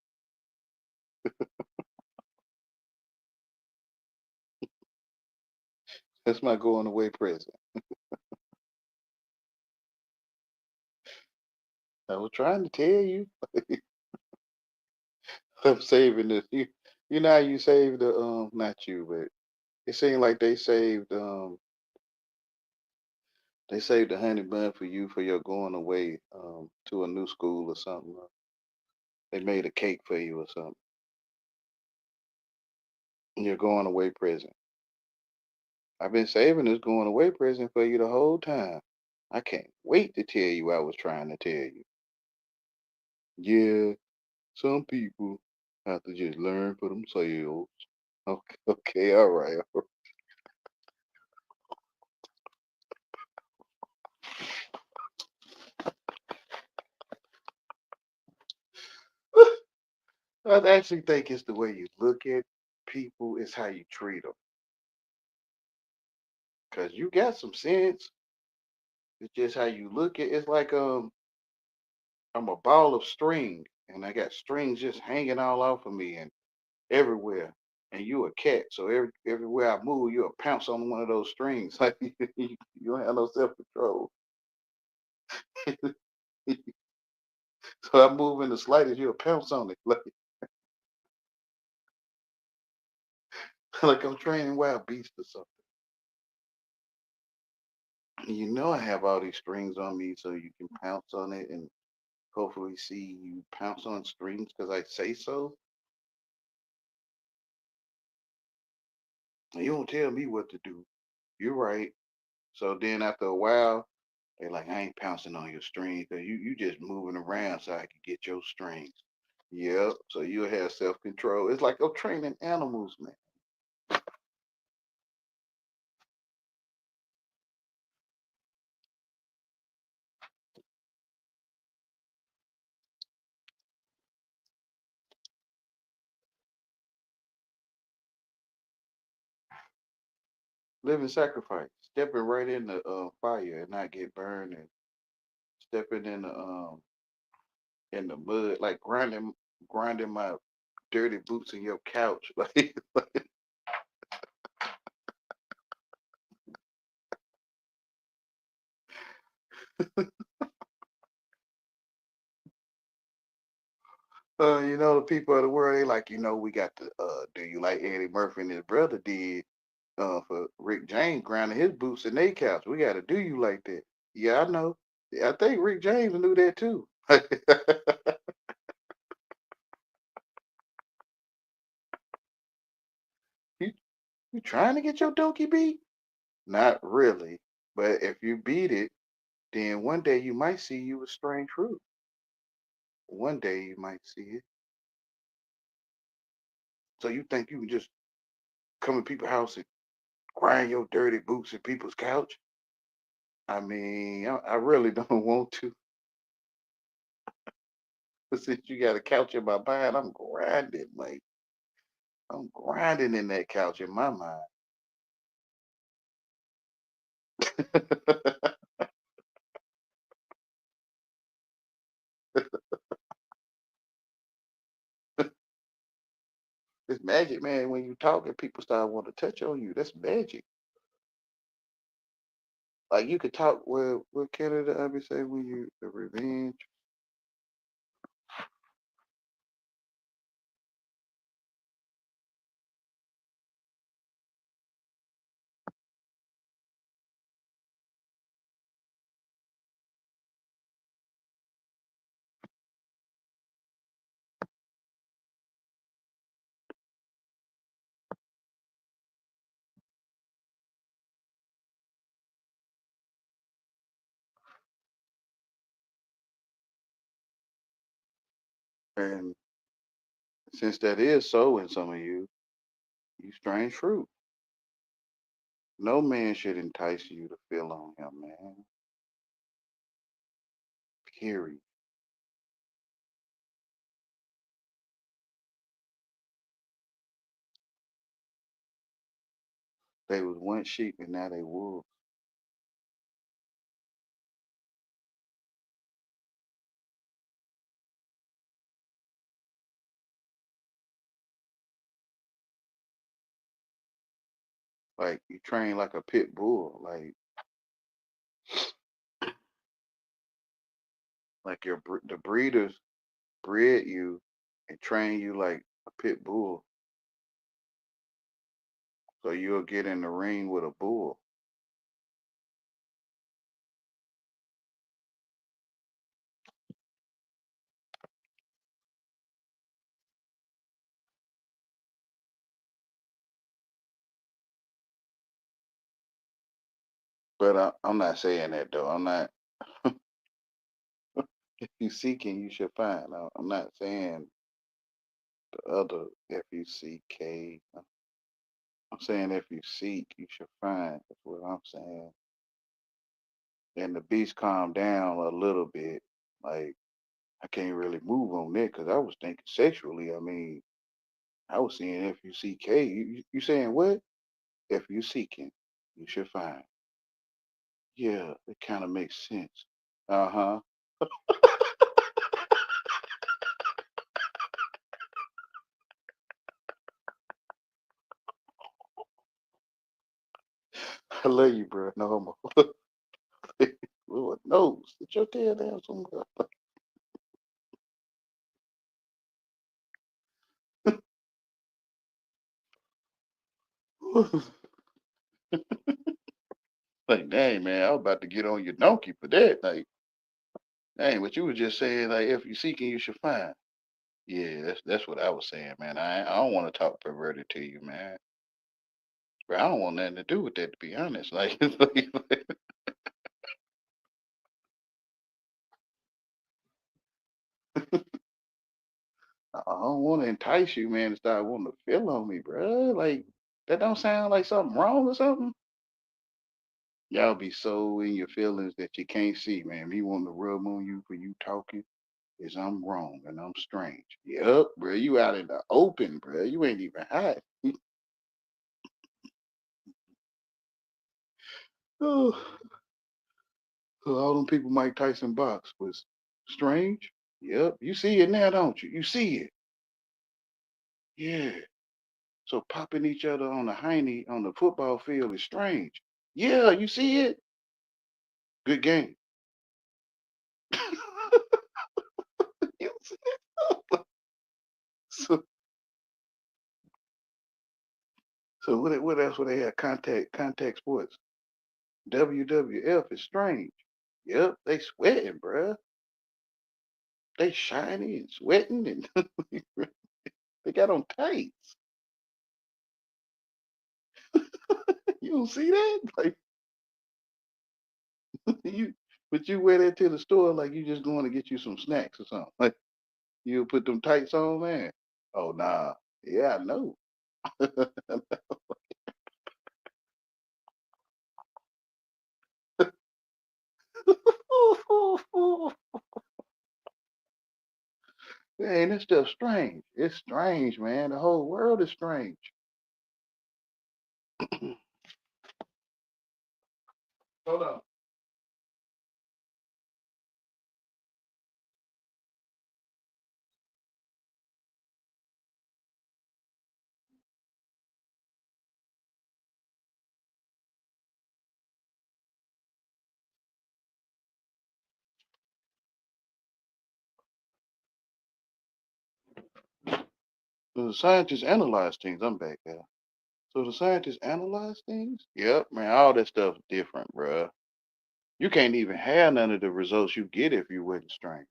That's my going away present. I was trying to tell you. I'm saving this. You know how you saved the not you, but it seemed like they saved the honey bun for you for your going away to a new school or something. They made a cake for you or something. Your going away present. I've been saving this going away present for you the whole time. I can't wait to tell you what I was trying to tell you. Yeah, some people have to just learn for themselves. Okay, okay, all right. I actually think it's the way you look at people, it's how you treat them. Cause you got some sense. It's just how you look at. It's like I'm a ball of string, and I got strings just hanging all off of me and everywhere. And you a cat, so everywhere I move, you'll pounce on one of those strings. Like you don't have no self control. So I move in the slightest, you'll pounce on it. Like I'm training wild beasts or something. You know I have all these strings on me, so you can pounce on it and hopefully see you pounce on strings because I say so. And you don't tell me what to do. You're right. So then after a while, they're like, I ain't pouncing on your strings because you just moving around so I can get your strings. Yep. So you have self control. It's like I'm training animals, man. Living sacrifice. Stepping right in the fire and not get burned, and stepping in the mud, like grinding my dirty boots in your couch. Like the people of the world, they like, we got the do you like Eddie Murphy and his brother did for Rick James grinding his boots in their couch. We gotta do you like that. Yeah, I know. I think Rick James knew that too. you, you trying to get your donkey beat? Not really. But if you beat it, then one day you might see you a strange fruit. One day you might see it. So you think you can just come to people's house and grind your dirty boots in people's couch? I mean, I really don't want to. But since you got a couch in my mind, I'm grinding. Like I'm grinding in that couch in my mind. It's magic, man. When you talk and people start want to touch on you, that's magic. Like you could talk with Canada, I be say when you the revenge. And since that is so in some of you, you strange fruit. No man should entice you to feel on him, man. Period. They was once sheep and now they wolves. Like you train like a pit bull. Like the breeders bred you and train you like a pit bull, so you'll get in the ring with a bull. But I'm not saying that though. I'm not. If you seeking, you should find. I'm not saying the other Fuck. I'm saying if you seek, you should find. That's what I'm saying. And the beast calmed down a little bit. Like I can't really move on that because I was thinking sexually. I mean, I was saying Fuck. You saying what? If you seeking, you should find. Yeah, it kind of makes sense. Uh huh. I love you, bro. No homo. Lord knows. Get your tail down somewhere. Like, dang, man, I was about to get on your donkey for that. Like, dang, what you was just saying, like, if you seeking, you should find. Yeah, that's what I was saying, man. I don't want to talk perverted to you, man. But I don't want nothing to do with that, to be honest. Like, I don't want to entice you, man, to start wanting to feel on me, bro. Like, that don't sound like something wrong or something. Y'all be so in your feelings that you can't see, man. Me wanting to rub on you for you talking is I'm wrong and I'm strange. Yep, bro. You out in the open, bro. You ain't even hot. Oh, so all them people Mike Tyson box was strange. Yep. You see it now, don't you? You see it. Yeah. So popping each other on the hiney on the football field is strange. Yeah, you see it. Good game. You see it? So, so what else would they have? Contact sports. WWF is strange. Yep, they sweating, bruh. They shiny and sweating and they got on tights. You don't see that? Like you but you wear that to the store like you just going to get you some snacks or something. Like you put them tights on, man. Oh nah. Yeah, I know. Man, this stuff strange. It's strange, man. The whole world is strange. Hold on. So the scientists analyze things. I'm back there. So the scientists analyze things? Yep, man. All that stuff's different, bruh. You can't even have none of the results you get if you wasn't strange.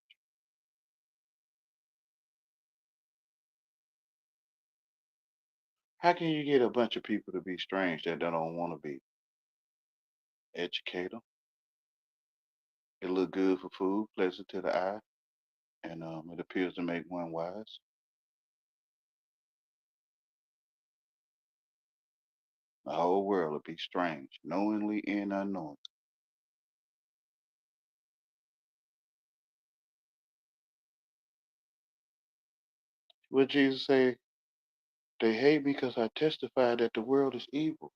How can you get a bunch of people to be strange that they don't want to be? Educate them. It look good for food, pleasant to the eye, and it appears to make one wise. The whole world will be strange, knowingly and unknowingly. What Jesus say? They hate me because I testify that the world is evil.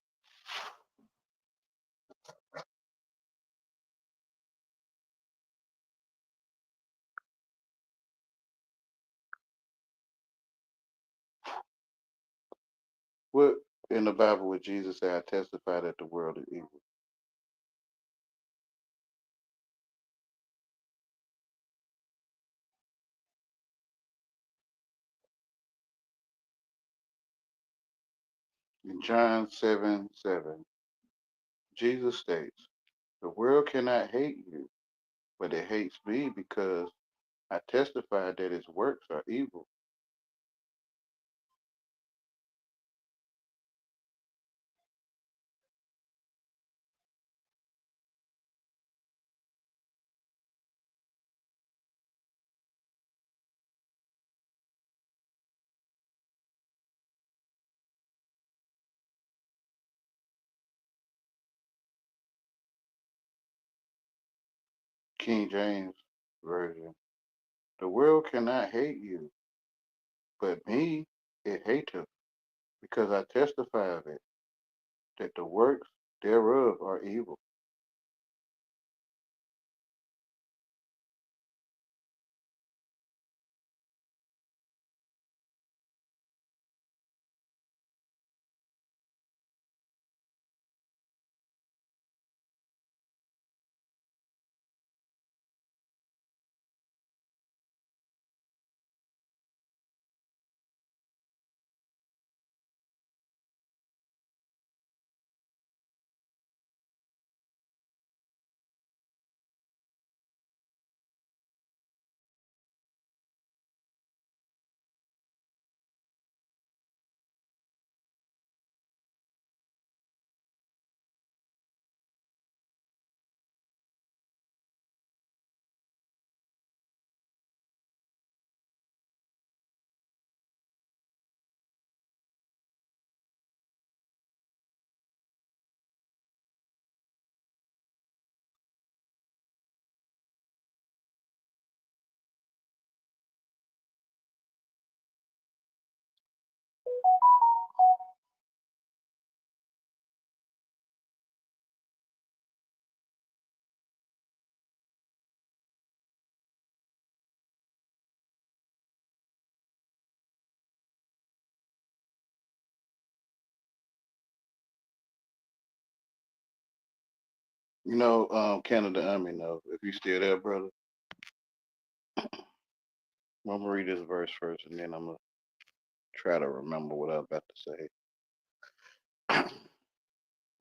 What in the Bible would Jesus say? I testify that the world is evil. In John 7:7, Jesus states, the world cannot hate you, but it hates me because I testify that its works are evil. King James Version. The world cannot hate you, but me it hateth, because I testify of it, that the works thereof are evil. Canada Army know. If you still there, brother, I'm gonna read this verse first and then I'm gonna try to remember what I'm about to say.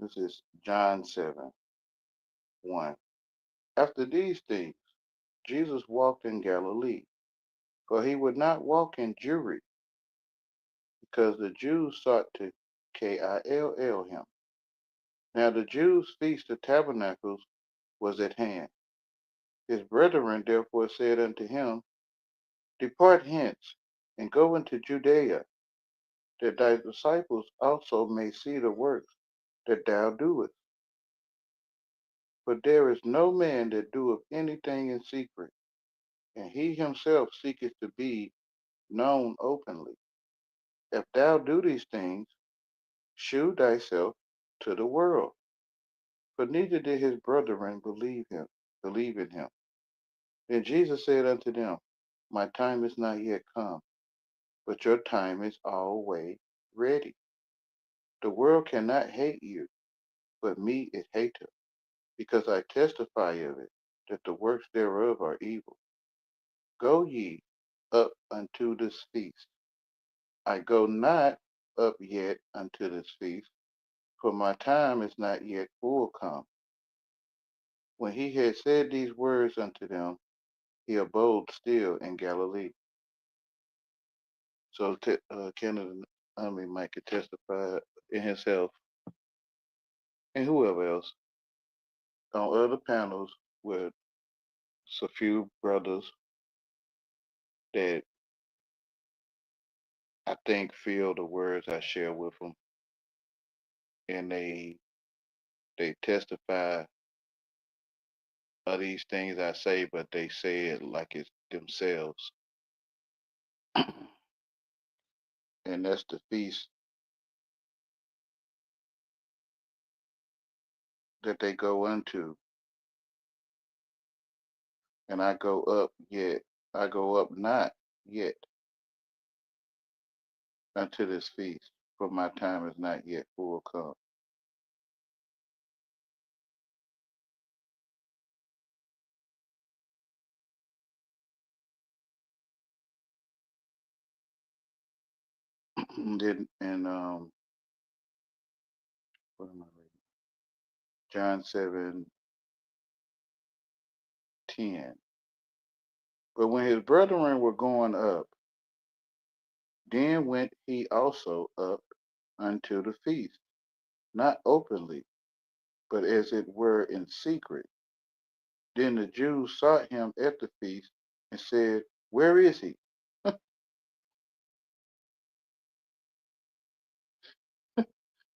This is John 7:1. After these things, Jesus walked in Galilee, for he would not walk in Jewry, because the Jews sought to kill him. Now the Jews' feast of tabernacles was at hand. His brethren therefore said unto him, Depart hence, and go into Judea, that thy disciples also may see the works that thou doest. For there is no man that doeth anything in secret, and he himself seeketh to be known openly. If thou do these things, shew thyself to the world. For neither did his brethren believe in him. Then Jesus said unto them, My time is not yet come, but your time is always ready. The world cannot hate you, but me it hateth, because I testify of it, that the works thereof are evil. Go ye up unto this feast. I go not up yet unto this feast, for my time is not yet full come. When he had said these words unto them, he abode still in Galilee. So Canada, Mike could testify in himself and whoever else on other panels with a few brothers that I think feel the words I share with them, and they testify of these things I say, but they say it like it's themselves. And that's the feast that they go unto. And I go up not yet unto this feast, for my time is not yet full come. Then in what am I reading? John 7:10. But when his brethren were going up, then went he also up unto the feast, not openly, but as it were in secret. Then the Jews sought him at the feast and said, Where is he?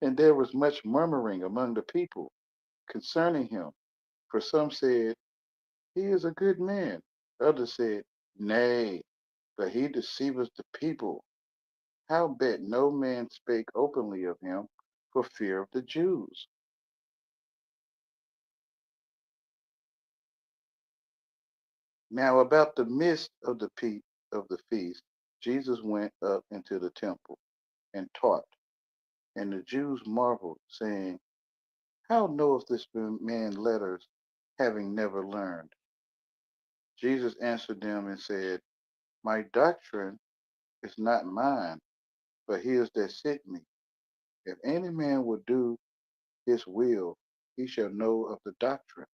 And there was much murmuring among the people concerning him. For some said, He is a good man. Others said, Nay, but he deceiveth the people. Howbeit no man spake openly of him for fear of the Jews. Now about the midst of the feast, Jesus went up into the temple and taught, and the Jews marveled, saying, How knoweth this man letters, having never learned? Jesus answered them and said, My doctrine is not mine, but his that sent me. If any man will do his will, he shall know of the doctrine,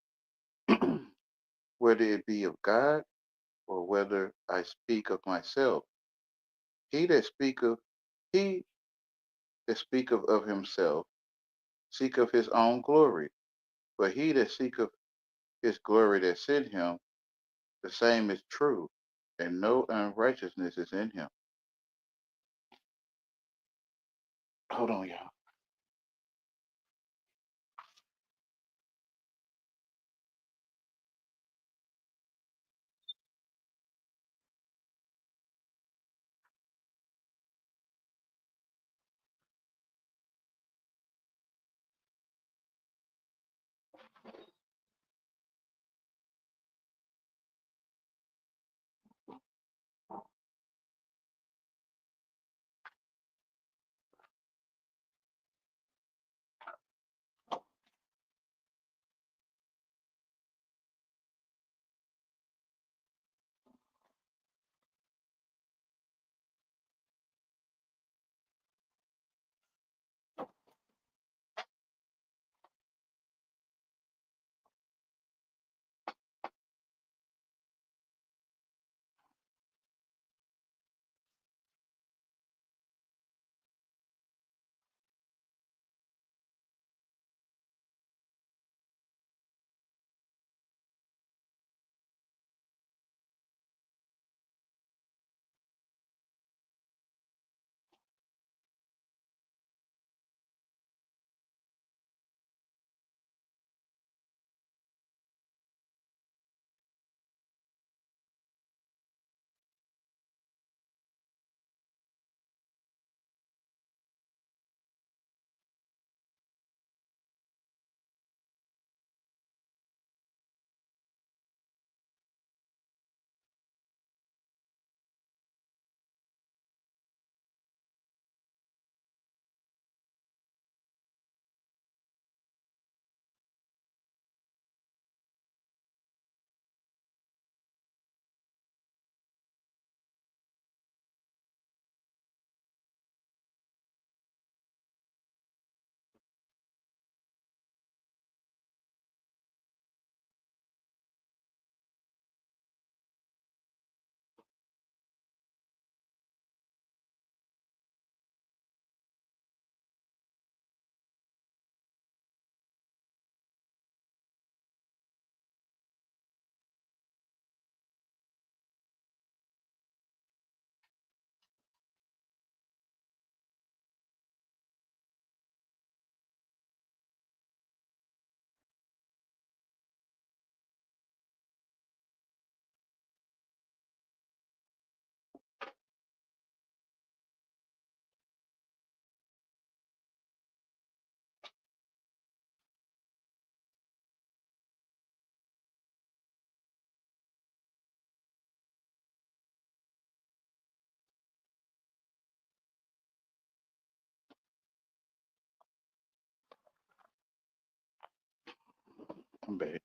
whether it be of God or whether I speak of myself. He that speaketh, he that speaketh of himself, seeketh his own glory. But he that seeketh his glory that sent him, the same is true, and no unrighteousness is in him. Hold on, y'all. I'm back.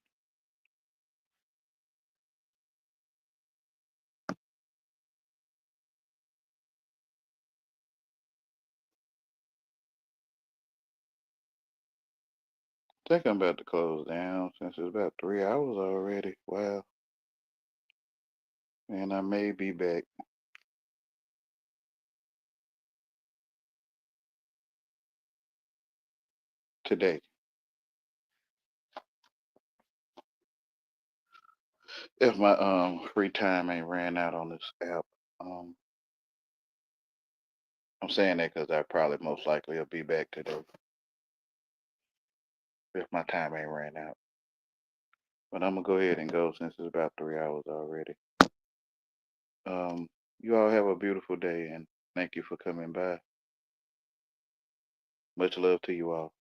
I think I'm about to close down since it's about 3 hours already. Wow. And I may be back today. If my free time ain't ran out on this app. Um I'm saying that because I probably most likely will be back today if my time ain't ran out. But I'm gonna go ahead and go since it's about 3 hours already. You all have a beautiful day and thank you for coming by. Much love to you all.